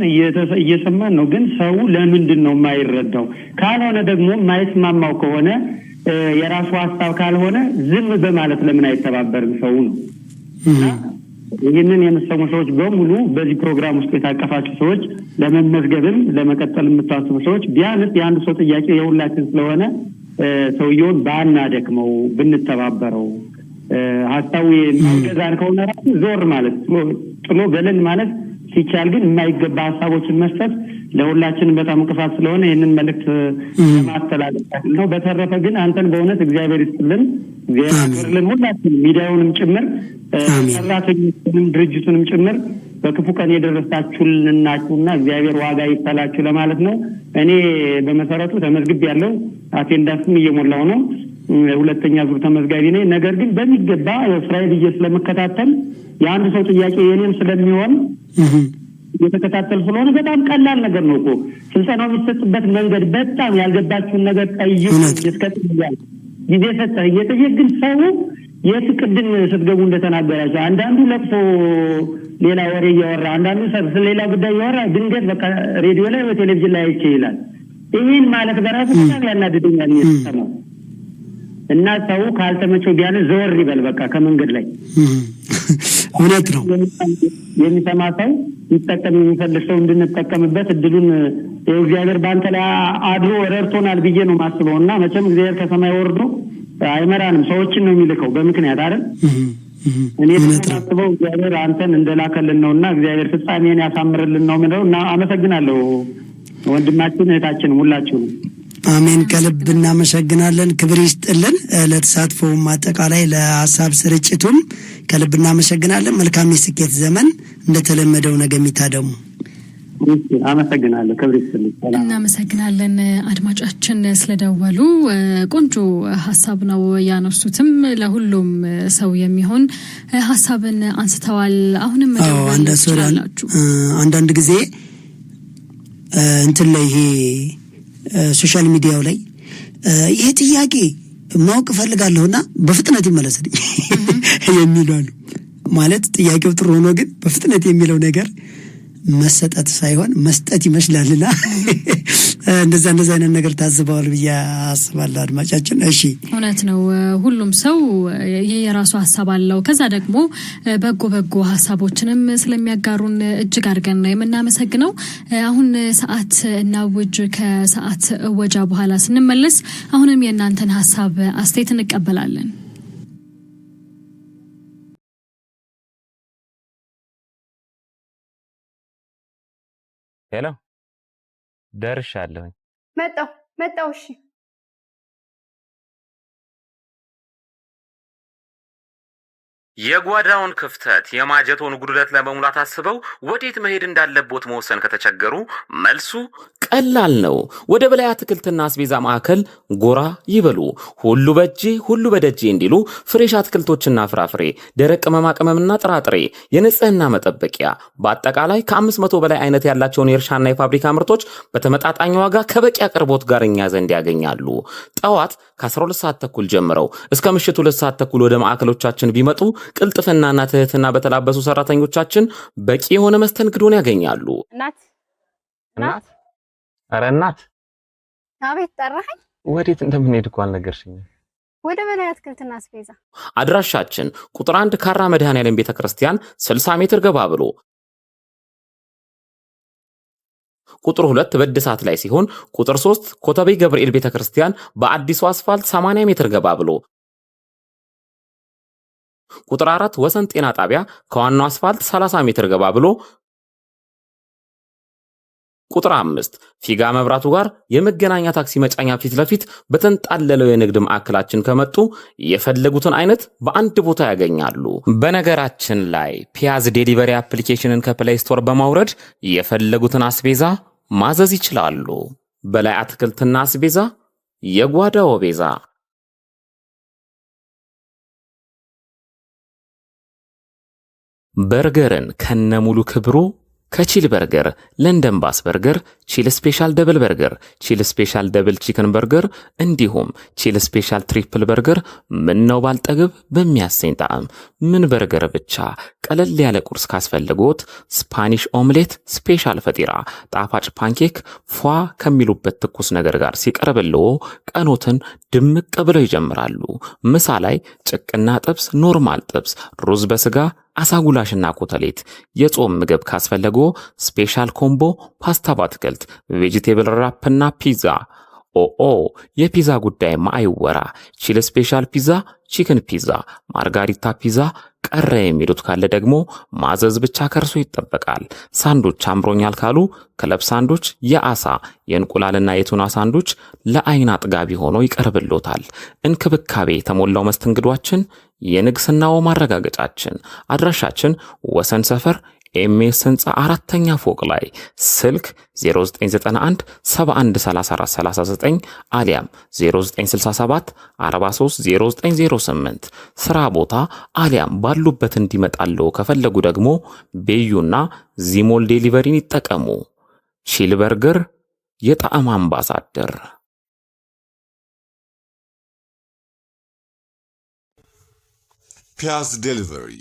እየሰማን ነው። ግን ሰው ለምንድን ነው የማይረዳው? ካልሆነ ደግሞ የማይስማማው ከሆነ የራሱ ሀሳብ ካልሆነ ዝም በማለት ለምን አይተባበርም ሰው ነው? ይህንን የምትሰሙ ሰዎች በሙሉ በዚህ ፕሮግራም ውስጥ የታቀፋችሁ ሰዎች ለመመዝገብም ለመቀጠል የምታስቡ ሰዎች ቢያንስ የአንድ ሰው ጥያቄ የሁላችን ስለሆነ ሰውየውን ባናደክመው ብንተባበረው ሀሳቡ የማይገዛን ከሆነ ራሱ ዞር ማለት ጥሎ በለን ማለት ሲቻል ግን የማይገባ ሀሳቦችን መስጠት ለሁላችንም በጣም እንቅፋት ስለሆነ ይህንን መልእክት ለማስተላለፍ ነው። በተረፈ ግን አንተን በእውነት እግዚአብሔር ይስጥልን፣ እግዚአብሔር ያክብርልን። ሁላችንም ሚዲያውንም ጭምር ሰራተኞችንም ድርጅቱንም ጭምር በክፉ ቀን የደረሳችሁልን ናችሁና እግዚአብሔር ዋጋ ይክፈላችሁ ለማለት ነው። እኔ በመሰረቱ ተመዝግብ ያለው አቴንዳንስም እየሞላው ነው። ሁለተኛ ዙር ተመዝጋቢ ነኝ። ነገር ግን በሚገባ ስራዬ ብዬ ስለመከታተል የአንድ ሰው ጥያቄ የኔም ስለሚሆን እየተከታተል ስለሆነ በጣም ቀላል ነገር ነው እኮ ስልጠናው የሚሰጥበት መንገድ በጣም ያልገባችሁን ነገር ጠይቁ እስከጥያል ጊዜ ሰጠ እየጠየቅ ግን ሰው የት ቅድም ስትገቡ እንደተናገራችሁ አንዳንዱ ለቅሶ ሌላ ወሬ እያወራ አንዳንዱ ስለ ሌላ ጉዳይ እያወራ ድንገት በቃ ሬዲዮ ላይ በቴሌቪዥን ላይ አይቼ ይላል። ይህን ማለት በራሱ በጣም ያናድደኛል የሚሰማው እና ሰው ካልተመቸው ቢያንስ ዘወር ይበል በቃ ከመንገድ ላይ። እውነት ነው። የሚሰማ ሰው ይጠቀም የሚፈልግ ሰው እንድንጠቀምበት እድሉን እግዚአብሔር ባንተ ላይ አድሮ ረድቶናል ብዬ ነው ማስበው። እና መቼም እግዚአብሔር ከሰማይ ወርዶ አይመራንም፣ ሰዎችን ነው የሚልከው በምክንያት አይደል? እኔ ተማስበው እግዚአብሔር አንተን እንደላከልን ነውና እግዚአብሔር ፍጻሜን ያሳምርልን ነው ምንድነው። እና አመሰግናለሁ ወንድማችን እህታችን ሁላችሁም። አሜን። ከልብ እናመሰግናለን። ክብር ይስጥልን። ለተሳትፎውም አጠቃላይ ለሀሳብ ስርጭቱም ከልብ እናመሰግናለን። መልካም የስኬት ዘመን። እንደተለመደው ነገ የሚታደሙ አመሰግናለሁ። ክብር ይስጥልኝ። እናመሰግናለን አድማጫችን ስለደወሉ። ቆንጆ ሀሳብ ነው ያነሱትም ለሁሉም ሰው የሚሆን ሀሳብን አንስተዋል። አሁንም አንዳንድ ጊዜ እንትን ላይ ይሄ ሶሻል ሚዲያው ላይ ይሄ ጥያቄ ማወቅ ፈልጋለሁና በፍጥነት ይመለስልኝ የሚሉ አሉ። ማለት ጥያቄው ጥሩ ሆኖ ግን በፍጥነት የሚለው ነገር መሰጠት ሳይሆን መስጠት ይመስላልና እንደዛ አይነት ነገር ታዝበዋል ብዬ አስባለሁ አድማጫችን። እሺ እውነት ነው። ሁሉም ሰው የራሱ ሀሳብ አለው። ከዛ ደግሞ በጎ ሀሳቦችንም ስለሚያጋሩን እጅግ አድርገን ነው የምናመሰግነው። አሁን ሰዓት እናውጅ። ከሰዓት እወጃ በኋላ ስንመለስ አሁንም የእናንተን ሀሳብ አስተያየት እንቀበላለን። ሄሎ ደርሻለሁኝ። መጣው። እሺ የጓዳውን ክፍተት የማጀቶን ጉድለት ለመሙላት አስበው ወዴት መሄድ እንዳለቦት መወሰን ከተቸገሩ መልሱ ቀላል ነው። ወደ በላይ አትክልትና አስቤዛ ማዕከል ጎራ ይበሉ። ሁሉ በእጄ ሁሉ በደጄ እንዲሉ ፍሬሽ አትክልቶችና ፍራፍሬ፣ ደረቅ ቅመማ ቅመምና ጥራጥሬ፣ የንጽህና መጠበቂያ፣ በአጠቃላይ ከ500 በላይ አይነት ያላቸውን የእርሻና የፋብሪካ ምርቶች በተመጣጣኝ ዋጋ ከበቂ አቅርቦት ጋር እኛ ዘንድ ያገኛሉ። ጠዋት ከ12 ሰዓት ተኩል ጀምረው እስከ ምሽቱ 2 ሰዓት ተኩል ወደ ማዕከሎቻችን ቢመጡ ቅልጥፍናና ትህትና በተላበሱ ሰራተኞቻችን በቂ የሆነ መስተንግዶን ያገኛሉ። እናት ኧረ እናት! አቤት ጠራኸኝ? ወዴት እንደምንሄድ እኮ አልነገርሽኝም። ወደ በላይ አትክልትና አስቤዛ። አድራሻችን ቁጥር 1 ካራ መድኃኔዓለም ቤተክርስቲያን 60 ሜትር ገባ ብሎ፣ ቁጥር 2 በእድሳት ላይ ሲሆን፣ ቁጥር 3 ኮተቤ ገብርኤል ቤተክርስቲያን በአዲሱ አስፋልት 80 ሜትር ገባ ብሎ፣ ቁጥር 4 ወሰን ጤና ጣቢያ ከዋናው አስፋልት 30 ሜትር ገባ ብሎ፣ ቁጥር 5 ፊጋ መብራቱ ጋር የመገናኛ ታክሲ መጫኛ ፊት ለፊት በተንጣለለው የንግድ ማዕከላችን ከመጡ የፈለጉትን አይነት በአንድ ቦታ ያገኛሉ። በነገራችን ላይ ፒያዝ ዴሊቨሪ አፕሊኬሽንን ከፕሌይ ስቶር በማውረድ የፈለጉትን አስቤዛ ማዘዝ ይችላሉ። በላይ አትክልትና አስቤዛ፣ የጓዳው ቤዛ። በርገርን ከነሙሉ ክብሩ ከቺል በርገር፣ ለንደን ባስ በርገር፣ ቺል ስፔሻል ደብል በርገር፣ ቺል ስፔሻል ደብል ቺክን በርገር እንዲሁም ቺል ስፔሻል ትሪፕል በርገር ምነው ባልጠግብ በሚያሰኝ ጣዕም ምን በርገር ብቻ ቀለል ያለ ቁርስ ካስፈልጎት ስፓኒሽ ኦምሌት፣ ስፔሻል ፈጢራ፣ ጣፋጭ ፓንኬክ ፏ ከሚሉበት ትኩስ ነገር ጋር ሲቀርብልዎ ቀኖትን ድምቅ ብለው ይጀምራሉ። ምሳ ላይ ጭቅና ጥብስ፣ ኖርማል ጥብስ፣ ሩዝ በስጋ፣ አሳጉላሽና ኮተሌት፣ የጾም ምግብ ካስፈለጎ ስፔሻል ኮምቦ ፓስታ በአትክልት፣ ቬጂቴብል ራፕና ፒዛ። የፒዛ ጉዳይ ማይወራ ቺል ስፔሻል ፒዛ፣ ቺክን ፒዛ፣ ማርጋሪታ ፒዛ፣ ቀረ የሚሉት ካለ ደግሞ ማዘዝ ብቻ ከርሶ ይጠበቃል። ሳንዱች አምሮኛል ካሉ ክለብ ሳንዱች የአሳ የእንቁላልና የቱና ሳንዱች ለአይን አጥጋቢ ሆኖ ይቀርብሎታል። እንክብካቤ የተሞላው መስተንግዷችን የንግስናው ማረጋገጫችን። አድራሻችን ወሰን ሰፈር ኤምኤስ ህንፃ 4ኛ ፎቅ ላይ ስልክ 0991 713439 አሊያም 0967 430908 ስራ ቦታ አሊያም ባሉበት እንዲመጣለው ከፈለጉ ደግሞ ቤዩና ዚሞል ዴሊቨሪን ይጠቀሙ። ቺል በርገር የጣዕም አምባሳደር። ፒያዝ ዴሊቨሪ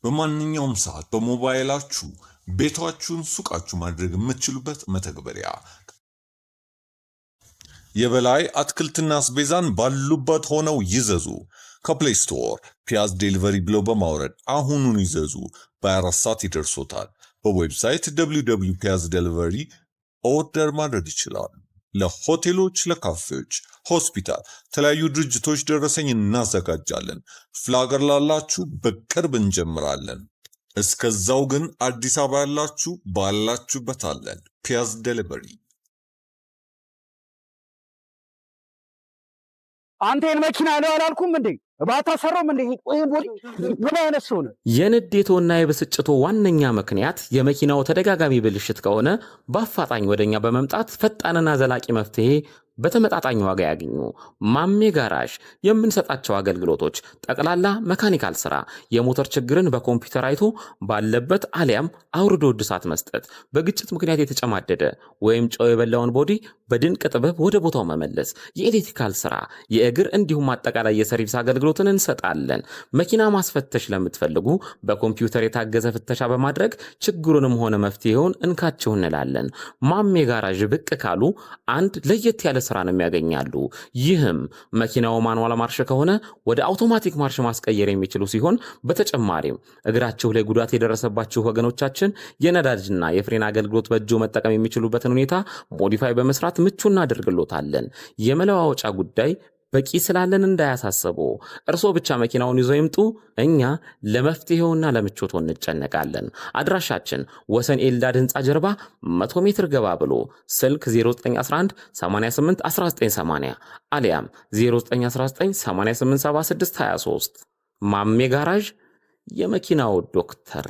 በማንኛውም ሰዓት በሞባይላችሁ ቤታችሁን ሱቃችሁ ማድረግ የምትችሉበት መተግበሪያ። የበላይ አትክልትና አስቤዛን ባሉበት ሆነው ይዘዙ። ከፕሌይ ስቶር ፒያዝ ዴሊቨሪ ብለው በማውረድ አሁኑን ይዘዙ። በ24 ሰዓት ይደርሶታል። በዌብሳይት www.piazdelivery ኦርደር ማድረግ ይችላል። ለሆቴሎች፣ ለካፌዎች፣ ሆስፒታል፣ ተለያዩ ድርጅቶች ደረሰኝ እናዘጋጃለን። ፍላገር ላላችሁ በቅርብ እንጀምራለን። እስከዛው ግን አዲስ አበባ ያላችሁ ባላችሁበት አለን። ፒያዝ ዴሊቨሪ። አንተን መኪና ነው አላልኩም እንዴ? ባታሰራም እንዴ? ምን አይነት ሰው ነው? የንዴቶና የብስጭቶ ዋነኛ ምክንያት የመኪናው ተደጋጋሚ ብልሽት ከሆነ በአፋጣኝ ወደኛ በመምጣት ፈጣንና ዘላቂ መፍትሄ በተመጣጣኝ ዋጋ ያገኙ። ማሜ ጋራዥ የምንሰጣቸው አገልግሎቶች ጠቅላላ መካኒካል ስራ፣ የሞተር ችግርን በኮምፒውተር አይቶ ባለበት አሊያም አውርዶ እድሳት መስጠት፣ በግጭት ምክንያት የተጨማደደ ወይም ጨው የበላውን ቦዲ በድንቅ ጥበብ ወደ ቦታው መመለስ፣ የኤሌክትሪካል ስራ፣ የእግር እንዲሁም አጠቃላይ የሰርቪስ አገልግሎትን እንሰጣለን። መኪና ማስፈተሽ ለምትፈልጉ በኮምፒውተር የታገዘ ፍተሻ በማድረግ ችግሩንም ሆነ መፍትሄውን እንካችሁ እንላለን። ማሜ ጋራዥ ብቅ ካሉ አንድ ለየት ያለ ስራ ነው የሚያገኛሉ። ይህም መኪናው ማኑዋል ማርሽ ከሆነ ወደ አውቶማቲክ ማርሽ ማስቀየር የሚችሉ ሲሆን በተጨማሪም እግራችሁ ላይ ጉዳት የደረሰባችሁ ወገኖቻችን የነዳጅና የፍሬን አገልግሎት በእጆ መጠቀም የሚችሉበትን ሁኔታ ሞዲፋይ በመስራት ምቹ እናደርግሎታለን። የመለዋወጫ ጉዳይ በቂ ስላለን እንዳያሳስቡ። እርሶ ብቻ መኪናውን ይዘው ይምጡ፣ እኛ ለመፍትሄውና ለምቾቱ እንጨነቃለን። አድራሻችን ወሰን ኤልዳድ ህንፃ ጀርባ 100 ሜትር ገባ ብሎ ስልክ 0911 88 1980 አሊያም 0919 887623 ማሜ ጋራዥ የመኪናው ዶክተር።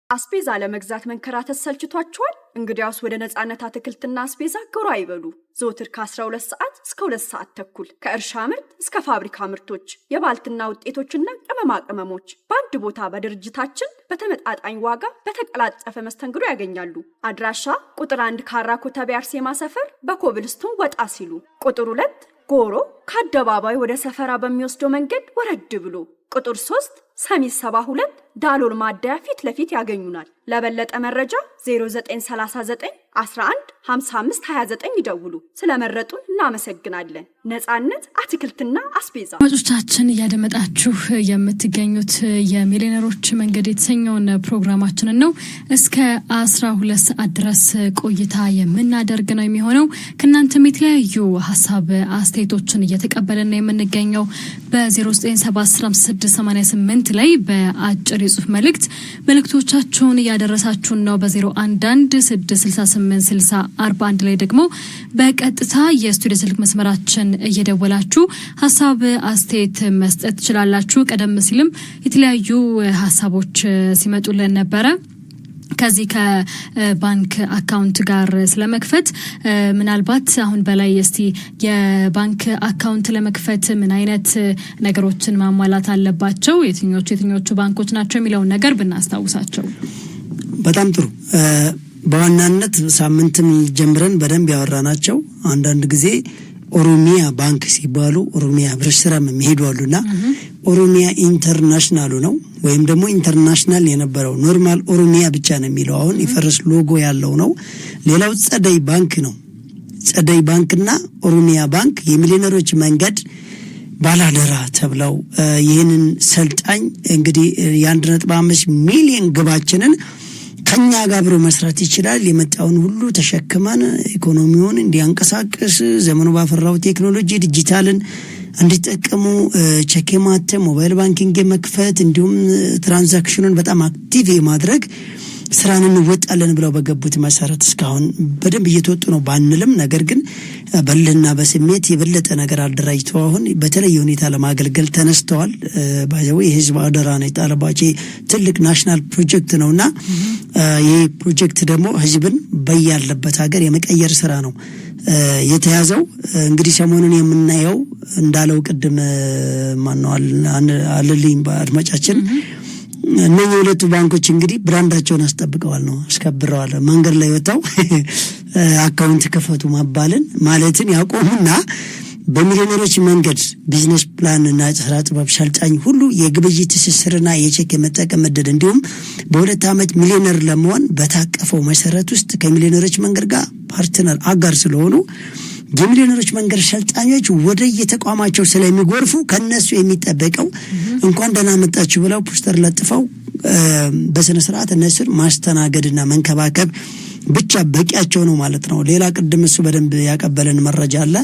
አስቤዛ ለመግዛት መንከራተት ሰልችቷችኋል? እንግዲያውስ ወደ ነጻነት አትክልትና አስቤዛ ጎራ ይበሉ። ዘወትር ከ12 ሰዓት እስከ 2 ሰዓት ተኩል ከእርሻ ምርት እስከ ፋብሪካ ምርቶች፣ የባልትና ውጤቶችና ቅመማ ቅመሞች በአንድ ቦታ በድርጅታችን በተመጣጣኝ ዋጋ በተቀላጠፈ መስተንግዶ ያገኛሉ። አድራሻ ቁጥር 1 ካራ ኮተቤ አርሴማ ሰፈር በኮብልስቶን ወጣ ሲሉ፣ ቁጥር 2 ጎሮ ከአደባባይ ወደ ሰፈራ በሚወስደው መንገድ ወረድ ብሎ፣ ቁጥር 3 ሰሚት 72 ዳሎል ማደያ ፊት ለፊት ያገኙናል። ለበለጠ መረጃ 0939 11 55 29 ይደውሉ። ስለመረጡን እናመሰግናለን። ነጻነት አትክልትና አስቤዛ። አድማጮቻችን እያደመጣችሁ የምትገኙት የሚሊዮነሮች መንገድ የተሰኘውን ፕሮግራማችንን ነው። እስከ 12 ሰዓት ድረስ ቆይታ የምናደርግ ነው የሚሆነው። ከእናንተም የተለያዩ ሀሳብ አስተያየቶችን እየተቀበልን ነው የምንገኘው። በ09771688 ላይ በአጭር የጽሁፍ መልእክቶቻችሁን እያደረሳችሁን ነው። በ0116686041 ላይ ደግሞ በቀጥታ የስቱዲዮ ስልክ መስመራችን እየደወላችሁ ሀሳብ አስተያየት መስጠት ትችላላችሁ። ቀደም ሲልም የተለያዩ ሀሳቦች ሲመጡልን ነበረ። ከዚህ ከባንክ አካውንት ጋር ስለመክፈት ምናልባት አሁን በላይ እስቲ የባንክ አካውንት ለመክፈት ምን አይነት ነገሮችን ማሟላት አለባቸው፣ የትኞቹ ባንኮች ናቸው የሚለውን ነገር ብናስታውሳቸው በጣም ጥሩ። በዋናነት ሳምንትም ጀምረን በደንብ ያወራናቸው አንዳንድ ጊዜ ኦሮሚያ ባንክ ሲባሉ ኦሮሚያ ብር ስራም የሚሄዱ አሉና ኦሮሚያ ኢንተርናሽናሉ ነው ወይም ደግሞ ኢንተርናሽናል የነበረው ኖርማል ኦሮሚያ ብቻ ነው የሚለው አሁን የፈረስ ሎጎ ያለው ነው። ሌላው ጸደይ ባንክ ነው። ጸደይ ባንክና ኦሮሚያ ባንክ የሚሊዮነሮች መንገድ ባላደራ ተብለው ይህንን ሰልጣኝ እንግዲህ የ1.5 ሚሊዮን ግባችንን ከኛ ጋር አብሮ መስራት ይችላል። የመጣውን ሁሉ ተሸክመን ኢኮኖሚውን እንዲያንቀሳቅስ ዘመኑ ባፈራው ቴክኖሎጂ ዲጂታልን እንዲጠቀሙ ቼክ ማተም፣ ሞባይል ባንኪንግ መክፈት እንዲሁም ትራንዛክሽኑን በጣም አክቲቭ የማድረግ ስራን እንወጣለን ብለው በገቡት መሰረት እስካሁን በደንብ እየተወጡ ነው ባንልም፣ ነገር ግን በልና በስሜት የበለጠ ነገር አደራጅተው አሁን በተለየ ሁኔታ ለማገልገል ተነስተዋል። ባይዘው የህዝብ አደራ ነው የጣለባቸው ትልቅ ናሽናል ፕሮጀክት ነውና ይህ ፕሮጀክት ደግሞ ህዝብን በያለበት ሀገር የመቀየር ስራ ነው የተያዘው። እንግዲህ ሰሞኑን የምናየው እንዳለው ቅድም ማንዋል አለልኝ በአድማጫችን እነኚህ ሁለቱ ባንኮች እንግዲህ ብራንዳቸውን አስጠብቀዋል ነው አስከብረዋል። መንገድ ላይ ወጣው አካውንት ከፈቱ ማባልን ማለትን ያቆሙና በሚሊዮነሮች መንገድ ቢዝነስ ፕላን እና ስራ ጥበብ ሰልጣኝ ሁሉ የግብይት ትስስርና የቼክ የመጠቀም እድል እንዲሁም በ2 ዓመት ሚሊዮነር ለመሆን በታቀፈው መሰረት ውስጥ ከሚሊዮነሮች መንገድ ጋር ፓርትነር አጋር ስለሆኑ የሚሊዮነሮች መንገድ ሰልጣኞች ወደ የተቋማቸው ስለሚጎርፉ ከነሱ የሚጠበቀው እንኳን ደህና መጣችሁ ብለው ፖስተር ለጥፈው በስነ ስርዓት እነሱን ማስተናገድና መንከባከብ ብቻ በቂያቸው ነው ማለት ነው። ሌላ ቅድም እሱ በደንብ ያቀበለን መረጃ አለ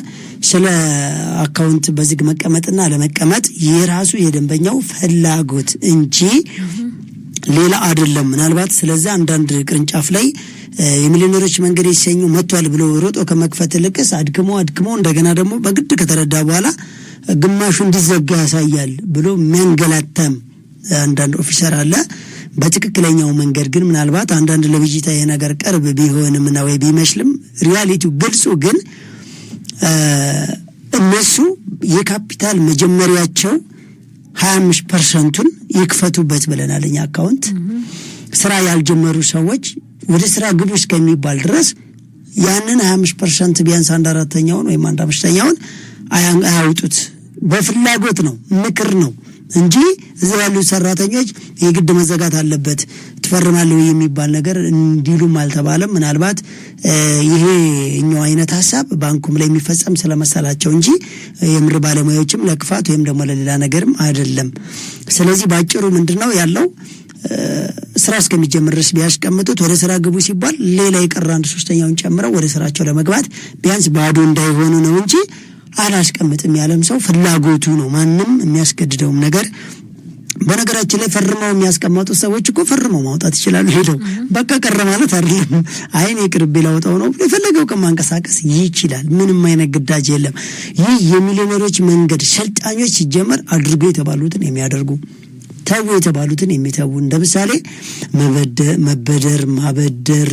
ስለ አካውንት በዝግ መቀመጥና ለመቀመጥ የራሱ የደንበኛው ፍላጎት እንጂ ሌላ አይደለም። ምናልባት ስለዚህ አንዳንድ ቅርንጫፍ ላይ የሚሊዮነሮች መንገድ ይሰኙ መጥቷል ብሎ ሮጦ ከመክፈት ልቅስ አድክሞ እንደገና ደግሞ በግድ ከተረዳ በኋላ ግማሹ እንዲዘጋ ያሳያል ብሎ የሚያንገላታም አንዳንድ ኦፊሰር አለ። በትክክለኛው መንገድ ግን ምናልባት አንዳንድ ለብይታ የነገር ቀርብ ቢሆንም እና ወይ ቢመስልም ሪያሊቲው ግልጹ ግን እነሱ የካፒታል መጀመሪያቸው 25% ይክፈቱበት ብለናልኛ አካውንት ስራ ያልጀመሩ ሰዎች ወደ ስራ ግቡ እስከሚባል ድረስ ያንን 25% ቢያንስ 1/4ኛውን ወይም 1/5ኛውን አያውጡት። በፍላጎት ነው፣ ምክር ነው እንጂ እዚህ ያሉ ሰራተኞች የግድ መዘጋት አለበት ትፈርማለህ የሚባል ነገር እንዲሉም አልተባለም። ምናልባት ይሄ እኛው አይነት ሐሳብ ባንኩም ላይ የሚፈጸም ስለመሰላቸው እንጂ የምር ባለሙያዎችም ለክፋት ወይም ደግሞ ለሌላ ነገርም አይደለም። ስለዚህ ባጭሩ ምንድነው ያለው ስራ እስከሚጀምር ድረስ ቢያስቀምጡት ወደ ስራ ግቡ ሲባል ሌላ የቀረ 1/3ኛውን ጨምረው ወደ ስራቸው ለመግባት ቢያንስ ባዶ እንዳይሆኑ ነው እንጂ አላስቀምጥም ያለም ሰው ፍላጎቱ ነው። ማንም የሚያስገድደውም ነገር በነገራችን ላይ ፈርመው የሚያስቀምጡ ሰዎች እኮ ፈርመው ማውጣት ይችላሉ። ሄደው በቃ ቀረ ማለት አይደለም። አይኔ ቅርብ ላውጣው ነው የፈለገው ከማንቀሳቀስ ይችላል። ምንም አይነት ግዳጅ የለም። ይህ የሚሊዮነሮች መንገድ ሰልጣኞች ሲጀመር አድርጎ የተባሉትን የሚያደርጉ ተው የተባሉትን የሚተው እንደምሳሌ መበደር ማበደር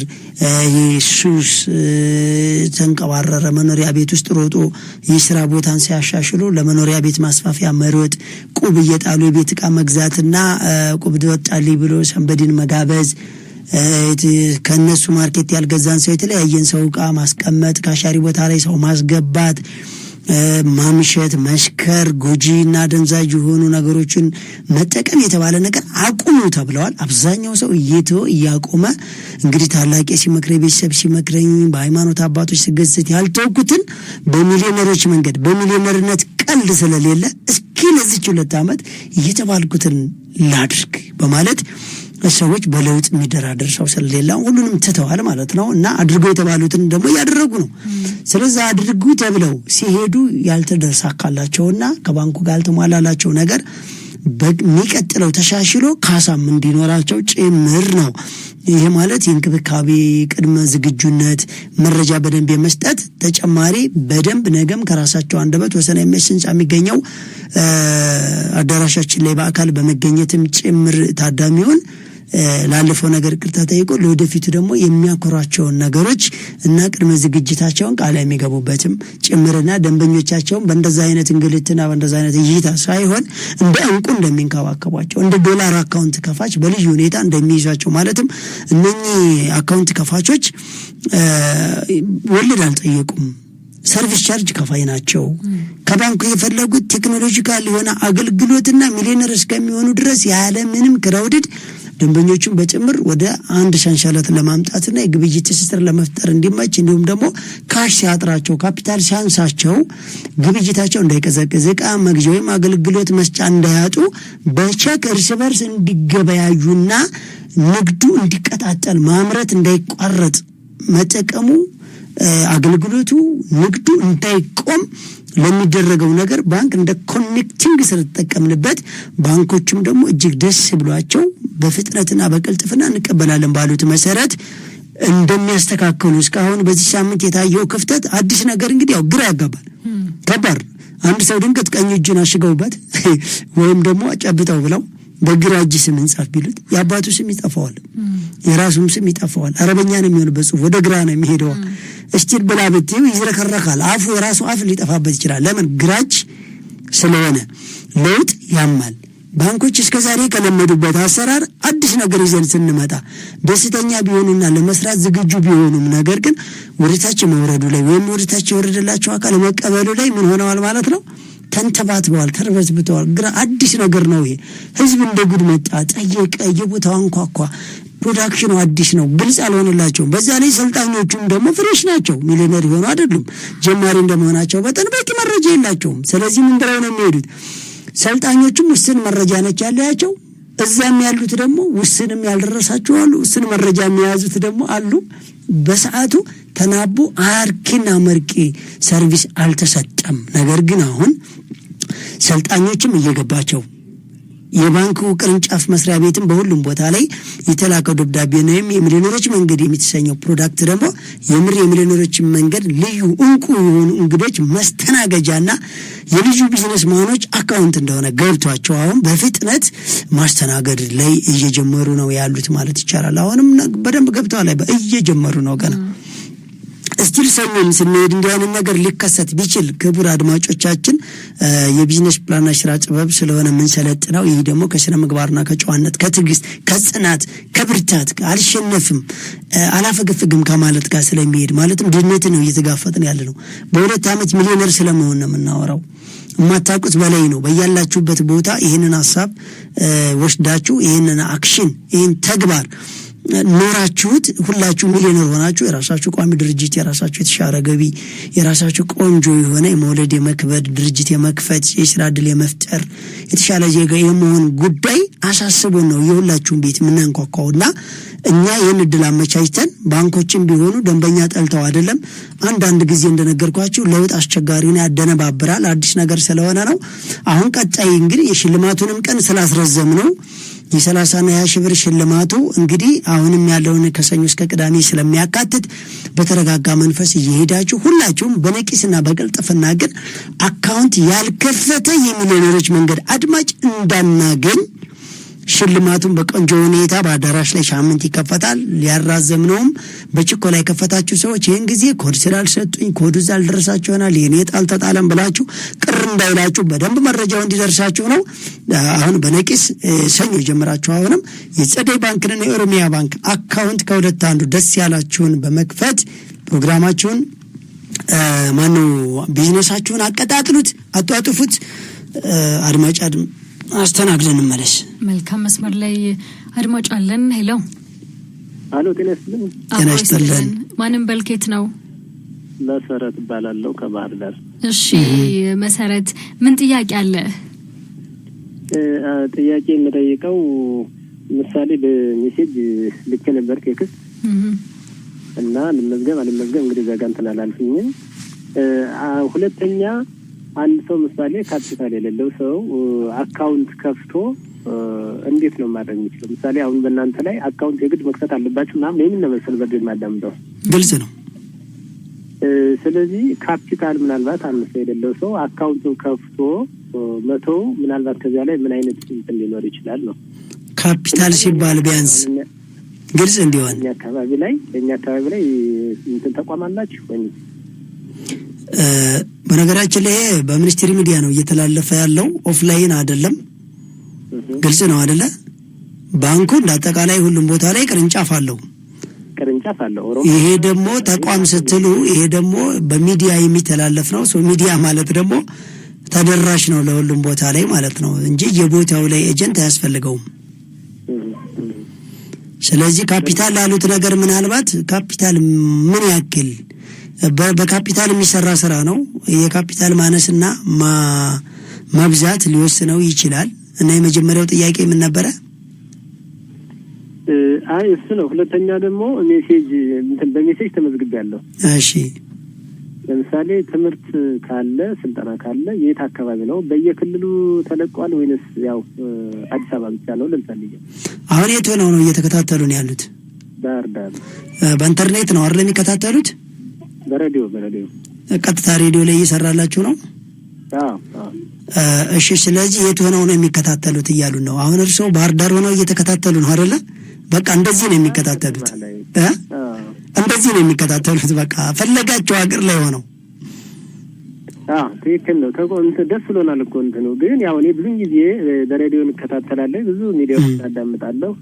ኢየሱስ ተንቀባረረ መኖሪያ ቤት ውስጥ ሮጦ የሥራ ቦታን ሲያሻሽሉ ለመኖሪያ ቤት ማስፋፊያ መሮጥ ቁብ እየጣሉ የቤት ዕቃ መግዛትና ቁብ ወጣልኝ ብሎ ሰንበዲን መጋበዝ ከነሱ ማርኬት ያልገዛን ሰው የተለያየን ሰው ዕቃ ማስቀመጥ ካሻሪ ቦታ ላይ ሰው ማስገባት ማምሸት መስከር ጎጂና ደንዛዥ የሆኑ ነገሮችን መጠቀም የተባለ ነገር አቁሙ ተብለዋል። አብዛኛው ሰው እያቆመ እንግዲህ ታላቄ ሲመክረኝ ቤተሰብ ሲመክረኝ በሃይማኖት አባቶች ሲገዘት ያልተውኩትን በሚሊዮነሮች መንገድ በሚሊዮነርነት ቀልድ ስለሌለ እስኪ ለዚች 2 ዓመት እየተባልኩትን ላድርግ በማለት ሰዎች በለውጥ የሚደራደር ሰው ስለሌላ ሁሉንም ትተዋል ማለት ነው። እና አድርጎ የተባሉትን ደግሞ ያደረጉ ነው። ስለዚህ አድርጉ ተብለው ሲሄዱ ያልተደረሳካላቸውና ከባንኩ ጋር ያልተሟላላቸው ነገር በሚቀጥለው ተሻሽሎ ካሳም እንዲኖራቸው ጭምር ነው። ይሄ ማለት የእንክብካቤ ቅድመ ዝግጁነት መረጃ በደንብ የመስጠት ተጨማሪ በደንብ ነገም ከራሳቸው አንደበት ወሰና የሚያስንጻ የሚገኘው አዳራሻችን ላይ በአካል በመገኘትም ጭምር ታዳሚውን ላለፈው ነገር ቅርታ ጠይቆ ለወደፊቱ ደግሞ የሚያኮራቸውን ነገሮች እና ቅድመ ዝግጅታቸውን ቃል የሚገቡበትም ጭምርና ደንበኞቻቸውን በእንደዛ አይነት እንግልትና በእንደዛ አይነት እይታ ሳይሆን እንደ እንቁ እንደሚንከባከቧቸው እንደ ዶላር አካውንት ከፋች በልዩ ሁኔታ እንደሚይዟቸው ማለትም እነኚህ አካውንት ከፋቾች ወለድ አልጠየቁም። ሰርቪስ ቻርጅ ከፋይ ናቸው። ከባንኩ የፈለጉት ቴክኖሎጂካል የሆነ አገልግሎትና ሚሊዮነር እስከሚሆኑ ድረስ ያለ ምንም ክራውድድ ደንበኞቹን በጭምር ወደ አንድ ሸንሸለት ለማምጣትና የግብይት ትስስር ለመፍጠር እንዲመች እንዲሁም ደግሞ ካሽ ሲያጥራቸው ካፒታል ሲያንሳቸው ግብይታቸው እንዳይቀዘቅዝ ዕቃ መግዣ ወይም አገልግሎት መስጫ እንዳያጡ በቼክ እርስ በርስ እንዲገበያዩና ንግዱ እንዲቀጣጠል ማምረት እንዳይቋረጥ መጠቀሙ አገልግሎቱ ንግዱ እንዳይቆም ለሚደረገው ነገር ባንክ እንደ ኮኔክቲንግ ስለተጠቀምንበት ባንኮችም ደግሞ እጅግ ደስ ብሏቸው በፍጥነትና በቅልጥፍና እንቀበላለን ባሉት መሰረት እንደሚያስተካክሉ እስካሁን በዚህ ሳምንት የታየው ክፍተት አዲስ ነገር እንግዲህ ያው ግራ ያጋባል። ከባድ አንድ ሰው ድንገት ቀኝ እጁን አሽገውበት ወይም ደግሞ አጨብጠው ብለው በግራ እጅ ስም እንጻፍ ቢሉት የአባቱ ስም ይጠፋዋል፣ የራሱም ስም ይጠፋዋል። አረበኛ ነው የሚሆንበት ጽሁፍ ወደ ግራ ነው የሚሄደው። እስቲል ብላ ብትይው ይዝረከረካል። አፉ የራሱ አፍ ሊጠፋበት ይችላል። ለምን? ግራጅ ስለሆነ ለውጥ ያማል። ባንኮች እስከዛሬ ከለመዱበት አሰራር አዲስ ነገር ይዘን ስንመጣ ደስተኛ ቢሆኑና ለመስራት ዝግጁ ቢሆኑም ነገር ግን ወደታች መውረዱ ላይ ወይም ወደታች የወረደላቸው አካል መቀበሉ ላይ ምን ሆነዋል ማለት ነው? ተንተባትበዋል፣ ተርበትብተዋል። ግራ አዲስ ነገር ነው ይሄ። ህዝብ እንደ ጉድ መጣ፣ ጠየቀ፣ የቦታው አንኳኳ። ፕሮዳክሽኑ አዲስ ነው፣ ግልጽ አልሆነላቸውም። በዛ ላይ ሰልጣኞቹም ደግሞ ፍሬሽ ናቸው፣ ሚሊዮነር የሆኑ አይደሉም። ጀማሪ እንደመሆናቸው በጣም በቂ መረጃ የላቸውም። ስለዚህ ምን ድረው ነው የሚሄዱት? ሰልጣኞቹም ውስን መረጃ ነች ያለያቸው፣ እዛም ያሉት ደግሞ ውስንም ያልደረሳቸው አሉ፣ ውስን መረጃ የሚያዙት ደግሞ አሉ። በሰዓቱ ተናቦ አርኪና መርቂ ሰርቪስ አልተሰጠም። ነገር ግን አሁን ሰልጣኞችም እየገባቸው የባንኩ ቅርንጫፍ መስሪያ ቤትም በሁሉም ቦታ ላይ የተላከው ደብዳቤ ነው። የሚሊዮነሮች መንገድ የሚተሰኘው ፕሮዳክት ደግሞ የምር የሚሊዮነሮች መንገድ ልዩ እንቁ የሆኑ እንግዶች መስተናገጃና የልዩ ቢዝነስ ማኖች አካውንት እንደሆነ ገብቷቸው አሁን በፍጥነት ማስተናገድ ላይ እየጀመሩ ነው ያሉት ማለት ይቻላል። አሁንም በደንብ ገብተዋል ላይ እየጀመሩ ነው ገና። እስቲል ሰሞን ስንሄድ እንዲህ አይነት ነገር ሊከሰት ቢችል ክቡር አድማጮቻችን የቢዝነስ ፕላንና ስራ ጥበብ ስለሆነ ምን ሰለጥነው ይሄ ደግሞ ከስነ ምግባርና ከጨዋነት ከትዕግስት ከጽናት ከብርታት አልሸነፍም አላፈገፍግም ከማለት ጋር ስለሚሄድ ማለትም ድህነት ነው እየተጋፈጥን ያለ ነው። በሁለት ዓመት ሚሊዮነር ስለመሆን ነው የምናወራው። የማታውቁት በላይ ነው። በያላችሁበት ቦታ ይሄንን ሐሳብ ወስዳችሁ ይሄንን አክሽን ይሄን ተግባር ኖራችሁት ሁላችሁ ሚሊዮነር ሆናችሁ የራሳችሁ ቋሚ ድርጅት የራሳችሁ የተሻረ ገቢ የራሳችሁ ቆንጆ የሆነ የመውለድ የመክበድ ድርጅት የመክፈት የስራ ዕድል የመፍጠር የተሻለ ዜጋ የመሆን ጉዳይ አሳስቦን ነው የሁላችሁም ቤት የምናንኳኳውና እኛ ይህን ዕድል አመቻችተን ባንኮችም ቢሆኑ ደንበኛ ጠልተው አይደለም። አንዳንድ ጊዜ እንደነገርኳችሁ ለውጥ አስቸጋሪና ያደነባብራል። አዲስ ነገር ስለሆነ ነው። አሁን ቀጣይ እንግዲህ የሽልማቱንም ቀን ስላስረዘም ነው የ30 እና 20 ሺህ ብር ሽልማቱ እንግዲህ አሁንም ያለውን ከሰኞ እስከ ቅዳሜ ስለሚያካትት በተረጋጋ መንፈስ እየሄዳችሁ ሁላችሁም በነቂስና በቅልጥፍና ግን አካውንት ያልከፈተ የሚሊዮነሮች መንገድ አድማጭ እንዳናገኝ ሽልማቱን በቆንጆ ሁኔታ በአዳራሽ ላይ ሳምንት ይከፈታል። ሊያራዘምነውም በችኮላ የከፈታችሁ ሰዎች ይህን ጊዜ ኮድ ስላልሰጡኝ ኮዱ እዛ አልደረሳችሁ ይሆናል የኔ ጣል ተጣለም ብላችሁ ቅር እንዳይላችሁ በደንብ መረጃው እንዲደርሳችሁ ነው። አሁን በነቂስ ሰኞ ጀምራችሁ አሁንም የጸደይ ባንክና የኦሮሚያ ባንክ አካውንት ከሁለት አንዱ ደስ ያላችሁን በመክፈት ፕሮግራማችሁን ማነው ቢዝነሳችሁን አቀጣጥሉት፣ አጧጥፉት። አድማጭ አስተናግደን እንመለስ። መልካም መስመር ላይ አድማጭ አለን። ሄሎ አሎ፣ ጤና ይስጥልኝ። ጤና ይስጥልን። ማንም በልኬት ነው? መሰረት እባላለሁ ከባህር ዳር። እሺ መሰረት፣ ምን ጥያቄ አለ? ጥያቄ የምጠይቀው ምሳሌ በሜሴጅ ልክ ነበር ቴክስት እና ልመዝገብ አልመዝገብ እንግዲህ ዘጋ እንትን አላልኩኝም። ሁለተኛ አንድ ሰው ምሳሌ ካፒታል የሌለው ሰው አካውንት ከፍቶ እንዴት ነው ማድረግ የሚችለው? ምሳሌ አሁን በእናንተ ላይ አካውንት የግድ መክፈት አለባችሁ ምናምን ይህን መሰል በደል ማዳምጠው ግልጽ ነው። ስለዚህ ካፒታል ምናልባት አንድ ሰው የሌለው ሰው አካውንቱን ከፍቶ መተው ምናልባት ከዚያ ላይ ምን አይነት እንትን ሊኖር ይችላል ነው? ካፒታል ሲባል ቢያንስ ግልጽ እንዲሆን እኛ አካባቢ ላይ እንትን ተቋም አላችሁ ወይ? በነገራችን ላይ በሚኒስትሪ ሚዲያ ነው እየተላለፈ ያለው፣ ኦፍላይን አይደለም። ግልጽ ነው አይደለ? ባንኩ እንዳጠቃላይ ሁሉም ቦታ ላይ ቅርንጫፍ አለው። ይሄ ደግሞ ተቋም ስትሉ ይሄ ደግሞ በሚዲያ የሚተላለፍ ነው። ሶ ሚዲያ ማለት ደግሞ ተደራሽ ነው ለሁሉም ቦታ ላይ ማለት ነው እንጂ የቦታው ላይ ኤጀንት አያስፈልገውም። ስለዚህ ካፒታል ላሉት ነገር ምናልባት ካፒታል ምን ያክል በካፒታል የሚሰራ ስራ ነው። የካፒታል ማነስና መብዛት ሊወስነው ይችላል። እና የመጀመሪያው ጥያቄ ምን ነበረ? አይ እሱ ነው። ሁለተኛ ደግሞ ሜሴጅ በሜሴጅ ተመዝግቤያለሁ። እሺ ለምሳሌ ትምህርት ካለ ስልጠና ካለ የት አካባቢ ነው? በየክልሉ ተለቋል ወይንስ ያው አዲስ አበባ ብቻ ነው? ለምሳሌ አሁን የት ሆነው ነው እየተከታተሉ ነው ያሉት? ባህር ዳር። በኢንተርኔት ነው አይደል የሚከታተሉት? በሬዲዮ ቀጥታ ሬዲዮ ላይ እየሰራላችሁ ነው? አዎ። እሺ ስለዚህ የት ሆነው ነው የሚከታተሉት እያሉ ነው። አሁን እርስዎ ባህር ዳር ሆነው እየተከታተሉ ነው አይደለ? በቃ እንደዚህ ነው የሚከታተሉት። እንደዚህ ነው የሚከታተሉት። በቃ ፈለጋቸው ሀገር ላይ ሆነው። ትክክል ነው። ደስ ብሎናል እኮ እንትኑ ግን ያው እኔ ብዙ ጊዜ በሬዲዮ እንከታተላለሁ፣ ብዙ ሚዲያዎች አዳምጣለሁ።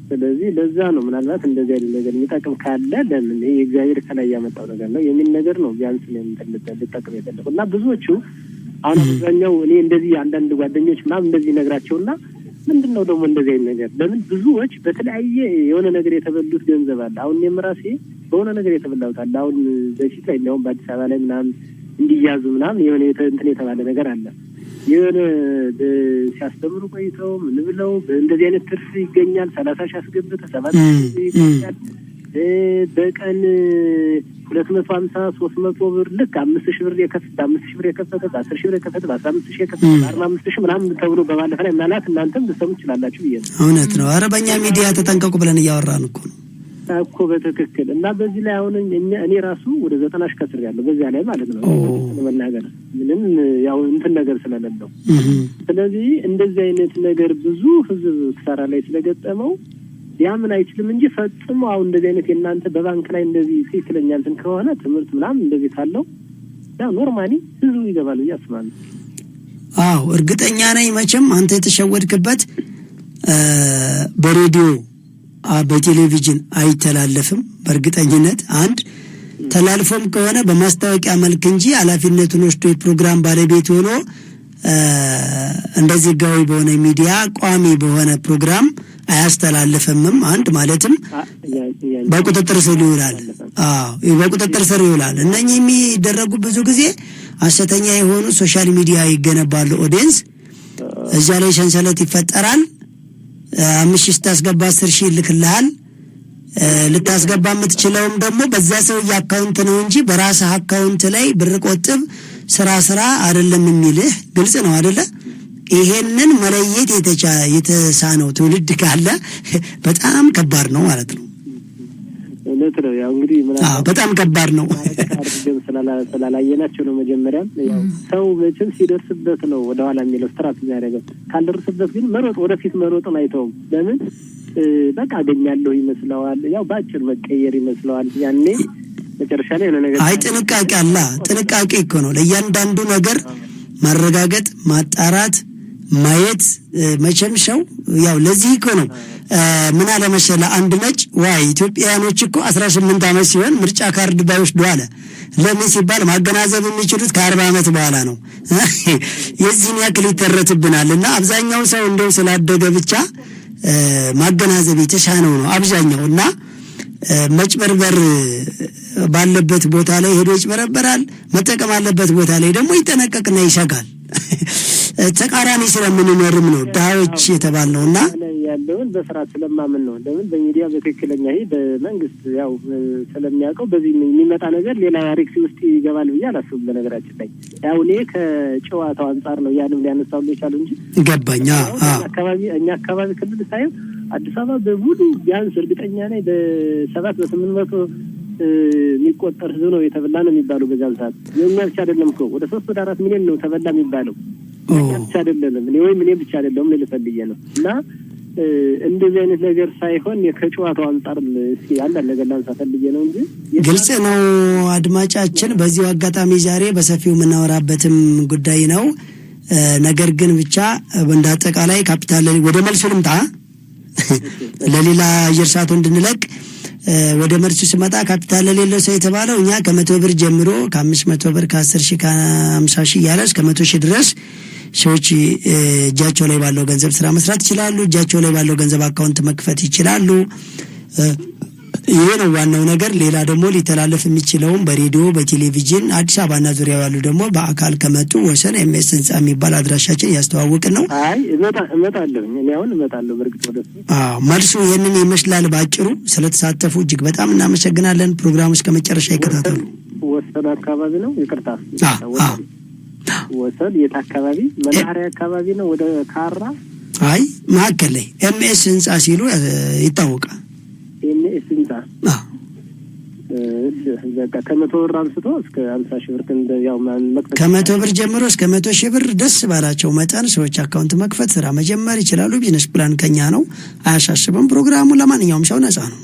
ስለዚህ ለዛ ነው ምናልባት እንደዚህ አይነት ነገር የሚጠቅም ካለ ለምን ይሄ እግዚአብሔር ከላይ ያመጣው ነገር ነው የሚል ነገር ነው ቢያንስ ነው ልጠቅም የፈለኩ እና ብዙዎቹ አሁን አብዛኛው እኔ እንደዚህ አንዳንድ ጓደኞች ምናምን እንደዚህ ነግራቸውና ምንድን ነው ደግሞ እንደዚህ አይነት ነገር ለምን ብዙዎች በተለያየ የሆነ ነገር የተበሉት ገንዘብ አለ። አሁን እኔም ራሴ በሆነ ነገር የተበላሁት አለ። አሁን በፊት ላይ እንደውም በአዲስ አበባ ላይ ምናምን እንዲያዙ ምናምን የሆነ እንትን የተባለ ነገር አለ። የሆነ ሲያስተምሩ ቆይተው ምን ብለው እንደዚህ አይነት ትርፍ ይገኛል 30 ሺህ አስገብተህ 7 ይገኛል በቀን 250 300 ብር ልክ 5000 ብር የከፈተ 5000 ብር የከፈተ 10000 ብር የከፈተ 15000 የከፈተ 45000 ምናምን ተብሎ በባለፈ ላይ ምናልባት እናንተም ልትሰሙ ትችላላችሁ ብዬ ነው። እውነት ነው። ኧረ በእኛ ሚዲያ ተጠንቀቁ ብለን እያወራን እኮ ነው እኮ በትክክል እና በዚህ ላይ አሁን እኔ ራሱ ወደ 90 ሺህ ከስሬያለሁ በዚያ ላይ ማለት ነው ለመናገር ምንም ያው እንትን ነገር ስለሌለው። ስለዚህ እንደዚህ አይነት ነገር ብዙ ህዝብ ክሳራ ላይ ስለገጠመው ያምን አይችልም እንጂ ፈጽሞ አሁን እንደዚህ አይነት የእናንተ በባንክ ላይ እንደዚህ ትክክለኛ እንትን ከሆነ ትምህርት ምናምን እንደዚህ ካለው ያው ኖርማሊ ህዝቡ ይገባል ብዬ አስባለሁ። አዎ እርግጠኛ ነኝ። መቼም አንተ የተሸወድክበት በሬዲዮ በቴሌቪዥን አይተላለፍም። በእርግጠኝነት አንድ ተላልፎም ከሆነ በማስታወቂያ መልክ እንጂ ኃላፊነቱን ወስዶ የፕሮግራም ባለቤት ሆኖ እንደዚህ ጋዊ በሆነ ሚዲያ ቋሚ በሆነ ፕሮግራም አያስተላልፍምም። አንድ ማለትም በቁጥጥር ስር ይውላል። በቁጥጥር ስር ይውላል። እነኚህ የሚደረጉ ብዙ ጊዜ ሐሰተኛ የሆኑ ሶሻል ሚዲያ ይገነባሉ። ኦዲየንስ እዛ ላይ ሰንሰለት ይፈጠራል። 5000 ስታስገባ 10000 ይልክልሃል። ልታስገባ የምትችለውም ደግሞ በዛ ሰውዬ አካውንት ነው እንጂ በራስህ አካውንት ላይ ብር ቆጥብ ስራ አይደለም የሚልህ ግልጽ ነው አይደለ? ይሄንን መለየት የተሳነው ትውልድ ካለ በጣም ከባድ ነው ማለት ነው። እውነት ነው። ያው እንግዲህ በጣም ከባድ ነው። ስላላየናቸው ነው። መጀመሪያም ያው ሰው መቼም ሲደርስበት ነው ወደኋላ የሚለው ስትራቴጂ ያደረገው። ካልደረሰበት ግን ወደፊት መሮጥን አይተውም። ለምን በቃ አገኛለሁ ይመስለዋል። ያው በአጭር መቀየር ይመስለዋል። ያኔ መጨረሻ ላይ የሆነ ነገር ጥንቃቄ አለ። ጥንቃቄ እኮ ነው ለእያንዳንዱ ነገር ማረጋገጥ፣ ማጣራት፣ ማየት መቼም ሰው ያው ለዚህ እኮ ነው ምን አለ መሰለህ አንድ ነጭ ኢትዮጵያኖች እኮ 18 ዓመት ሲሆን ምርጫ ካርድ ባይወስዱ አለ። ለምን ሲባል ማገናዘብ የሚችሉት ከ40 ዓመት በኋላ ነው። የዚህን ያክል ይተረትብናልና አብዛኛው ሰው እንደው ስላደገ ብቻ ማገናዘብ የተሻለው ነው አብዛኛው። እና መጭበርበር ባለበት ቦታ ላይ ሄዶ ይጭበረበራል። መጠቀም አለበት ቦታ ላይ ደግሞ ይጠነቀቅና ይሰጋል። ተቃራኒ ስለምንኖርም ነው ዳዎች የተባልነውና ያለውን በስርዓት ስለማምን ነው። ለምን በሚዲያ በትክክለኛ ይሄ በመንግስት ያው ስለሚያውቀው በዚህ የሚመጣ ነገር ሌላ ያሪክሲ ውስጥ ይገባል ብዬ አላስብም። በነገራችን ላይ ያው እኔ ከጨዋታው አንጻር ነው ያንም ሊያነሳው ይችላል እንጂ ገባኛ። እኛ አካባቢ ክልል ሳይሆን አዲስ አበባ በሙሉ ቢያንስ እርግጠኛ ነኝ በ700-800 የሚቆጠር ህዝብ ነው የተበላ ነው የሚባለው በዛን ሰዓት። የኛ ብቻ አይደለም እኮ ወደ 3-4 ሚሊዮን ነው ተበላ የሚባለው። እኛ ብቻ አይደለም እኔ ብቻ አይደለም ልፈልየ ነው። እና እንደዚህ አይነት ነገር ሳይሆን ከጨዋታው አንጻር እስኪ አንዳንድ ነገር ላንሳ ፈልጌ ነው እንጂ ግልጽ ነው። አድማጫችን በዚሁ አጋጣሚ ዛሬ በሰፊው የምናወራበትም ጉዳይ ነው። ነገር ግን ብቻ እንዳጠቃላይ ካፒታል ወደ መልሱ ልምጣ ለሌላ አየር ሰዓቱ እንድንለቅ ወደ መልሱ ሲመጣ ካፒታል ለሌለው ሰው የተባለው እኛ ከ100 ብር ጀምሮ ከ500 ብር ከ10 ሺህ ከ50 ሺህ እያለ እስከ 100 ሺህ ድረስ ሰዎች እጃቸው ላይ ባለው ገንዘብ ስራ መስራት ይችላሉ። እጃቸው ላይ ባለው ገንዘብ አካውንት መክፈት ይችላሉ። ይሄ ነው ዋናው ነገር። ሌላ ደግሞ ሊተላለፍ የሚችለው በሬዲዮ በቴሌቪዥን አዲስ አበባና ዙሪያ ያሉ ደግሞ በአካል ከመጡ ወሰን ኤምኤስ ህንጻ የሚባል አድራሻችን ያስተዋወቅን ነው። አይ እመጣለሁ እኔ አሁን እመጣለሁ። በርግጥ ወደሱ መልሱ ይሄንን ይመስላል ባጭሩ። ስለተሳተፉ እጅግ በጣም እናመሰግናለን። ፕሮግራሙ እስከ መጨረሻ ይከታተሉ። ወሰን አካባቢ ነው። ይቅርታ ወሰን የት አካባቢ? መናኸሪያ አካባቢ ነው። ወደ ካራ አይ ማዕከል ላይ ኤምኤስ ህንጻ ሲሉ ይታወቃል። ኤምኤስ ህንጻ በቃ ከመቶ ብር አንስቶ እስከ 50 ሺህ ብር ያው መክፈት ከመቶ ብር ጀምሮ እስከ 100 ሺህ ብር ደስ ባላቸው መጠን ሰዎች አካውንት መክፈት ስራ መጀመር ይችላሉ። ቢዝነስ ፕላን ከኛ ነው፣ አያሳስብም። ፕሮግራሙ ለማንኛውም ሰው ነፃ ነው።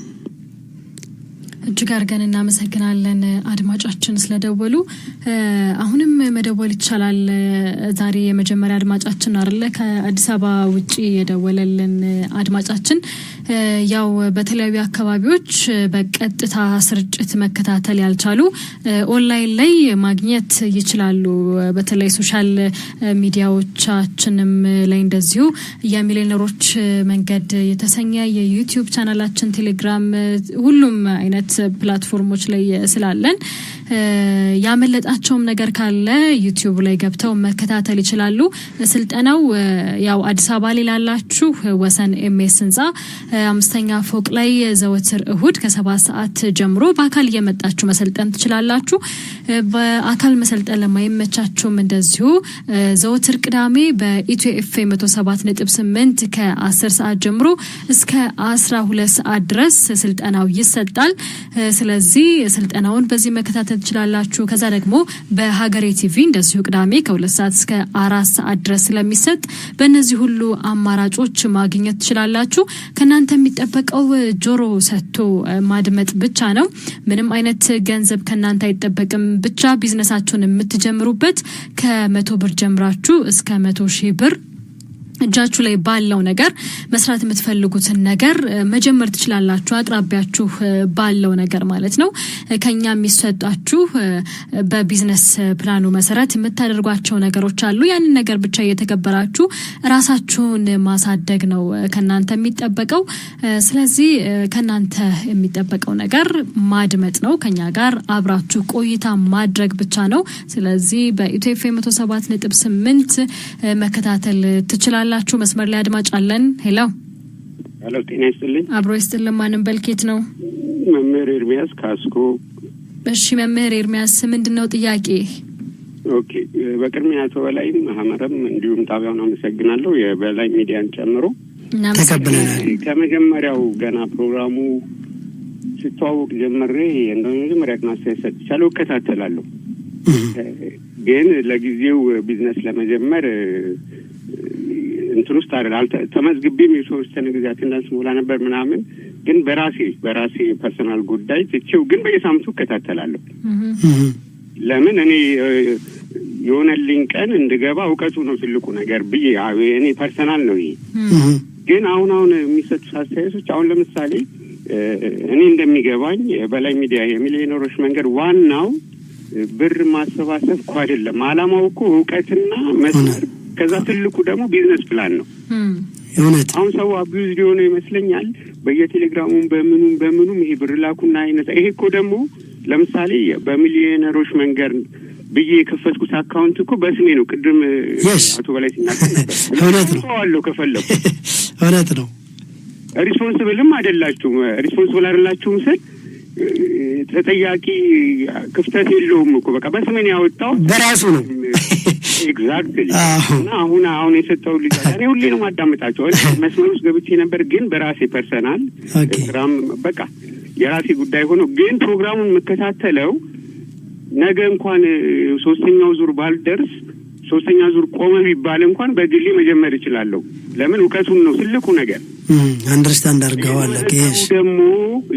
እጅግ አድርገን እናመሰግናለን አድማጫችን ስለደወሉ። አሁንም መደወል ይቻላል። ዛሬ የመጀመሪያ አድማጫችን አይደለ ከአዲስ አበባ ውጪ የደወለልን አድማጫችን ያው በተለያዩ አካባቢዎች በቀጥታ ስርጭት መከታተል ያልቻሉ ኦንላይን ላይ ማግኘት ይችላሉ። በተለይ ሶሻል ሚዲያዎቻችንም ላይ እንደዚሁ የሚሊዮነሮች መንገድ የተሰኘ የዩቲዩብ ቻናላችን፣ ቴሌግራም፣ ሁሉም አይነት ፕላትፎርሞች ላይ ስላለን ያመለጣቸውም ነገር ካለ ዩቲዩብ ላይ ገብተው መከታተል ይችላሉ። ስልጠናው ያው አዲስ አበባ ላይ ላላችሁ ወሰን ኤምኤስ ህንጻ 5ኛ ፎቅ ላይ ዘወትር እሁድ ከ7 ሰዓት ጀምሮ በአካል እየመጣችሁ መሰልጠን ትችላላችሁ። በአካል መሰልጠን ለማይመቻችሁም እንደዚሁ ዘወትር ቅዳሜ በኢትዮ ኤፍኤም 107.8 ከ10 ሰዓት ጀምሮ እስከ 12 ሰዓት ድረስ ስልጠናው ይሰጣል። ስለዚህ ስልጠናውን በዚህ መከታተል ትችላላችሁ። ከዛ ደግሞ በሀገሬ ቲቪ እንደዚሁ ቅዳሜ ከ2 ሰዓት እስከ 4 ሰዓት ድረስ ስለሚሰጥ በእነዚህ ሁሉ አማራጮች ማግኘት ትችላላችሁ። ከናንተ የሚጠበቀው ጆሮ ሰጥቶ ማድመጥ ብቻ ነው። ምንም አይነት ገንዘብ ከናንተ አይጠበቅም። ብቻ ቢዝነሳችሁን የምትጀምሩበት ከ100 ብር ጀምራችሁ እስከ 100 ሺህ ብር እጃችሁ ላይ ባለው ነገር መስራት የምትፈልጉትን ነገር መጀመር ትችላላችሁ። አቅራቢያችሁ ባለው ነገር ማለት ነው። ከኛ የሚሰጣችሁ በቢዝነስ ፕላኑ መሰረት የምታደርጓቸው ነገሮች አሉ። ያንን ነገር ብቻ እየተገበራችሁ ራሳችሁን ማሳደግ ነው ከናንተ የሚጠበቀው። ስለዚህ ከናንተ የሚጠበቀው ነገር ማድመጥ ነው። ከኛ ጋር አብራችሁ ቆይታ ማድረግ ብቻ ነው። ስለዚህ በኢትዮ ኤፍኤም 107.8 መከታተል ትችላላችሁ። መስመር ላይ አድማጭ አለን። ሄሎ ጤና ይስጥልኝ። አብሮ ይስጥልን። ማንም በልኬት ነው? መምህር ኤርሚያስ ካስኮ። እሺ መምህር ኤርሚያስ ምንድነው ጥያቄ? ኦኬ፣ በቅድሚያ አቶ በላይም ሐመረም እንዲሁም ጣቢያውን አመሰግናለሁ፣ የበላይ ሚዲያን ጨምሮ ተቀብለናል። ከመጀመሪያው ገና ፕሮግራሙ ሲተዋወቅ ጀምሬ እንደው መጀመሪያ አስተያየት ሰጥቻለሁ፣ እከታተላለሁ። ግን ለጊዜው ቢዝነስ ለመጀመር እንትን ውስጥ አይደል ተመዝግቤም የተወሰነ ጊዜ አቴንዳንስ ሞላ ነበር ምናምን። ግን በራሴ ፐርሰናል ጉዳይ ትቼው ግን በየሳምንቱ እከታተላለሁ። ለምን እኔ የሆነልኝ ቀን እንድገባ እውቀቱ ነው ትልቁ ነገር ብዬ እኔ ፐርሰናል ነው ይሄ። ግን አሁን የሚሰጡ አስተያየቶች አሁን ለምሳሌ እኔ እንደሚገባኝ በላይ ሚዲያ የሚሊዮነሮች መንገድ ዋናው ብር ማሰባሰብ እኮ አይደለም። አላማው እኮ እውቀትና መስመር፣ ከዛ ትልቁ ደግሞ ቢዝነስ ፕላን ነው። አሁን ሰው አቢዩዝ ሊሆነ ይመስለኛል በየቴሌግራሙም በምኑም ይሄ ብር ላኩና አይነት። ይሄ እኮ ደግሞ ለምሳሌ በሚሊዮነሮች መንገድ ብዬ የከፈትኩት አካውንት እኮ በስሜ ነው። ቅድም አቶ በላይ ሲናገር ነበር። አለው ከፈለኩ እውነት ነው። ሪስፖንስብልም አይደላችሁም። ሪስፖንስብል አይደላችሁም ስል ተጠያቂ ክፍተት የለውም እኮ በቃ በስሜን ያወጣው በራሱ ነው። ኤግዛክትሊ። እና አሁን የሰጠው ልጅ እኔ ሁሌ ነው ማዳመጣቸው። መስመር ውስጥ ገብቼ ነበር፣ ግን በራሴ ፐርሰናል ስራም በቃ የራሴ ጉዳይ ሆኖ ግን ፕሮግራሙን የምከታተለው ነገ እንኳን 3ኛው ዙር ባልደርስ 3ኛ ዙር ቆመ ቢባል እንኳን በግሌ መጀመር እችላለሁ። ለምን እውቀቱን ነው ትልቁ ነገር። አንደርስታንድ አድርገዋል። ደግሞ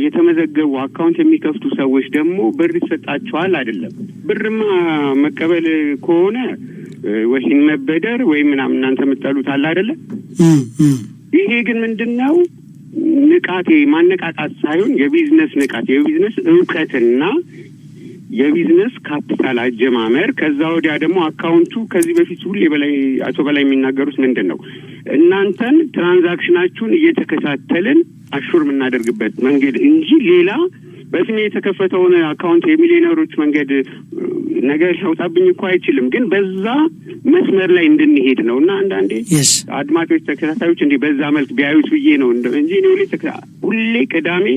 የተመዘገቡ አካውንት የሚከፍቱ ሰዎች ደግሞ ብር ይሰጣቸዋል አይደለም። ብርማ መቀበል ከሆነ ወይን መበደር ወይ ምናምን እናንተ የምትጠሉት አለ አይደለ? ይሄ ግን ምንድነው ንቃቴ ማነቃቃት ሳይሆን የቢዝነስ ንቃት የቢዝነስ እውቀትና የቢዝነስ ካፒታል አጀማመር፣ ከዛ ወዲያ ደግሞ አካውንቱ ከዚህ በፊት ሁሌ በላይ አቶ በላይ የሚናገሩት ምንድን ነው እናንተን ትራንዛክሽናችሁን እየተከታተልን አሹር የምናደርግበት መንገድ እንጂ ሌላ በስሜ የተከፈተውን አካውንት የሚሊዮነሮች መንገድ ነገር ሊያወጣብኝ እኮ አይችልም። ግን በዛ መስመር ላይ እንድንሄድ ነው እና አንዳንዴ አድማጮች ተከታታዮች እንዲህ በዛ መልክ ቢያዩት ብዬ ነው እንጂ ሁሌ ቅዳሜ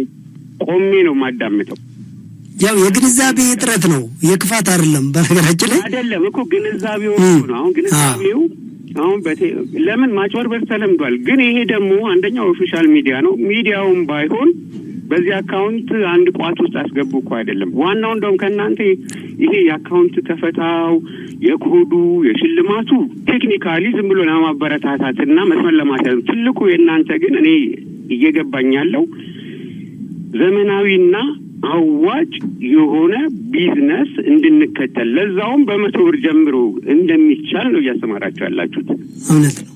ቆሜ ነው የማዳምጠው። ያው የግንዛቤ እጥረት ነው፣ የክፋት አይደለም። በነገራችን ላይ አይደለም እኮ ግንዛቤው ነው። አሁን ግንዛቤው አሁን ለምን ማጭበርበር ተለምዷል። ግን ይሄ ደግሞ አንደኛው ኦፊሻል ሚዲያ ነው። ሚዲያውም ባይሆን በዚህ አካውንት አንድ ቋት ውስጥ አስገቡ እኮ አይደለም። ዋናው እንደውም ከእናንተ ይሄ የአካውንት ከፈታው የኮዱ የሽልማቱ ቴክኒካሊ ዝም ብሎ ለማበረታታትና መስመር ለማስያዝ ትልቁ የእናንተ ግን እኔ እየገባኝ ያለው ዘመናዊና አዋጭ የሆነ ቢዝነስ እንድንከተል ለዛውም በ100 ብር ጀምሮ እንደሚቻል ነው እያስተማራችሁ ያላችሁት። እውነት ነው።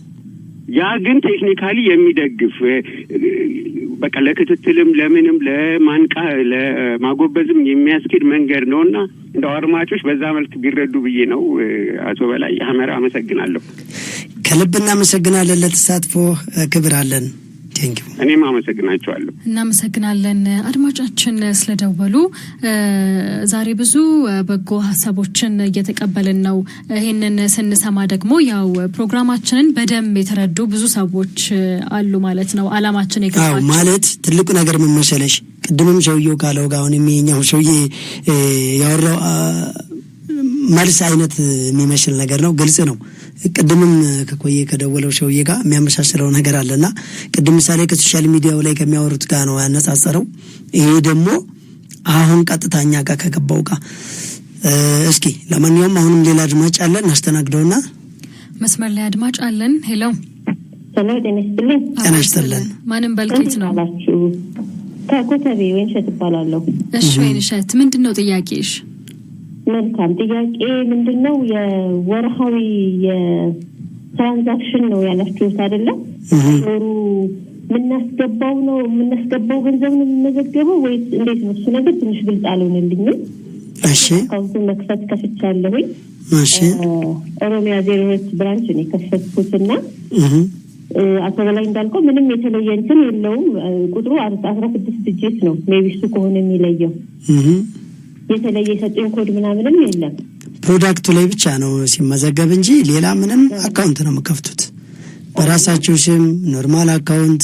ያ ግን ቴክኒካሊ የሚደግፍ በቃ ለክትትልም ለምንም ለማጎበዝም የሚያስኬድ መንገድ ነውና እንደው አድማጮች በዛ መልክ ቢረዱ ብዬ ነው። አቶ በላይ አመራ አመሰግናለሁ። ከልብ እናመሰግናለን። ለተሳትፎ ክብር አለን። እኔም አመሰግናቸዋለሁ። እናመሰግናለን አድማጫችን ስለደወሉ። ዛሬ ብዙ በጎ ሀሳቦችን እየተቀበልን ነው። ይሄንን ስንሰማ ደግሞ ያው ፕሮግራማችንን በደንብ የተረዱ ብዙ ሰዎች አሉ ማለት ነው። አላማችን የገባቸው ማለት ትልቁ ነገር ምን መሰለሽ፣ ቅድምም ሰውየው ካለው ጋር አሁን የሚኛው ሰውዬ ያወራው መልስ አይነት የሚመስል ነገር ነው። ግልጽ ነው። ቅድምም ከቆየ ከደወለው ሰውዬ ጋር የሚያመሳስለው ነገር አለና ቅድም ምሳሌ ከሶሻል ሚዲያው ላይ ከሚያወሩት ጋር ነው ያነጻጸረው። ይሄ ደግሞ አሁን ቀጥታኛ ጋር ከገባው ጋር እስኪ ለማንኛውም አሁንም ሌላ አድማጭ አለን እናስተናግደውና መስመር ላይ አድማጭ አለን። ሄሎ ጤና ይስጥልን። ማንም በልኬት ነው ከኮተቤ ወይንሸት እባላለሁ። እሺ ወይንሸት ምንድነው ጥያቄሽ? መልካም ጥያቄ ምንድነው? የወርሃዊ የትራንዛክሽን ነው ያላችሁት አይደለ? ወሩ የምናስገባው ገንዘብ ነው የምንመዘገበው ወይስ እንዴት ነው? እሱ ነገር ትንሽ ግልጽ አልሆነልኝም። እሺ አካውንቱን መክፈት ከፍቻለሁኝ። እሺ ኦሮሚያ 02 ብራንች ነው የከፈትኩትና አቶ በላይ እንዳልከው ምንም የተለየ እንትን የለውም። ቁጥሩ 16 ዲጂት ነው። ሜቢ እሱ ከሆነ የሚለየው የተለየ የሰጡኝ ኮድ ምናምንም የለም። ፕሮዳክቱ ላይ ብቻ ነው ሲመዘገብ እንጂ ሌላ ምንም አካውንት ነው የምከፍቱት በራሳችሁ ስም ኖርማል አካውንት።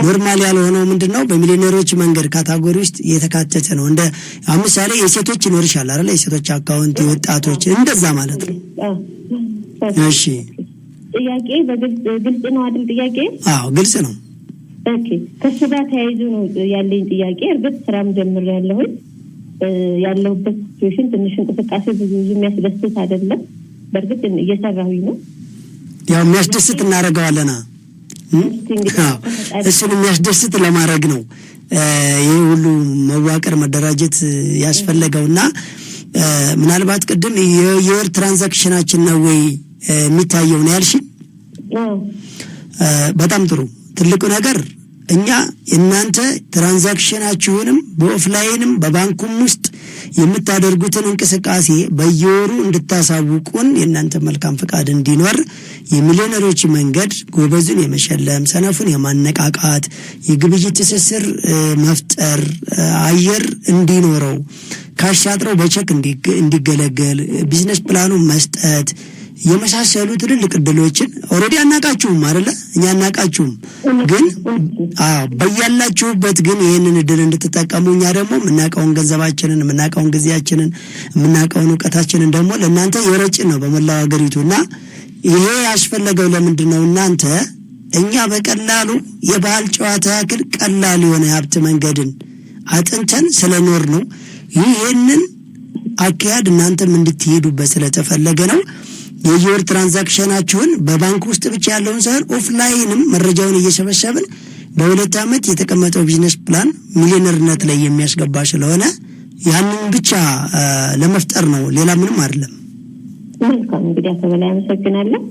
ኖርማል ያልሆነው ምንድነው? በሚሊዮነሮች መንገድ ካታጎሪ ውስጥ የተካተተ ነው። እንደ ለምሳሌ የሴቶች ይኖርሻል አይደል? የሴቶች አካውንት፣ የወጣቶች እንደዛ ማለት ነው። እሺ ጥያቄ በግልጽ ነው አይደል? ጥያቄ አዎ ግልጽ ነው። ኦኬ ከሱ ጋር ተያይዞ ነው ያለኝ ጥያቄ። እርግጥ ስራም ጀምሬያለሁኝ። ያለሁበት ሲቹዌሽን ትንሽ እንቅስቃሴ ብዙ የሚያስደስት አይደለም። በእርግጥ እየሰራሁኝ ነው። ያው የሚያስደስት እናደርገዋለና እሱን የሚያስደስት ለማድረግ ነው ይሄ ሁሉ መዋቅር መደራጀት ያስፈልገውና ምናልባት ቅድም የወር ትራንዛክሽናችን ነው ወይ የሚታየው ነው ያልሽ? በጣም ጥሩ። ትልቁ ነገር እኛ እናንተ ትራንዛክሽናችሁንም በኦፍላይንም በባንኩም ውስጥ የምታደርጉትን እንቅስቃሴ በየወሩ እንድታሳውቁን የእናንተ መልካም ፍቃድ እንዲኖር የሚሊዮነሮች መንገድ ጎበዙን የመሸለም ሰነፉን የማነቃቃት የግብይት ትስስር መፍጠር አየር እንዲኖረው ካሻጥረው በቸክ እንዲገለገል ቢዝነስ ፕላኑ መስጠት የመሳሰሉ ትልልቅ እድሎችን ኦሬዲ አናቃችሁም አይደለ? እኛ አናቃችሁም፣ ግን በያላችሁበት ግን ይሄንን እድል እንድትጠቀሙ እኛ ደግሞ የምናውቀውን ገንዘባችንን የምናውቀውን ጊዜያችንን የምናውቀውን እውቀታችንን ደግሞ ለእናንተ የረጭን ነው በመላው ሀገሪቱና ይሄ ያስፈለገው ለምንድን ነው? እናንተ እኛ በቀላሉ የባህል ጨዋታ ያክል ቀላል የሆነ ሀብት መንገድን አጥንተን ስለኖር ነው። ይሄንን አካሄድ እናንተም እንድትሄዱበት ስለተፈለገ ነው። የየወር ትራንዛክሽናችሁን በባንክ ውስጥ ብቻ ያለውን ሳይሆን ኦፍላይንም መረጃውን እየሰበሰብን በ2 ዓመት የተቀመጠው ቢዝነስ ፕላን ሚሊዮነርነት ላይ የሚያስገባ ስለሆነ ያንን ብቻ ለመፍጠር ነው፣ ሌላ ምንም አይደለም። መልካም እንግዲህ አቶ በላይ አመሰግናለሁ።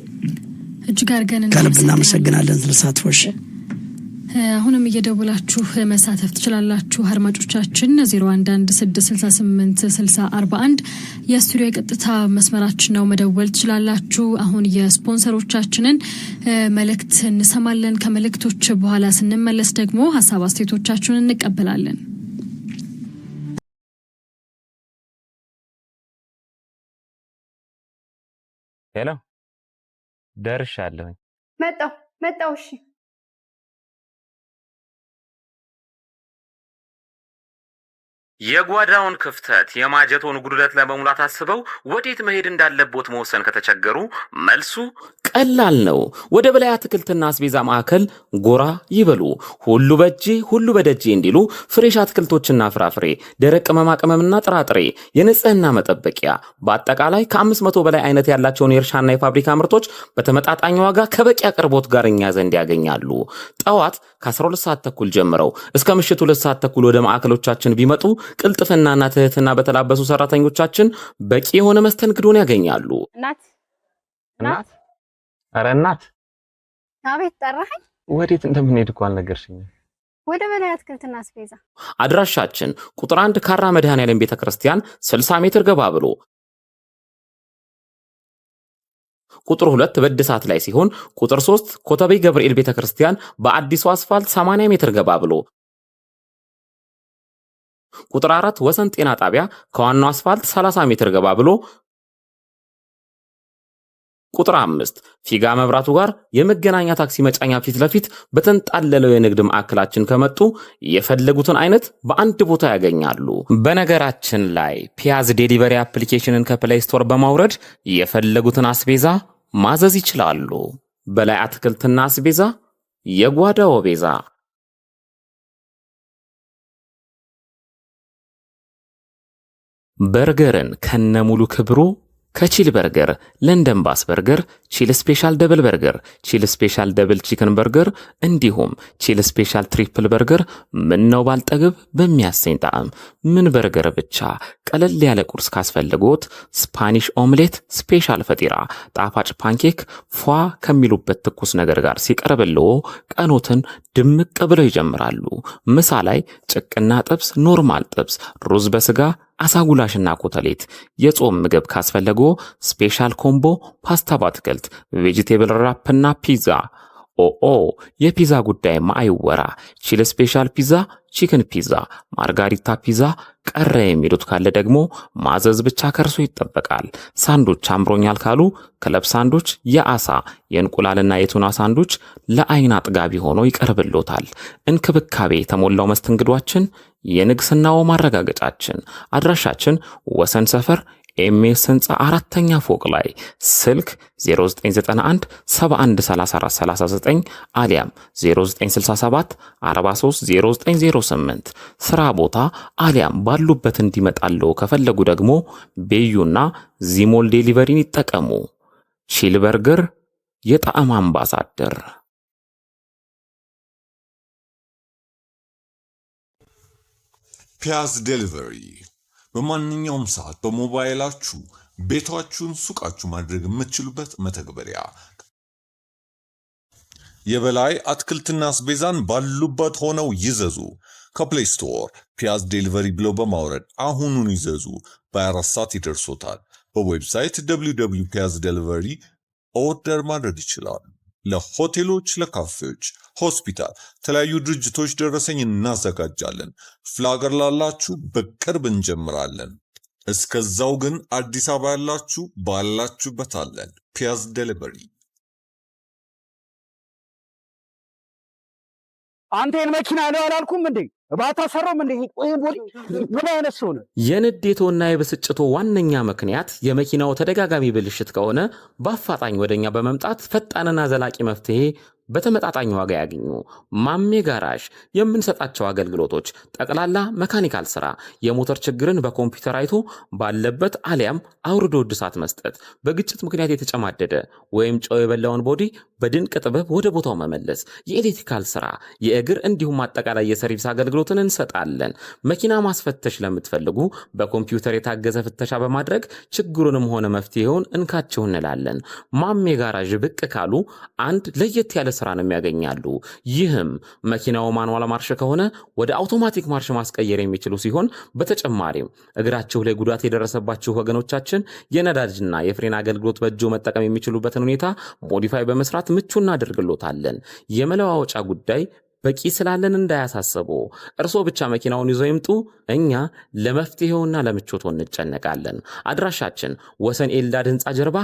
እጅግ አድርገን ከልብ እናመሰግናለን ስለተሳትፎሽ። አሁንም እየደወላችሁ መሳተፍ ትችላላችሁ አድማጮቻችን 0116686041 የስቱዲዮ የቀጥታ መስመራችን ነው መደወል ትችላላችሁ አሁን የስፖንሰሮቻችንን መልእክት እንሰማለን ከመልእክቶች በኋላ ስንመለስ ደግሞ ሐሳብ አስተያየቶቻችሁን እንቀበላለን ሄሎ ደርሻለሁ መጣው እሺ የጓዳውን ክፍተት የማጀቶን ጉድለት ለመሙላት አስበው ወዴት መሄድ እንዳለቦት መወሰን ከተቸገሩ መልሱ ቀላል ነው። ወደ በላይ አትክልትና አስቤዛ ማዕከል ጎራ ይበሉ። ሁሉ በእጄ ሁሉ በደጄ እንዲሉ ፍሬሽ አትክልቶችና ፍራፍሬ፣ ደረቅ ቅመማ ቅመምና ጥራጥሬ፣ የንጽህና መጠበቂያ በአጠቃላይ ከ500 በላይ አይነት ያላቸውን የእርሻና የፋብሪካ ምርቶች በተመጣጣኝ ዋጋ ከበቂ አቅርቦት ጋር እኛ ዘንድ ያገኛሉ። ጠዋት ከ12 ሰዓት ተኩል ጀምረው እስከ ምሽቱ 2 ሰዓት ተኩል ወደ ማዕከሎቻችን ቢመጡ ቅልጥፍናና ትህትና በተላበሱ ሰራተኞቻችን በቂ የሆነ መስተንግዶን ያገኛሉ። እናት አረ እናት አቤት ጠራኸኝ ወዴት እንደምንሄድ እኮ አልነገርሽኝም ወደ በላይ አትክልትና አስቤዛ አድራሻችን ቁጥር 1 ካራ መድኃኔዓለም ቤተክርስቲያን 60 ሜትር ገባ ብሎ ቁጥር 2 በእድሳት ላይ ሲሆን ቁጥር 3 ኮተቤ ገብርኤል ቤተክርስቲያን በአዲሱ አስፋልት 80 ሜትር ገባ ብሎ ቁጥር 4 ወሰን ጤና ጣቢያ ከዋናው አስፋልት 30 ሜትር ገባ ብሎ ቁጥር 5 ፊጋ መብራቱ ጋር የመገናኛ ታክሲ መጫኛ ፊት ለፊት በተንጣለለው የንግድ ማዕከላችን ከመጡ የፈለጉትን አይነት በአንድ ቦታ ያገኛሉ። በነገራችን ላይ ፒያዝ ዴሊቨሪ አፕሊኬሽንን ከፕሌይ ስቶር በማውረድ የፈለጉትን አስቤዛ ማዘዝ ይችላሉ። በላይ አትክልትና አስቤዛ የጓዳው ቤዛ በርገርን ከነሙሉ ክብሩ ከቺል በርገር፣ ለንደን ባስ በርገር፣ ቺል ስፔሻል ደብል በርገር፣ ቺል ስፔሻል ደብል ቺክን በርገር እንዲሁም ቺል ስፔሻል ትሪፕል በርገር ምነው ባልጠግብ በሚያሰኝ ጣዕም ምን በርገር ብቻ ቀለል ያለ ቁርስ ካስፈልጎት ስፓኒሽ ኦምሌት፣ ስፔሻል ፈጢራ፣ ጣፋጭ ፓንኬክ ፏ ከሚሉበት ትኩስ ነገር ጋር ሲቀርብልዎ ቀኖትን ድምቅ ብለው ይጀምራሉ። ምሳ ላይ ጭቅና ጥብስ፣ ኖርማል ጥብስ፣ ሩዝ በስጋ አሳጉላሽና ኮተሌት፣ የጾም ምግብ ካስፈለጎ ስፔሻል ኮምቦ ፓስታ በአትክልት፣ ቬጂቴብል ራፕና ፒዛ። የፒዛ ጉዳይማ አይወራ። ቺል ስፔሻል ፒዛ፣ ቺክን ፒዛ፣ ማርጋሪታ ፒዛ ቀረ የሚሉት ካለ ደግሞ ማዘዝ ብቻ ከርሶ ይጠበቃል። ሳንዶች አምሮኛል ካሉ ክለብ ሳንዶች የአሳ የእንቁላልና የቱና ሳንዶች ለአይን አጥጋቢ ሆኖ ይቀርብሎታል። እንክብካቤ የተሞላው መስተንግዷችን የንግስናው ማረጋገጫችን። አድራሻችን ወሰን ሰፈር ኤምኤስ ህንፃ 4ኛ ፎቅ ላይ ስልክ 0991 713439 አሊያም 0967 430908 ስራ ቦታ አሊያም ባሉበት እንዲመጣለው ከፈለጉ ደግሞ ቤዩና ዚሞል ዴሊቨሪን ይጠቀሙ። ቺል በርገር የጣዕም አምባሳደር። ፒያዝ ዴሊቨሪ በማንኛውም ሰዓት በሞባይላችሁ ቤታችሁን ሱቃችሁ ማድረግ የምትችሉበት መተግበሪያ። የበላይ አትክልትና አስቤዛን ባሉበት ሆነው ይዘዙ። ከፕሌይ ስቶር ፒያዝ ዴሊቨሪ ብለው በማውረድ አሁኑን ይዘዙ። በ24 ሰዓት ይደርሶታል። በዌብሳይት www.piazdelivery ኦርደር ማድረግ ይችላሉ። ለሆቴሎች፣ ለካፌዎች፣ ሆስፒታል፣ የተለያዩ ድርጅቶች ደረሰኝ እናዘጋጃለን። ፍላገር ላላችሁ በቅርብ እንጀምራለን። እስከዛው ግን አዲስ አበባ ያላችሁ ባላችሁበት አለን። ፒያዝ ዴሊቨሪ። አንተን መኪና ነው አላልኩም እንዴ? ባታ ሰራም እንዴ? ምን አይነት ሰው ነው? የንዴቶና የብስጭቶ ዋነኛ ምክንያት የመኪናው ተደጋጋሚ ብልሽት ከሆነ በአፋጣኝ ወደኛ በመምጣት ፈጣንና ዘላቂ መፍትሄ በተመጣጣኝ ዋጋ ያገኙ። ማሜ ጋራዥ የምንሰጣቸው አገልግሎቶች ጠቅላላ መካኒካል ስራ፣ የሞተር ችግርን በኮምፒውተር አይቶ ባለበት አሊያም አውርዶ እድሳት መስጠት፣ በግጭት ምክንያት የተጨማደደ ወይም ጨው የበላውን ቦዲ በድንቅ ጥበብ ወደ ቦታው መመለስ፣ የኤሌክትሪካል ስራ፣ የእግር እንዲሁም አጠቃላይ የሰርቪስ አገልግሎትን እንሰጣለን። መኪና ማስፈተሽ ለምትፈልጉ በኮምፒውተር የታገዘ ፍተሻ በማድረግ ችግሩንም ሆነ መፍትሄውን እንካችሁ እንላለን። ማሜ ጋራዥ ብቅ ካሉ አንድ ለየት ያለ ስራንም ያገኛሉ። ይህም መኪናው ማኑዋል ማርሽ ከሆነ ወደ አውቶማቲክ ማርሽ ማስቀየር የሚችሉ ሲሆን በተጨማሪም እግራቸው ላይ ጉዳት የደረሰባቸው ወገኖቻችን የነዳጅና የፍሬን አገልግሎት በእጆ መጠቀም የሚችሉበትን ሁኔታ ሞዲፋይ በመስራት ምቹ እናደርግሎታለን። የመለዋወጫ ጉዳይ በቂ ስላለን እንዳያሳስቡ፣ እርሶ ብቻ መኪናውን ይዘው ይምጡ። እኛ ለመፍትሄውና ለምቾቱ እንጨነቃለን። አድራሻችን ወሰን ኤልዳድ ህንጻ ጀርባ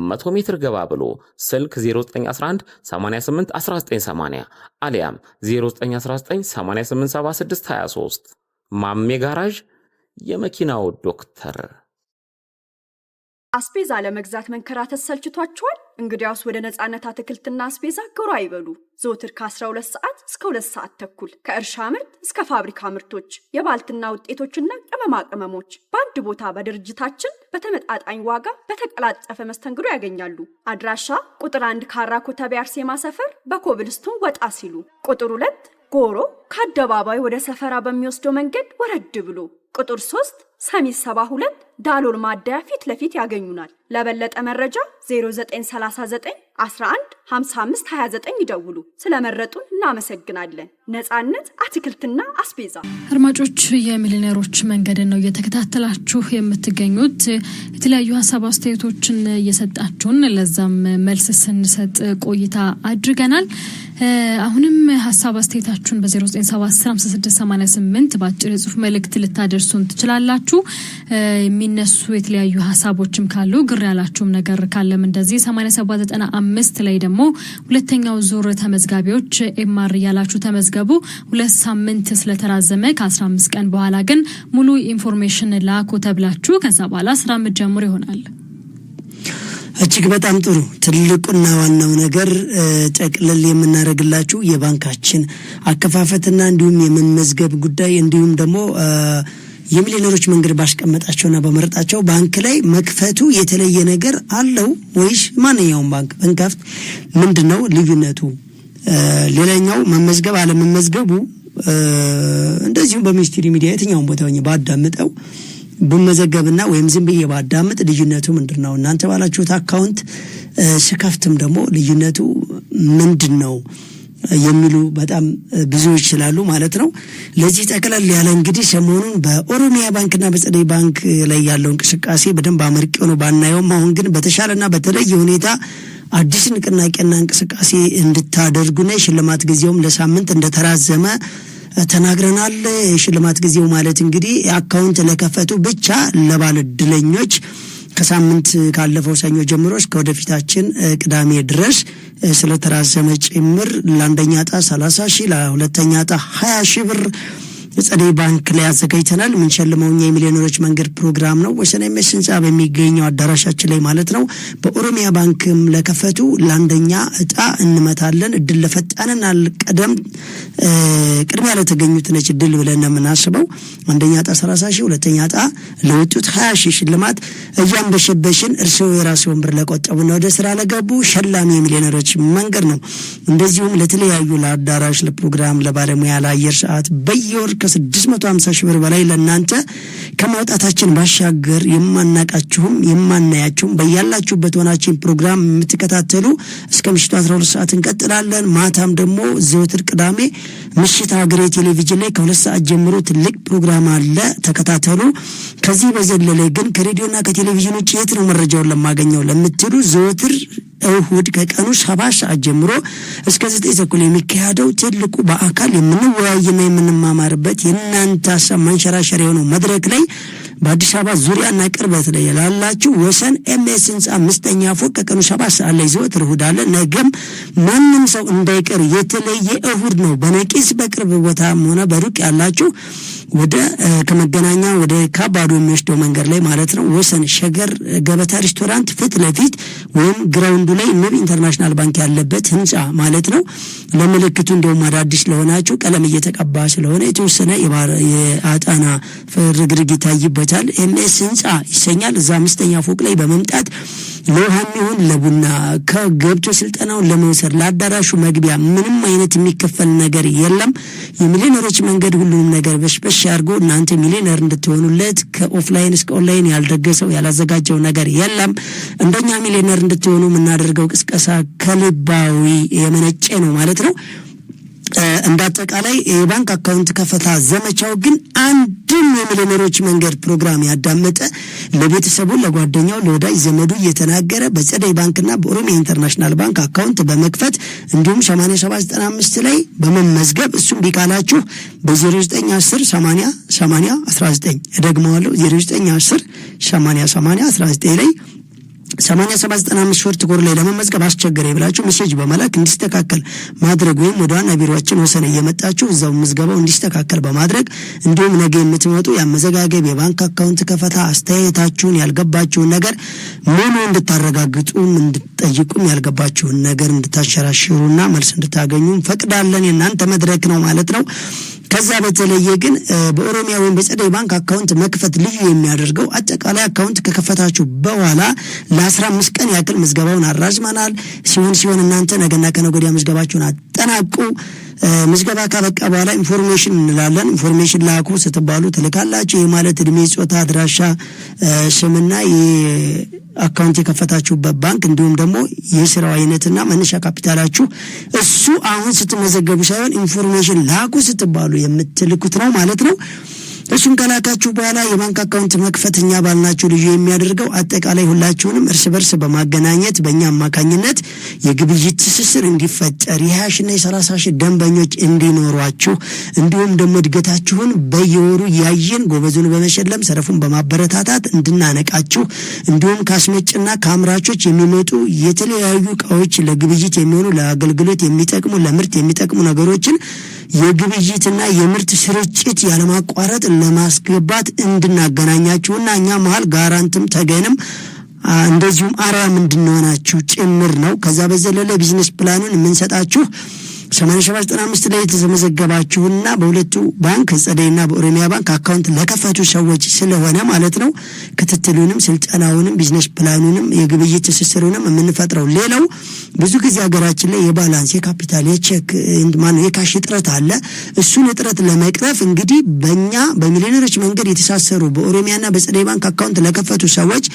100 ሜትር ገባ ብሎ ስልክ 0911 88 1980 አሊያም 0919 88 76 23 ማሜ ጋራዥ የመኪናው ዶክተር። አስቤዛ ለመግዛት መንከራተት ሰልችቷችኋል? እንግዲያውስ ወደ ነጻነት አትክልትና አስቤዛ ጎራ ይበሉ። ዘወትር ከ12 ሰዓት እስከ 2 ሰዓት ተኩል ከእርሻ ምርት እስከ ፋብሪካ ምርቶች፣ የባልትና ውጤቶችና ቅመማ ቅመሞች በአንድ ቦታ በድርጅታችን በተመጣጣኝ ዋጋ በተቀላጠፈ መስተንግዶ ያገኛሉ። አድራሻ ቁጥር 1 ካራ ኮተቤ አርሴማ ሰፈር በኮብልስቶን ወጣ ሲሉ፣ ቁጥር 2 ጎሮ ከአደባባይ ወደ ሰፈራ በሚወስደው መንገድ ወረድ ብሎ፣ ቁጥር 3 ሰሚት 72 ዳሎል ማደያ ፊት ለፊት ያገኙናል። ለበለጠ መረጃ 0939 11 55 29 ይደውሉ። ስለመረጡን እናመሰግናለን። ነጻነት አትክልትና አስቤዛ። አድማጮች የሚሊዮነሮች መንገድን ነው እየተከታተላችሁ የምትገኙት። የተለያዩ ሀሳብ አስተያየቶችን እየሰጣችሁን ለዛም መልስ ስንሰጥ ቆይታ አድርገናል። አሁንም ሀሳብ አስተያየታችሁን በ09715688 በአጭር ጽሁፍ መልእክት ልታደርሱን ትችላላችሁ። የሚነሱ የተለያዩ ሀሳቦችም ካሉ ግር ያላችሁም ነገር ካለም እንደዚህ 8795 ላይ ደግሞ ሁለተኛው ዙር ተመዝጋቢዎች ኤምአር ያላችሁ ተመዝገቡ። 2 ሳምንት ስለተራዘመ ከ15 ቀን በኋላ ግን ሙሉ ኢንፎርሜሽን ላኩ ተብላችሁ ከዛ በኋላ ስራ መጀመር ይሆናል። እጅግ በጣም ጥሩ። ትልቁና ዋናው ነገር ጠቅለል የምናደርግላችሁ የባንካችን አከፋፈትና እንዲሁም የመመዝገብ ጉዳይ እንዲሁም ደግሞ የሚሊዮነሮች መንገድ ባስቀመጣቸውና በመረጣቸው ባንክ ላይ መክፈቱ የተለየ ነገር አለው ወይስ ማንኛውም ባንክ እንከፍት ምንድነው ልዩነቱ? ሌላኛው መመዝገብ አለመመዝገቡ እንደዚሁ በሚኒስትሪ ሚዲያ የትኛውን ቦታ ሆኜ ባዳምጠው በመዘገብና ወይም ዝም ብዬ ባዳምጥ ልዩነቱ ምንድነው? እናንተ ባላችሁት አካውንት ስከፍትም ደግሞ ልዩነቱ ምንድነው የሚሉ በጣም ብዙዎች ይችላሉ ማለት ነው። ለዚህ ጠቅለል ያለ እንግዲህ ሰሞኑን በኦሮሚያ ባንክና በጸደይ ባንክ ላይ ያለው እንቅስቃሴ በደንብ አመርቂ ሆኖ ባናየውም አሁን ግን በተሻለና በተለየ ሁኔታ አዲስ ንቅናቄና እንቅስቃሴ እንድታደርጉና የሽልማት ጊዜውም ለሳምንት እንደተራዘመ ተናግረናል። የሽልማት ጊዜው ማለት እንግዲህ አካውንት ለከፈቱ ብቻ ለባለ ዕድለኞች ከሳምንት ካለፈው ሰኞ ጀምሮ እስከ ወደፊታችን ቅዳሜ ድረስ ስለተራዘመ ጭምር ለአንደኛ ዕጣ 30,000 ለሁለተኛ ዕጣ 20,000 ብር ጸደይ ባንክ ላይ አዘጋጅተናል። ምን ሸልመው የሚሊዮነሮች መንገድ ፕሮግራም ነው። ወሰን ኤምኤስ ህንጻ በሚገኘው አዳራሻችን ላይ ማለት ነው። በኦሮሚያ ባንክም ለከፈቱ ለአንደኛ ዕጣ እንመታለን። እድል ለፈጣንና ቅድሚያ ለተገኙት ነች እድል ብለን የምናስበው። አንደኛ ዕጣ 30,000 ሁለተኛ ዕጣ ለወጡት 20,000 ሽልማት እያንበሸበሽን እርስዎ የራስዎን ብር ለቆጠቡና ወደ ስራ ለገቡ ሸላሚ የሚሊዮነሮች መንገድ ነው። እንደዚሁም ለተለያዩ ለአዳራሽ፣ ለፕሮግራም፣ ለባለሙያ፣ ለአየር ሰዓት በየወር ከ650,000 ብር በላይ ለእናንተ ከማውጣታችን ባሻገር የማናቃችሁም የማናያችሁም በያላችሁበት ሆናችን ፕሮግራም የምትከታተሉ እስከ ምሽቱ 12 ሰዓት እንቀጥላለን። ማታም ደግሞ ዘወትር ቅዳሜ ምሽት ሀገሬ ቴሌቪዥን ላይ ከ2 ሰዓት ጀምሮ ትልቅ ፕሮግራም አለ፣ ተከታተሉ። ከዚህ በዘለለ ግን ከሬዲዮና ከቴሌቪዥን ውጭ የት ነው መረጃውን ለማገኘው ለምትሉ ዘወትር እሁድ ከቀኑ 7 ሰዓት ጀምሮ እስከ 9 ተኩል የሚካሄደው ትልቁ በአካል የምንወያይና የምንማማርበት የእናንተ ሀሳብ ማንሸራሸር የሆነው መድረክ ላይ በአዲስ አበባ ዙሪያና ቅርበት ላይ ያላችሁ ወሰን ኤምኤስ ህንጻ 5ኛ ፎቅ ከቀኑ 7 ሰዓት ላይ ዘወትር እሁድ አለ። ነገም ማንም ሰው እንዳይቀር የተለየ እሁድ ነው። በነቂስ በቅርብ ቦታም ሆነ በሩቅ ያላችሁ ወደ ከመገናኛ ወደ ካባዶ የሚወስደው መንገድ ላይ ማለት ነው ወሰን ሸገር ገበታ ሬስቶራንት ፊት ለፊት ወይም ግራውንዱ ላይ ንብ ኢንተርናሽናል ባንክ ያለበት ህንጻ ማለት ነው። ለምልክቱ እንደውም አዳዲስ ለሆናችሁ ቀለም እየተቀባ ስለሆነ የተወሰነ የአጣና ፍርግርግ ይታይበታል። ኤምኤስ ህንጻ ይሰኛል። እዛ 5ኛ ፎቅ ላይ በመምጣት ለውሃም ይሁን ለቡና ከገብቶ ስልጠናውን ለመውሰድ ለአዳራሹ መግቢያ ምንም አይነት የሚከፈል ነገር የለም። የሚሊዮነሮች መንገድ ሁሉንም ነገር በሽበሽ አድርጎ እናንተ ሚሊዮነር እንድትሆኑለት ከኦፍላይን እስከ ኦንላይን ያልደገሰው ያላዘጋጀው ነገር የለም። እንደኛ ሚሊዮነር እንድትሆኑ የምናደርገው ቅስቀሳ ከልባዊ የመነጨ ነው ማለት ነው። እንዳጠቃላይ የባንክ አካውንት ከፈታ ዘመቻው ግን አንድም የሚሊዮነሮች መንገድ ፕሮግራም ያዳመጠ ለቤተሰቡ ለጓደኛው ለወዳጅ ዘመዱ እየተናገረ በጸደይ ባንክና በኦሮሚያ ኢንተርናሽናል ባንክ አካውንት በመክፈት እንዲሁም 8795 ላይ በመመዝገብ እሱም ቢካላችሁ በ0910 80 80 19 እደግመዋለሁ 0910 80 80 19 ላይ 8795 ሾርት ኮድ ላይ ለመመዝገብ አስቸገረ ይብላችሁ ሜሴጅ በመላክ እንዲስተካከል ማድረግ ወይም ወደ ዋና ቢሮአችን ወሰነ እየመጣችሁ እዛው ምዝገባው እንዲስተካከል በማድረግ እንዲሁም ነገ የምትመጡ ያመዘጋገብ የባንክ አካውንት ከፈታ አስተያየታችሁን ያልገባችሁን ነገር ሙሉ እንድታረጋግጡ እንድትጠይቁም ያልገባችሁን ነገር እንድታሸራሽሩና መልስ እንድታገኙ ፈቅዳለን። የእናንተ መድረክ ነው ማለት ነው። ከዛ በተለየ ግን በኦሮሚያ ወይም በጸደይ ባንክ አካውንት መክፈት ልዩ የሚያደርገው አጠቃላይ አካውንት ከከፈታችሁ በኋላ ለ15 ቀን ያክል ምዝገባውን አራዝመናል። ሲሆን እናንተ ነገና ከነገ ወዲያ ምዝገባችሁን አጠናቁ። ምዝገባ ካበቃ በኋላ ኢንፎርሜሽን እንላለን። ኢንፎርሜሽን ላኩ ስትባሉ ትልካላችሁ። ይህ ማለት እድሜ፣ ጾታ፣ አድራሻ፣ ስምና አካውንት የከፈታችሁበት ባንክ እንዲሁም ደግሞ የስራው አይነትና መነሻ ካፒታላችሁ እሱ አሁን ስትመዘገቡ ሳይሆን ኢንፎርሜሽን ላኩ ስትባሉ የምትልኩት ነው ማለት ነው። እሱን ከላካችሁ በኋላ የባንክ አካውንት መክፈትኛ ባልናችሁ ልዩ የሚያደርገው አጠቃላይ ሁላችሁንም እርስ በርስ በማገናኘት በእኛ አማካኝነት የግብይት ትስስር እንዲፈጠር የ20ና የ30 ደንበኞች እንዲኖሯችሁ እንዲሁም ደግሞ እድገታችሁን በየወሩ ያየን ጎበዙን በመሸለም ሰረፉን በማበረታታት እንድናነቃችሁ እንዲሁም ካስመጭና ከአምራቾች የሚመጡ የተለያዩ እቃዎች ለግብይት የሚሆኑ ለአገልግሎት የሚጠቅሙ ለምርት የሚጠቅሙ ነገሮችን የግብይትና የምርት ስርጭት ያለማቋረጥ ለማስገባት እንድናገናኛችሁና እኛ መሃል ጋራንትም ተገንም እንደዚሁም አራም እንድንሆናችሁ ጭምር ነው። ከዛ በዘለለ ቢዝነስ ፕላኑን የምንሰጣችሁ 8795 ላይ የተመዘገባችሁና በሁለቱ ባንክ ጸደይና በኦሮሚያ ባንክ አካውንት ለከፈቱ ሰዎች ስለሆነ ማለት ነው። ክትትሉንም ስልጠናውንም ቢዝነስ ፕላኑንም የግብይት ትስስሩንም የምንፈጥረው። ሌላው ብዙ ጊዜ ሀገራችን ላይ የባላንስ የካፒታል የቼክ የካሽ እጥረት አለ። እሱን እጥረት ለመቅረፍ እንግዲህ በእኛ በሚሊዮነሮች መንገድ የተሳሰሩ በኦሮሚያና በጸደይ ባንክ አካውንት ለከፈቱ ሰዎች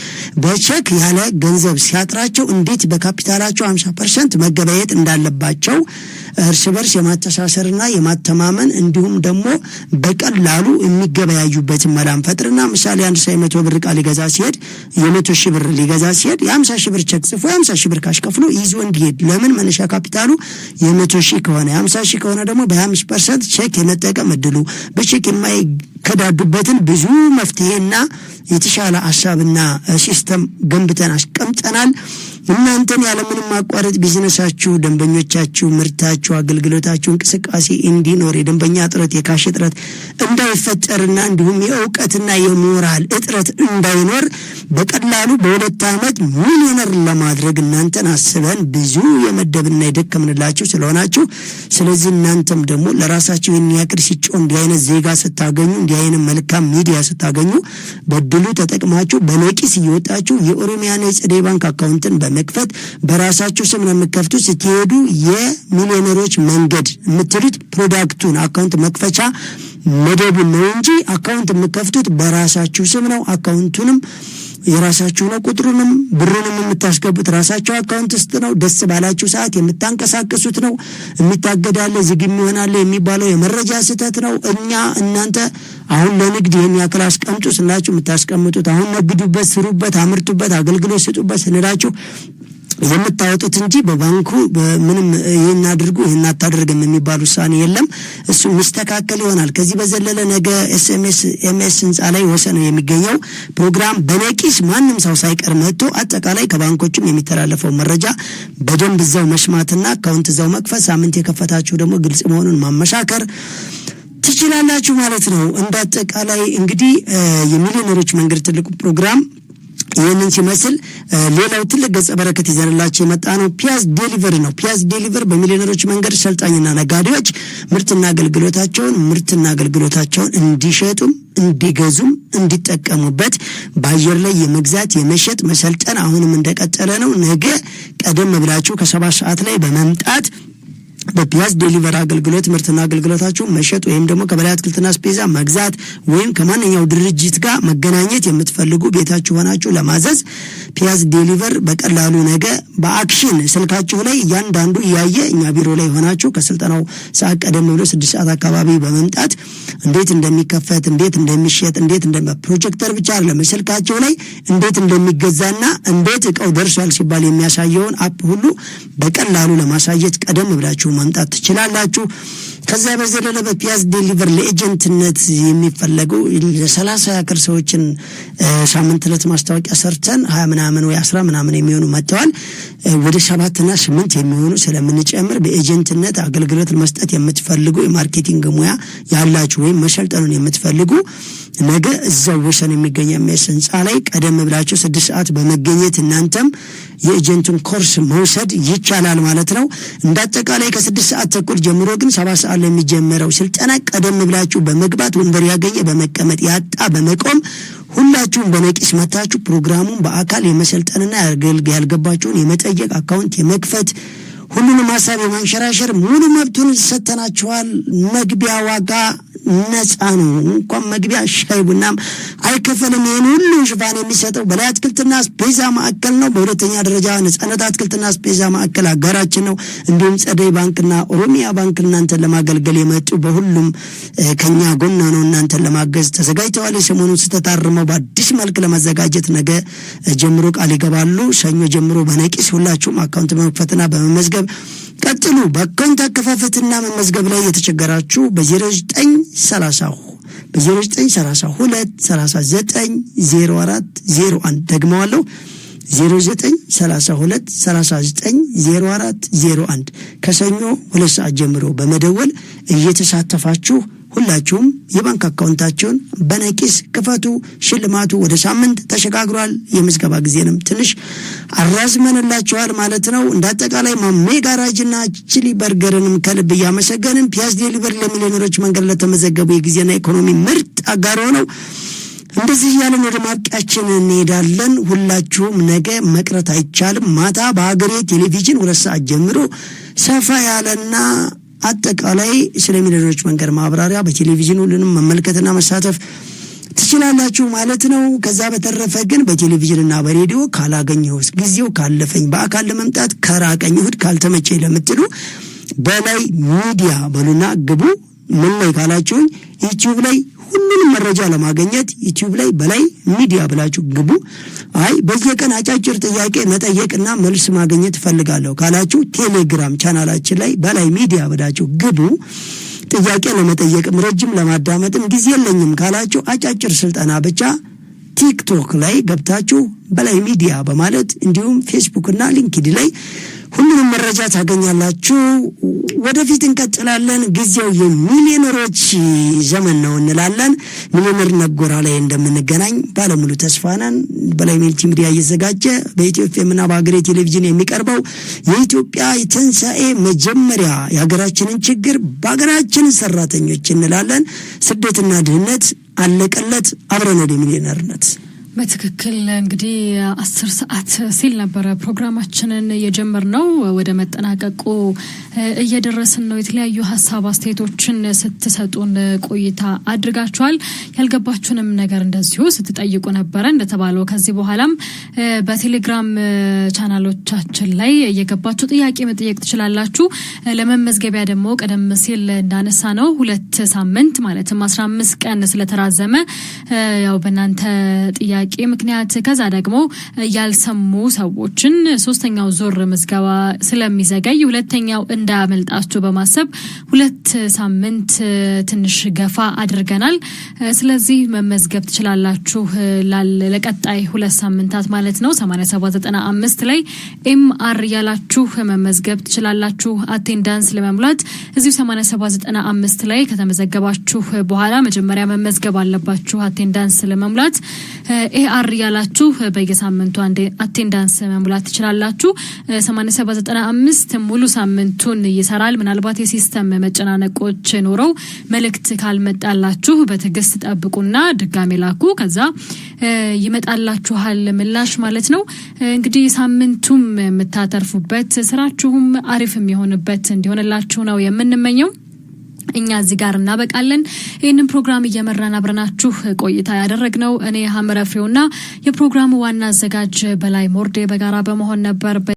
በቼክ ያለ ገንዘብ ሲያጥራቸው እንዴት በካፒታላቸው 50% መገበያየት እንዳለባቸው እርስ በርስ የማተሳሰርና የማተማመን እንዲሁም ደግሞ በቀላሉ የሚገበያዩበትን መላም ፈጥርና ምሳሌ አንድ ሰው 100 ብር ዕቃ ሊገዛ ሲሄድ የ100,000 ብር ሊገዛ ሲሄድ የ50,000 ብር ቼክ ጽፎ የ50,000 ብር ካሽ ከፍሎ ይዞ እንዲሄድ። ለምን? መነሻ ካፒታሉ የ100,000 ከሆነ 50,000 ከሆነ ደግሞ በ25% ቼክ የመጠቀም እድሉ በቼክ የማይከዳዱበትን ብዙ መፍትሄና የተሻለ ሐሳብና ሲስተም ገንብተን አስቀምጠናል። እናንተን ያለምንም ማቋረጥ ቢዝነሳችሁ፣ ደንበኞቻችሁ፣ ምርታችሁ፣ አገልግሎታችሁ እንቅስቃሴ እንዲኖር የደንበኛ እጥረት የካሽ እጥረት እንዳይፈጠርና እንዲሁም የእውቀትና የሞራል እጥረት እንዳይኖር በቀላሉ በ2 ዓመት ሚሊዮነር ለማድረግ እናንተን አስበን ብዙ የመደብና የደከምንላችሁ ስለሆናችሁ ስለዚህ እናንተም ደግሞ ለራሳችሁ የሚያቅድ ሲጮ እንዲህ አይነት ዜጋ ስታገኙ እንዲህ አይነት መልካም ሚዲያ ስታገኙ በድሉ ተጠቅማችሁ በነቂስ እየወጣችሁ የኦሮሚያና የጸደይ ባንክ አካውንትን በመክፈት በራሳችሁ ስም ነው የምትከፍቱት። ስትሄዱ የሚሊዮነሮች መንገድ የምትሉት ፕሮዳክቱን አካውንት መክፈቻ መደቡን ነው እንጂ አካውንት የምትከፍቱት በራሳችሁ ስም ነው። አካውንቱንም የራሳችሁ ነው። ቁጥሩንም ብሩንም የምታስገቡት ራሳችሁ አካውንት ውስጥ ነው። ደስ ባላችሁ ሰዓት የምታንቀሳቅሱት ነው። የሚታገዳለ ዝግም ይሆናል የሚባለው የመረጃ ስህተት ነው። እናንተ አሁን ለንግድ ይሄን ያክል አስቀምጡ ስላችሁ የምታስቀምጡት አሁን ነግዱበት፣ ስሩበት፣ አምርቱበት፣ አገልግሎት ስጡበት ስንላችሁ የምታወጡት እንጂ በባንኩ ምንም ይሄን አድርጉ ይሄን አታደርጉም የሚባል ውሳኔ የለም። እሱ መስተካከል ይሆናል። ከዚህ በዘለለ ነገ ኤምኤስ ህንጻ ላይ ወሰን የሚገኘው ፕሮግራም በነቂስ ማንም ሰው ሳይቀር መጥቶ አጠቃላይ ከባንኮችም የሚተላለፈው መረጃ በደንብ እዛው መስማትና አካውንት እዛው መክፈት፣ ሳምንት የከፈታችሁ ደግሞ ግልጽ መሆኑን ማመሻከር ትችላላችሁ ማለት ነው። እንዳጠቃላይ እንግዲህ የሚሊዮነሮች መንገድ ትልቁ ፕሮግራም ይህንን ሲመስል ሌላው ትልቅ ገጸ በረከት ይዘንላችሁ የመጣ ነው ፒያዝ ዴሊቨሪ ነው። ፒያዝ ዴሊቨሪ በሚሊዮነሮች መንገድ ሰልጣኝና ነጋዴዎች ምርትና አገልግሎታቸውን እንዲሸጡም እንዲገዙም እንዲጠቀሙበት በአየር ላይ የመግዛት የመሸጥ መሰልጠን አሁንም እንደቀጠለ ነው። ነገ ቀደም ብላችሁ ከ7 ሰዓት ላይ በመምጣት በፒያዝ ዴሊቨር አገልግሎት ምርትና አገልግሎታችሁ መሸጥ ወይም ደግሞ ከበላይ አትክልትና አስቤዛ መግዛት ወይም ከማንኛው ድርጅት ጋር መገናኘት የምትፈልጉ ቤታችሁ ሆናችሁ ለማዘዝ ፒያዝ ዴሊቨር በቀላሉ ነገ በአክሽን ስልካችሁ ላይ እያንዳንዱ ያየ እኛ ቢሮ ላይ ሆናችሁ ከስልጠናው ሰዓት ቀደም ብሎ 6 ሰዓት አካባቢ በመምጣት እንዴት እንደሚከፈት እንዴት እንደሚሸጥ እንዴት ፕሮጀክተር ብቻ አይደለም ስልካችሁ ላይ እንዴት እንደሚገዛና እንዴት እቃው ደርሷል ሲባል የሚያሳየውን አፕ ሁሉ በቀላሉ ለማሳየት ቀደም ብላችሁ ማምጣት ትችላላችሁ። ከዛ በዘለለ በፒያዝ ዴሊቨር ለኤጀንትነት የሚፈልጉ ለ30 ያክል ሰዎችን ሳምንት ዕለት ማስታወቂያ ሰርተን 20 ምናምን ወይ 10 ምናምን የሚሆኑ መጥተዋል። ወደ 7 እና 8 የሚሆኑ ስለምንጨምር በኤጀንትነት አገልግሎት መስጠት የምትፈልጉ የማርኬቲንግ ሙያ ያላችሁ ወይም መሰልጠኑን የምትፈልጉ ነገ እዛው ወሰን የሚገኝ ህንጻ ላይ ቀደም ብላችሁ 6 ሰዓት በመገኘት እናንተም የኤጀንቱን ኮርስ መውሰድ ይቻላል ማለት ነው። እንዳጠቃላይ ከ6 ሰዓት ተኩል ጀምሮ ግን 7 ሰዓት ላይ የሚጀምረው ስልጠና ቀደም ብላችሁ በመግባት ወንበር ያገኘ በመቀመጥ ያጣ በመቆም ሁላችሁም በነቂስ መታችሁ ፕሮግራሙን በአካል የመሰልጠንና ያልገባችሁን የመጠየቅ አካውንት የመክፈት ሁሉንም ሐሳብ የማንሸራሸር ሙሉ መብቱን ሰጥተናችኋል። መግቢያ ዋጋ ነፃ ነው። እንኳን መግቢያ ሻይ ቡናም አይከፈልም። ይሄን ሁሉ ሽፋን የሚሰጠው በላይ አትክልትና አስቤዛ ማዕከል ነው። በሁለተኛ ደረጃ ነፃነት አትክልትና አስቤዛ ማዕከል አጋራችን ነው። እንዲሁም ጸደይ ባንክና ኦሮሚያ ባንክ እናንተን ለማገልገል የመጡ በሁሉም ከኛ ጎን ነው እናንተን ለማገዝ ተዘጋጅተዋል። ሰሞኑን ተታርመው በአዲስ መልክ ለማዘጋጀት ነገ ጀምሮ ቃል ይገባሉ። ሰኞ ጀምሮ በነቂስ ሁላችሁም አካውንት መክፈትና በመመዝገብ ቀጥሉ። በአካውንት አከፋፈትና መመዝገብ ላይ የተቸገራችሁ በ0932 390401 ደግመዋለሁ 0932390401 ከሰኞ 2 ሰዓት ጀምሮ በመደወል እየተሳተፋችሁ ሁላችሁም የባንክ አካውንታችሁን በነቂስ ክፈቱ። ሽልማቱ ወደ ሳምንት ተሸጋግሯል። የምዝገባ ጊዜንም ትንሽ አራዝመንላችኋል ማለት ነው። እንዳጠቃላይ ማሜ ጋራጅና ቺሊ በርገርንም ከልብ እያመሰገንን ፒያዝ ዴሊቨሪ ለሚሊዮነሮች መንገድ ለተመዘገቡ የጊዜና ኢኮኖሚ ምርጥ አጋር ሆነው እንደዚህ ያለን ወደ ማብቂያችን እንሄዳለን። ሁላችሁም ነገ መቅረት አይቻልም። ማታ በሀገሬ ቴሌቪዥን 2 ሰዓት ጀምሮ ሰፋ ያለና አጠቃላይ ስለ ሚሊዮነሮች መንገድ ማብራሪያ በቴሌቪዥን ሁሉንም መመልከትና መሳተፍ ትችላላችሁ ማለት ነው። ከዛ በተረፈ ግን በቴሌቪዥንና በሬዲዮ ካላገኘሁስ ጊዜው ካለፈኝ በአካል ለመምጣት ከራቀኝ እሁድ ካልተመቸኝ ለምትሉ በላይ ሚዲያ በሉና ግቡ። ምን ላይ ካላችሁኝ ዩቲዩብ ላይ ሁሉንም መረጃ ለማግኘት ዩቲዩብ ላይ በላይ ሚዲያ ብላችሁ ግቡ። አይ በየቀን አጫጭር ጥያቄ መጠየቅና መልስ ማግኘት ፈልጋለሁ ካላችሁ ቴሌግራም ቻናላችን ላይ በላይ ሚዲያ ብላችሁ ግቡ። ጥያቄ ለመጠየቅም ረጅም ለማዳመጥም ጊዜ የለኝም ካላችሁ አጫጭር ስልጠና ብቻ ቲክቶክ ላይ ገብታችሁ በላይ ሚዲያ በማለት እንዲሁም ፌስቡክ እና ሊንክድኢን ላይ ሁሉንም መረጃ ታገኛላችሁ። ወደፊት እንቀጥላለን። ጊዜው የሚሊዮነሮች ዘመን ነው እንላለን። ሚሊዮነር ነጎራ ላይ እንደምንገናኝ ባለሙሉ ተስፋ ነን። በላይ ሚዲያ እየዘጋጀ በኢትዮጵያና በሀገሬ ቴሌቪዥን የሚቀርበው የኢትዮጵያ የትንሣኤ መጀመሪያ የሀገራችንን ችግር በሀገራችን ሰራተኞች እንላለን። ስደትና ድህነት አለቀለት። አብረን ወደ ሚሊዮነርነት በትክክል እንግዲህ 10 ሰዓት ሲል ነበረ ፕሮግራማችንን የጀመርነው። ወደ መጠናቀቁ እየደረስን ነው። የተለያዩ ሀሳብ አስተያየቶችን ስትሰጡን ቆይታ አድርጋችኋል። ያልገባችሁንም ነገር እንደዚሁ ስትጠይቁ ነበረ። እንደተባለው ከዚህ በኋላም በቴሌግራም ቻናሎቻችን ላይ እየገባችሁ ጥያቄ መጠየቅ ትችላላችሁ። ለመመዝገቢያ ደግሞ ቀደም ሲል እንዳነሳ ነው 2 ሳምንት ማለትም 15 ቀን ስለተራዘመ ያው በእናንተ ጥያቄ ምክንያት ከዛ ደግሞ ያልሰሙ ሰዎችን 3ኛው ዙር ምዝገባ ስለሚዘገይ 2ኛው እንዳመልጣችሁ በማሰብ 2 ሳምንት ትንሽ ገፋ አድርገናል። ስለዚህ መመዝገብ ትችላላችሁ ለቀጣይ 2 ሳምንታት ማለት ነው። 8795 ላይ ኤምአር ያላችሁ መመዝገብ ትችላላችሁ። አቴንዳንስ ለመሙላት እዚሁ 8795 ላይ ከተመዘገባችሁ በኋላ መጀመሪያ መመዝገብ አለባችሁ። አቴንዳንስ ለመሙላት ኤአር ያላችሁ በየሳምንቱ አንዴ አቴንዳንስ መሙላት ትችላላችሁ። 8795 ሙሉ ሳምንቱን ይሰራል። ምናልባት የሲስተም መጨናነቆች ኖረው መልእክት ካልመጣላችሁ በትዕግስት ጠብቁና ድጋሜ ላኩ። ከዛ ይመጣላችኋል ምላሽ ማለት ነው። እንግዲህ ሳምንቱም የምታተርፉበት ስራችሁም አሪፍ የሚሆንበት እንዲሆንላችሁ ነው የምንመኘው። እኛ እዚህ ጋር እናበቃለን። ይህንን ፕሮግራም እየመራን አብረናችሁ ቆይታ ያደረግነው እኔ ሀመረፍሬውና የፕሮግራሙ ዋና አዘጋጅ በላይ ሞርዴ በጋራ በመሆን ነበር።